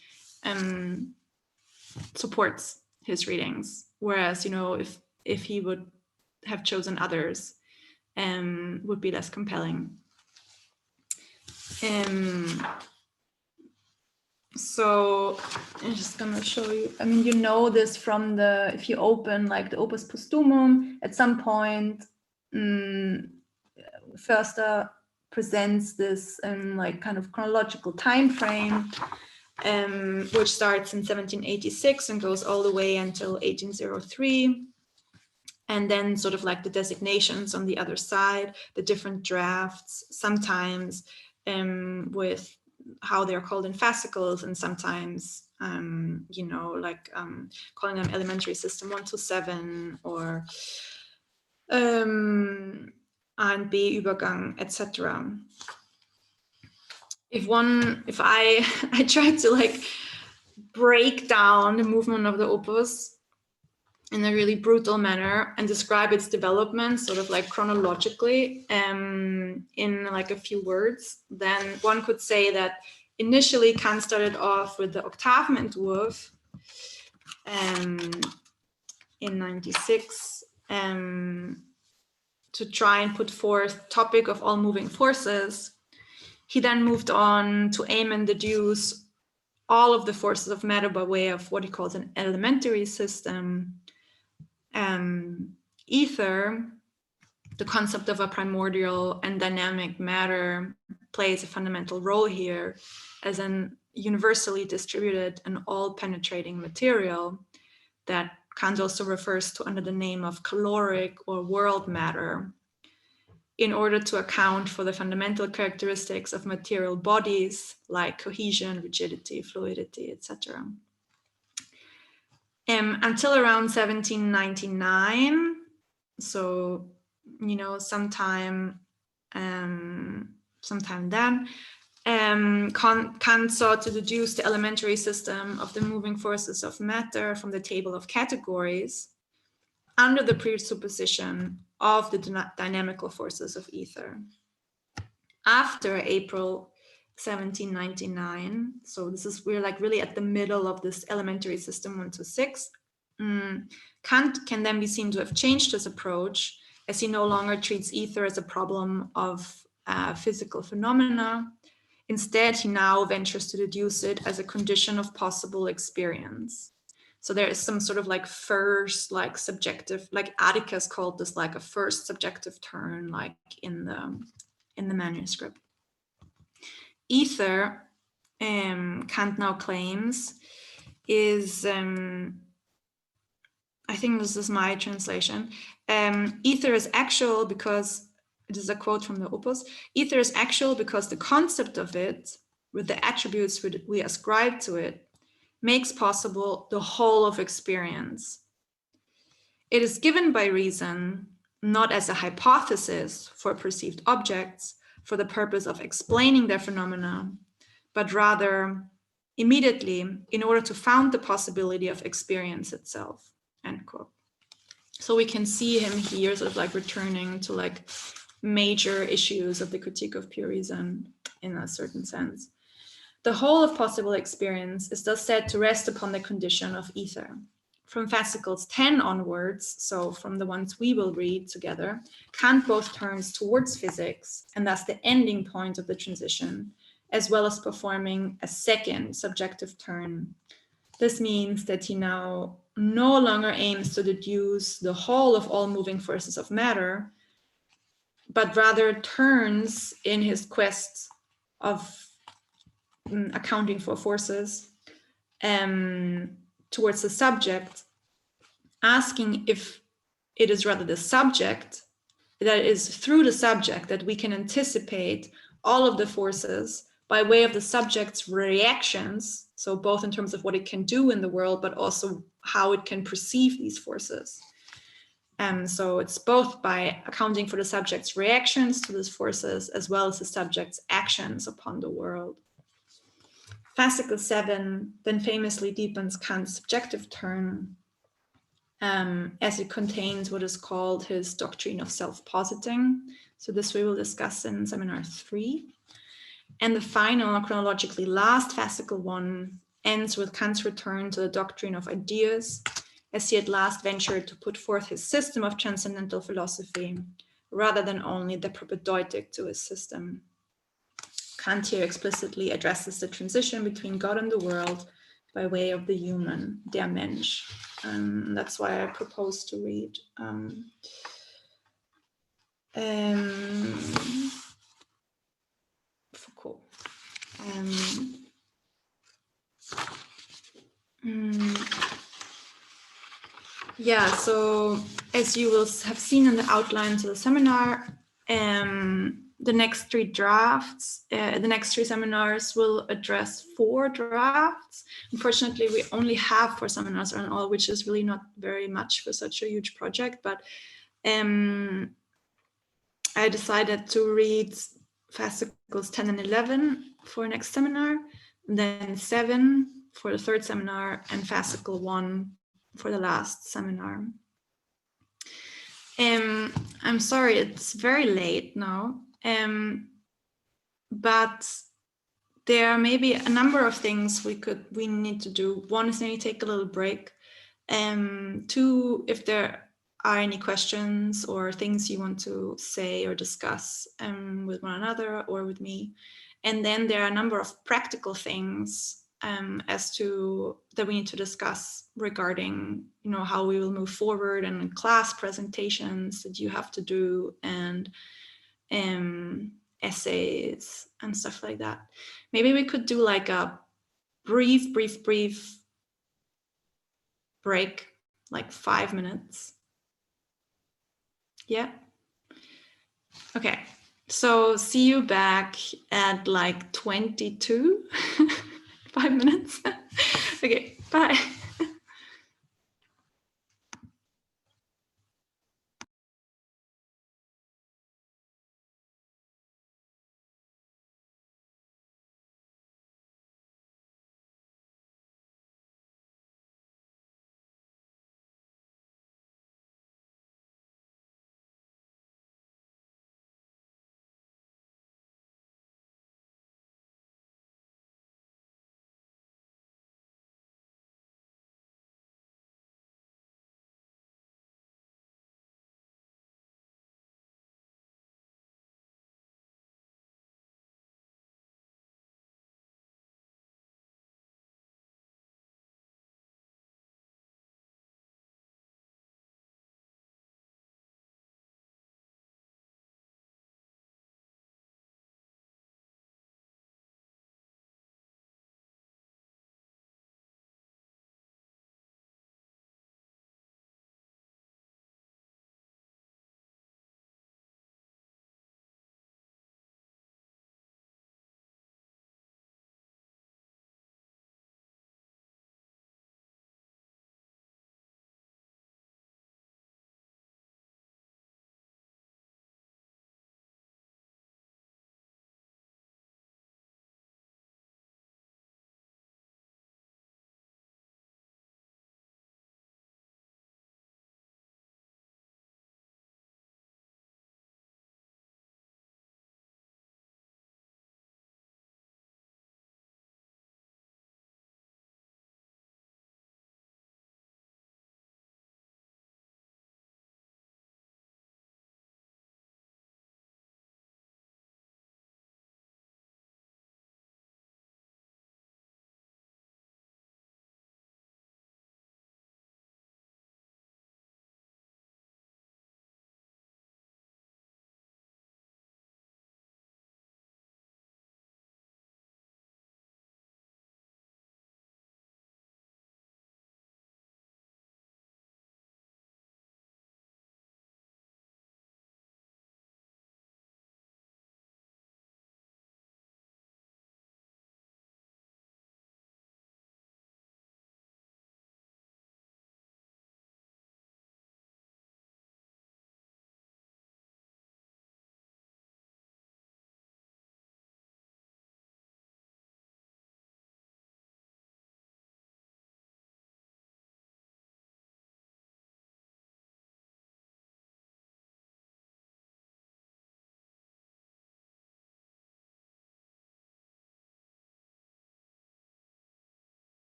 supports his readings. Whereas, if he would have chosen others, would be less compelling. So I'm just gonna show you, this from if you open like the Opus Postumum, at some point, Förster presents this like kind of chronological time frame, which starts in 1786 and goes all the way until 1803. And then sort of like the designations on the other side, the different drafts, sometimes with how they're called in fascicles, and sometimes, you know, like calling them elementary system 1 to 7, or A and B Übergang, etc. If I tried to like break down the movement of the opus in a really brutal manner and describe its development sort of like chronologically in like a few words, then one could say that initially Kant started off with the Oktavenentwurf in 96 to try and put forth topic of all moving forces. He then moved on to aim and deduce all of the forces of matter by way of what he calls an elementary system. Ether, the concept of a primordial and dynamic matter, plays a fundamental role here as an universally distributed and all-penetrating material that Kant also refers to under the name of caloric or world matter, in order to account for the fundamental characteristics of material bodies like cohesion, rigidity, fluidity, etc. Until around 1799, so, you know, sometime then, Kant sought to deduce the elementary system of the moving forces of matter from the table of categories under the presupposition of the dynamical forces of ether. After April 1799, so we're like really at the middle of this elementary system 1 to 6, Kant can then be seen to have changed his approach, as he no longer treats ether as a problem of physical phenomena. Instead, he now ventures to deduce it as a condition of possible experience. So there is some sort of like first, like subjective, like Atticus called this like a first subjective turn, like in the manuscript. Ether, Kant now claims, is, I think this is my translation, ether is actual because, it is a quote from the Opus, ether is actual because the concept of it, with the attributes we ascribe to it, makes possible the whole of experience. It is given by reason, not as a hypothesis for perceived objects for the purpose of explaining their phenomena, but rather immediately in order to found the possibility of experience itself, end quote. So we can see him here sort of like returning to like major issues of the critique of pure reason in a certain sense. The whole of possible experience is thus said to rest upon the condition of ether. From fascicles 10 onwards, so from the ones we will read together, Kant both turns towards physics, and thus the ending point of the transition, as well as performing a second subjective turn. This means that he now no longer aims to deduce the whole of all moving forces of matter, but rather turns in his quest of accounting for forces towards the subject, asking if it is rather the subject, that is through the subject that we can anticipate all of the forces by way of the subject's reactions, so both in terms of what it can do in the world, but also how it can perceive these forces. So it's both by accounting for the subject's reactions to these forces, as well as the subject's actions upon the world. Fascicle 7 then famously deepens Kant's subjective turn, as it contains what is called his doctrine of self-positing. So this we will discuss in seminar 3. And the final, chronologically last fascicle 1 ends with Kant's return to the doctrine of ideas, as he at last ventured to put forth his system of transcendental philosophy, rather than only the propedeutic to his system. Kant here explicitly addresses the transition between God and the world by way of the human, der Mensch. That's why I propose to read Foucault. Yeah, so as you will have seen in the outlines of the seminar, the next three drafts, the next three seminars will address 4 drafts. Unfortunately, we only have 4 seminars on all, which is really not very much for such a huge project, but I decided to read fascicles 10 and 11 for next seminar, then 7 for the third seminar, and fascicle 1 for the last seminar. I'm sorry, it's very late now, but there are maybe a number of things we need to do. One is maybe take a little break. 2, if there are any questions or things you want to say or discuss with one another or with me. And then there are a number of practical things as to that we need to discuss regarding, you know, how we will move forward, and class presentations that you have to do, and essays and stuff like that. Maybe we could do like a brief break, like 5 minutes. Yeah. Okay. So see you back at like 22, 5 minutes. Okay, bye.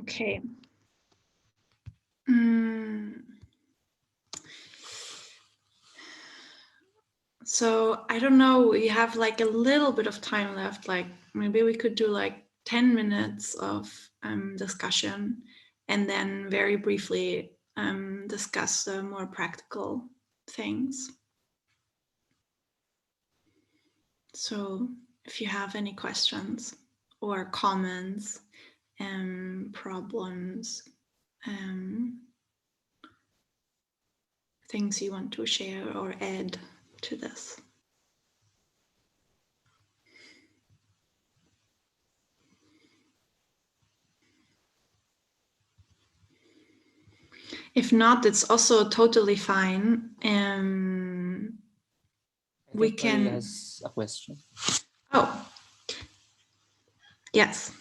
Okay. So I don't know, we have like a little bit of time left, like maybe we could do like 10 minutes of discussion and then very briefly discuss the more practical things. So if you have any questions or comments, problems, things you want to share or add to this. If not, it's also totally fine. We can. Has a question. Oh, yes.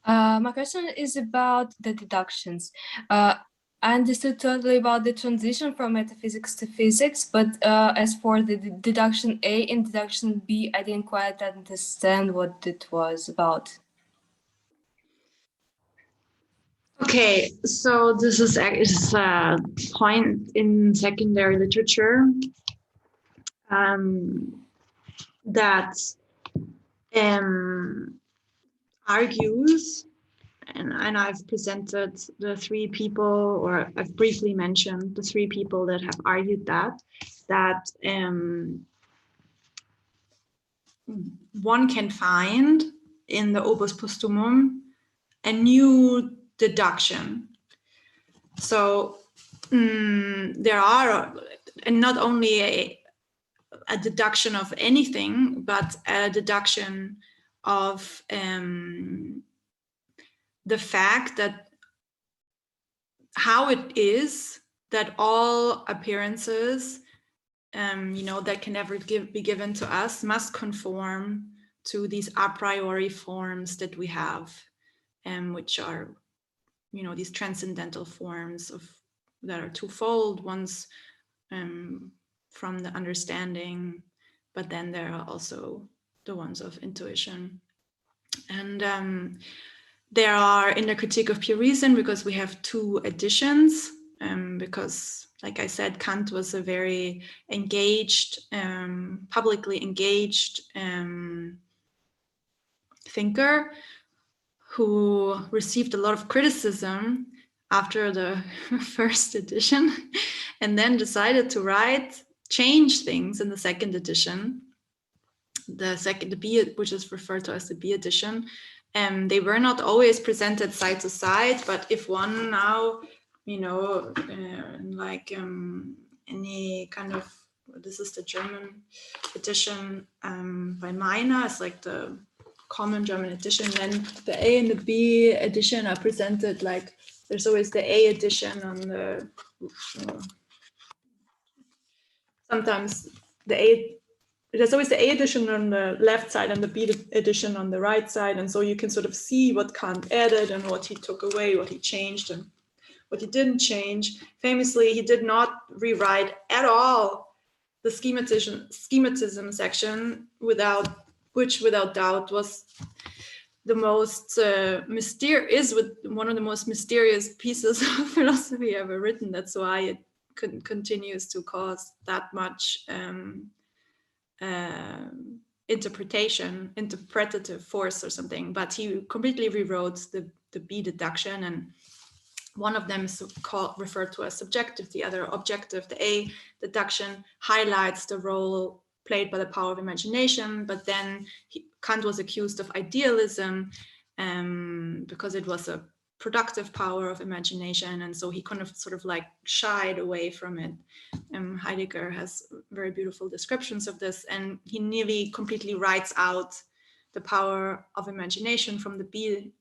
My question is about the deductions. I understood totally about the transition from metaphysics to physics, but as for the deduction A and deduction B, I didn't quite understand what it was about. Okay, so this is a point in secondary literature that argues, and I've presented the three people, or I've briefly mentioned the three people that have argued that one can find in the Opus Postumum a new deduction. So there are, and not only a deduction of anything, but a deduction of the fact that how it is that all appearances that can never be given to us must conform to these a priori forms that we have, which are, these transcendental forms that are twofold. One's from the understanding, but then there are also the ones of intuition. And there are, in the Critique of Pure Reason, because we have two editions, because, like I said, Kant was a very engaged, publicly engaged thinker who received a lot of criticism after the first edition, and then decided to change things in the second edition, the B, which is referred to as the B edition. They were not always presented side to side, but if one now, like any kind of, this is the German edition by Meiner, it's like the common German edition, then the A and the B edition are presented like, there's always the A edition on the, sometimes there's always the A edition on the left side and the B edition on the right side. And so you can sort of see what Kant added and what he took away, what he changed and what he didn't change. Famously, he did not rewrite at all the schematism section, which without doubt was the most one of the most mysterious pieces of philosophy ever written. That's why it continues to cause that much interpretative force or something. But he completely rewrote the B deduction, and one of them is referred to as subjective, the other objective. The A deduction highlights the role played by the power of imagination, but then Kant was accused of idealism because it was a productive power of imagination, and so he kind of sort of like shied away from it. Heidegger has very beautiful descriptions of this, and he nearly completely writes out the power of imagination from the B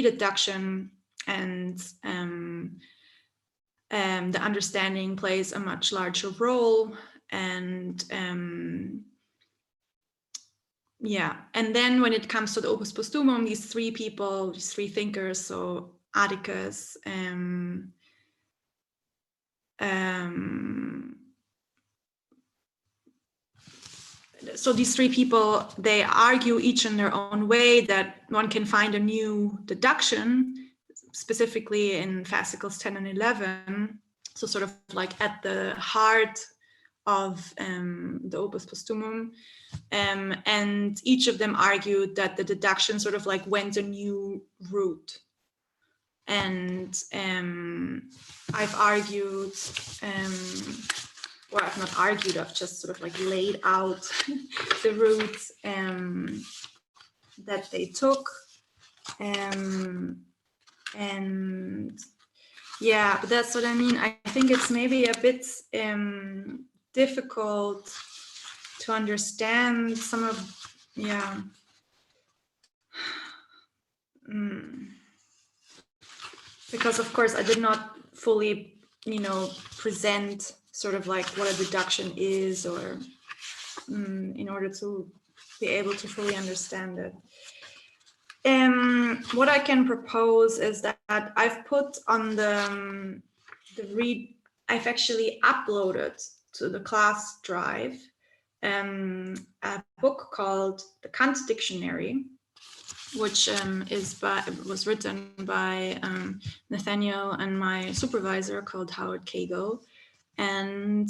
deduction, and the understanding plays a much larger role. And and then when it comes to the Opus Postumum, these three people, these three thinkers, so Atticus, so these three people, they argue each in their own way that one can find a new deduction, specifically in fascicles 10 and 11. So sort of like at the heart of the Opus Postumum. And each of them argued that the deduction sort of like went a new route. And I've argued, or I've not argued, I've just sort of like laid out the route that they took. And yeah, but that's what I mean. I think it's maybe a bit difficult to understand some of, yeah. Because of course I did not fully, present sort of like what a deduction is, or in order to be able to fully understand it. What I can propose is that I've put on the I've actually uploaded to the class drive a book called The Kant Dictionary, which was written by Nathaniel and my supervisor called Howard Cagle. And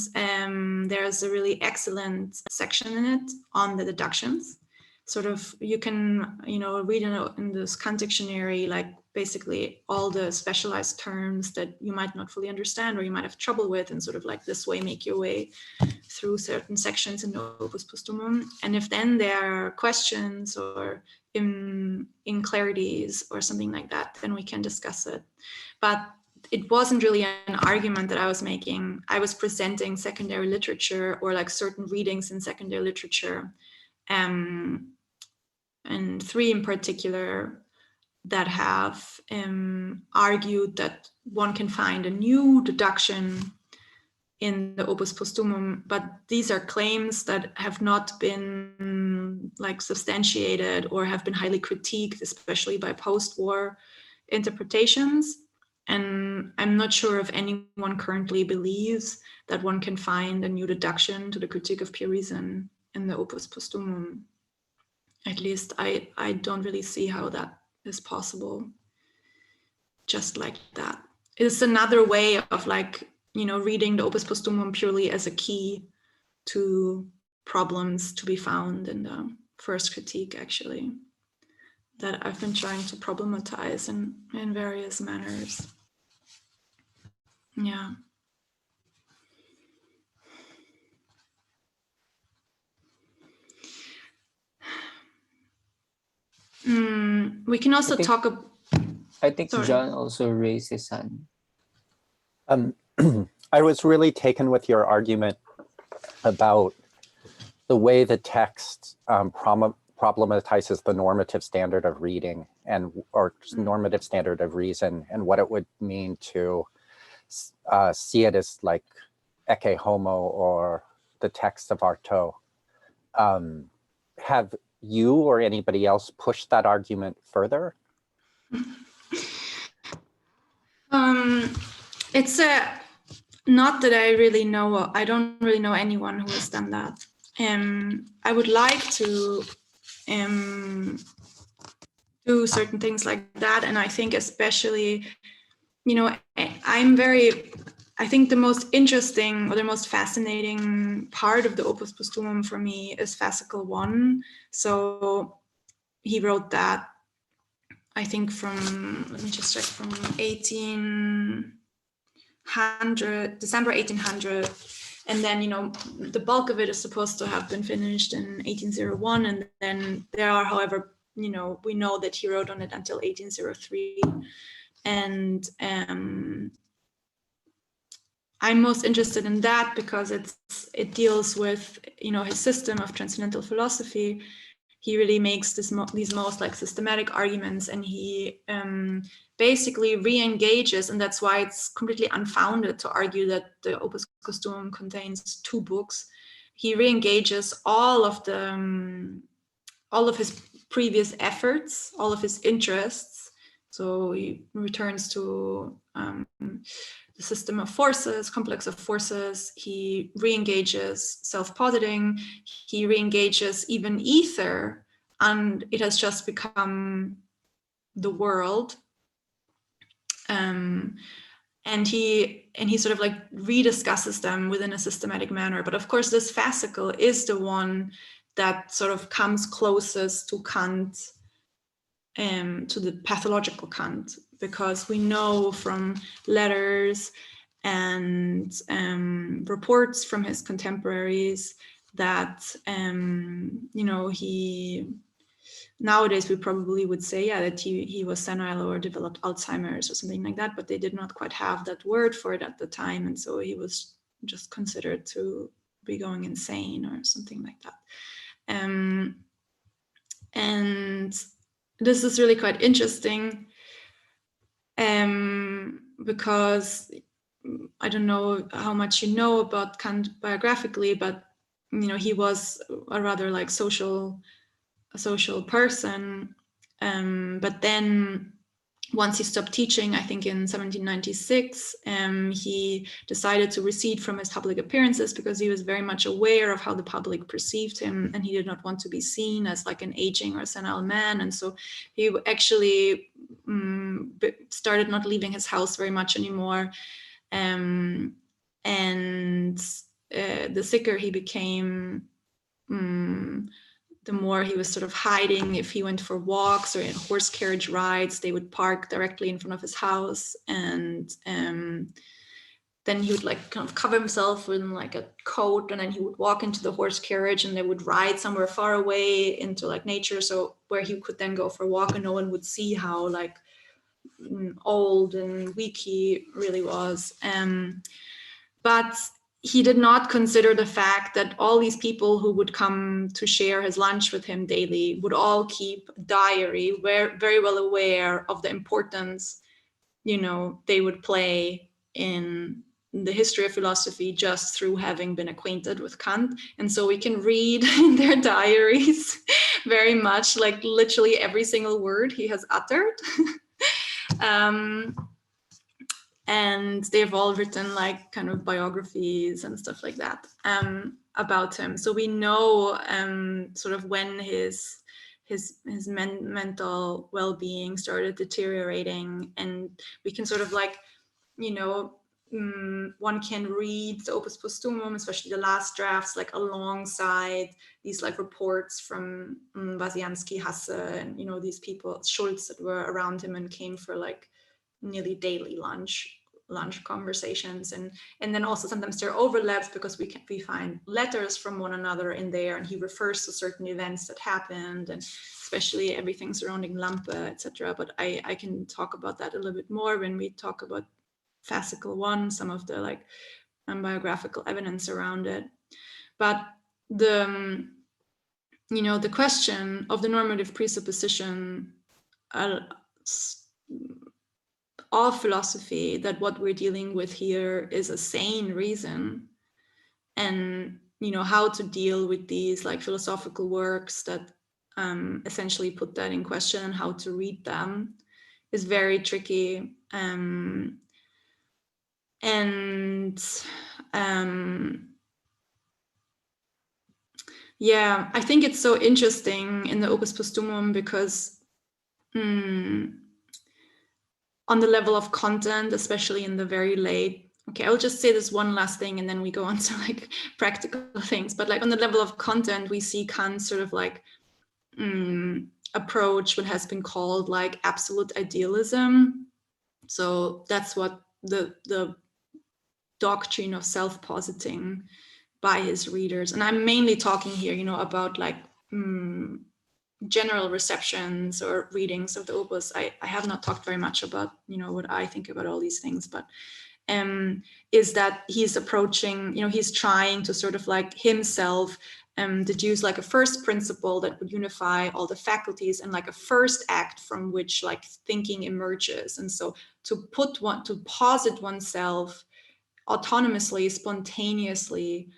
there's a really excellent section in it on the deductions. Sort of, you can, read in this Kant dictionary, like basically all the specialized terms that you might not fully understand or you might have trouble with, and sort of like this way make your way through certain sections in the Opus Postumum. And if then there are questions or inclarities or something like that, then we can discuss it. But it wasn't really an argument that I was making. I was presenting secondary literature, or like certain readings in secondary literature, and three in particular that have argued that one can find a new deduction in the Opus Postumum, but these are claims that have not been like substantiated or have been highly critiqued, especially by post-war interpretations. And I'm not sure if anyone currently believes that one can find a new deduction to the Critique of Pure Reason in the Opus Postumum. At least I don't really see how that is possible, just like that. It's another way of like, reading the Opus Postumum purely as a key to problems to be found in the first critique, actually, that I've been trying to problematize in various manners. Yeah. We can also talk about. I think Sorry. John also raised his hand. I was really taken with your argument about the way the text problematizes the normative standard of reading or normative standard of reason, and what it would mean to see it as like ecce homo or the text of Artaud. Have you or anybody else pushed that argument further? It's not that I really know. I don't really know anyone who has done that. I would like to do certain things like that, and I think especially, I think the most interesting or the most fascinating part of the Opus Postumum for me is fascicle 1. So he wrote that, I think let me just check, from December 1800. And then, the bulk of it is supposed to have been finished in 1801. And then there are, however, we know that he wrote on it until 1803. And I'm most interested in that because it deals with, his system of transcendental philosophy. He really makes these most like systematic arguments, and he basically re-engages, and that's why it's completely unfounded to argue that the Opus Postumum contains 2 books. He re-engages all of his previous efforts, all of his interests, So he returns to the system of forces, complex of forces. He re-engages self-positing. He re-engages even ether, and it has just become the world. And he sort of like rediscusses them within a systematic manner. But of course, this fascicle is the one that sort of comes closest to Kant, to the pathological Kant, because we know from letters and reports from his contemporaries that he, nowadays we probably would say, yeah, that he was senile or developed Alzheimer's or something like that, but they did not quite have that word for it at the time, and so he was just considered to be going insane or something like that. And this is really quite interesting, because I don't know how much you know about Kant biographically, but he was a rather like social person. But then once he stopped teaching, I think in 1796, he decided to recede from his public appearances because he was very much aware of how the public perceived him, and he did not want to be seen as like an aging or senile man. And so he actually started not leaving his house very much anymore. And the sicker he became, the more he was sort of hiding. If he went for walks or in horse carriage rides, they would park directly in front of his house, and then he would like kind of cover himself in like a coat, and then he would walk into the horse carriage, and they would ride somewhere far away into like nature, so where he could then go for a walk, and no one would see how like old and weak he really was. But he did not consider the fact that all these people who would come to share his lunch with him daily would all keep a diary, very well aware of the importance, they would play in the history of philosophy just through having been acquainted with Kant. And so we can read in their diaries very much like literally every single word he has uttered. And they've all written like kind of biographies and stuff like that about him. So we know sort of when his mental well-being started deteriorating, and we can sort of like, one can read the Opus Postumum, especially the last drafts, like alongside these like reports from Bazianski, Hasse, and these people, Schulz, that were around him and came for like nearly daily lunch conversations, and then also sometimes there are overlaps because we find letters from one another in there, and he refers to certain events that happened, and especially everything surrounding Lampe, etc. But I can talk about that a little bit more when we talk about fascicle 1, some of the like biographical evidence around it. But the the question of the normative presupposition of philosophy, that what we're dealing with here is a sane reason, and how to deal with these like philosophical works that essentially put that in question, and how to read them is very tricky. Yeah, I think it's so interesting in the Opus Postumum because on the level of content, especially in the very late, okay, I'll just say this one last thing and then we go on to like practical things, but like on the level of content, we see Kant sort of like approach what has been called like absolute idealism. So that's what the doctrine of self-positing by his readers. And I'm mainly talking here, about like general receptions or readings of the opus. I have not talked very much about what I think about all these things, but is that he's approaching, he's trying to sort of like himself deduce like a first principle that would unify all the faculties, and like a first act from which like thinking emerges. And so to posit oneself autonomously, spontaneously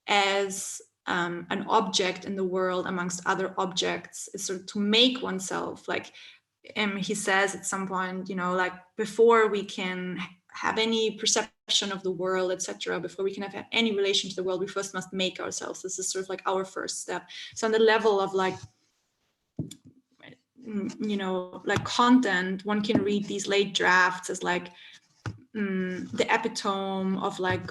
as an object in the world amongst other objects, is sort of to make oneself like he says at some point, you know, like before we can have any perception of the world, etc., before we can have any relation to the world, we first must make ourselves. This is sort of like our first step. So on the level of like, you know, like content, one can read these late drafts as like the epitome of like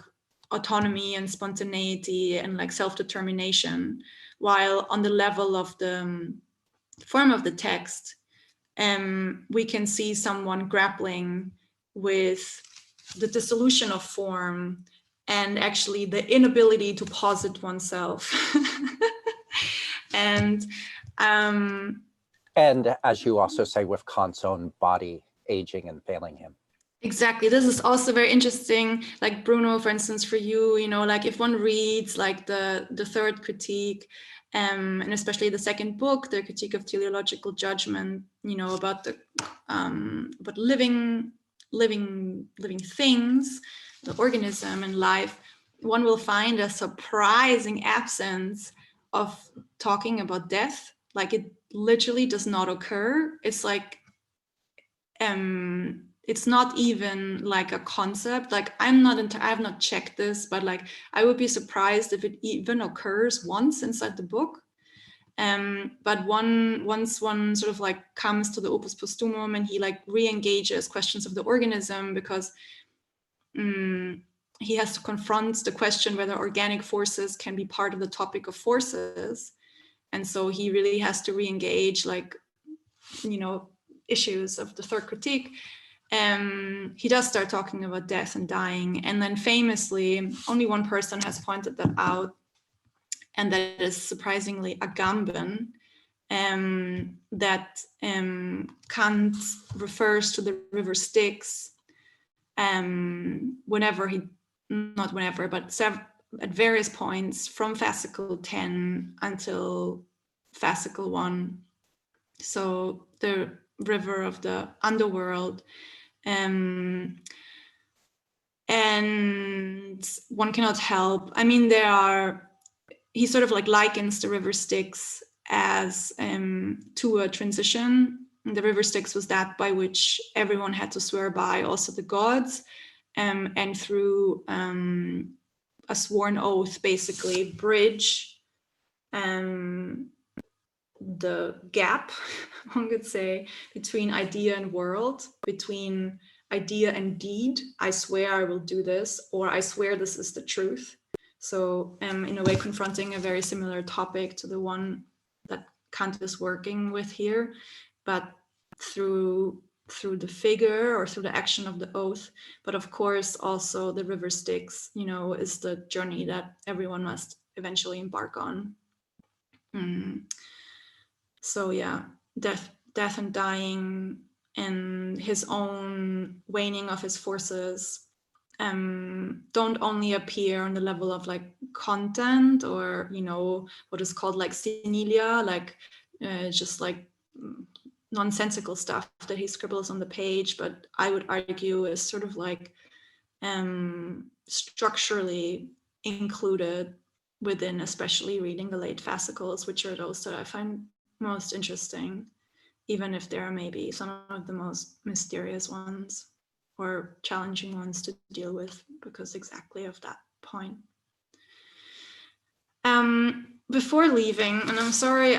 autonomy and spontaneity and like self-determination, while on the level of the form of the text, we can see someone grappling with the dissolution of form and actually the inability to posit oneself. And as you also say, with Kant's own body aging and failing him. Exactly. This is also very interesting. Like Bruno, for instance, for you, you know, like if one reads like the third critique, and especially the second book, the critique of teleological judgment, you know, about the about living things, the organism and life, one will find a surprising absence of talking about death. Like it literally does not occur. It's like it's not even like a concept. Like I have not checked this, but like I would be surprised if it even occurs once inside the book. But once one sort of like comes to the Opus Postumum and he like re-engages questions of the organism, because he has to confront the question whether organic forces can be part of the topic of forces. And so he really has to re-engage like, you know, issues of the third critique. He does start talking about death and dying. And then famously, only one person has pointed that out, and that is surprisingly Agamben, that Kant refers to the river Styx whenever he, not whenever, but at various points from fascicle 10 until fascicle 1. So the river of the underworld. And one cannot help, I mean, he sort of like likens the river Styx as to a transition. The river Styx was that by which everyone had to swear by, also the gods, and through a sworn oath, basically bridge the gap, one could say, between idea and world, between idea and deed. I swear I will do this, or I swear this is the truth. So in a way confronting a very similar topic to the one that Kant is working with here, but through the figure or through the action of the oath. But of course also the river Styx, you know, is the journey that everyone must eventually embark on. So yeah, death and dying and his own waning of his forces don't only appear on the level of like content, or, you know, what is called like senilia, like just like nonsensical stuff that he scribbles on the page, but I would argue is sort of like structurally included within, especially reading the late fascicles, which are those that I find most interesting, even if there are maybe some of the most mysterious ones or challenging ones to deal with because exactly of that point. Before leaving, and I'm sorry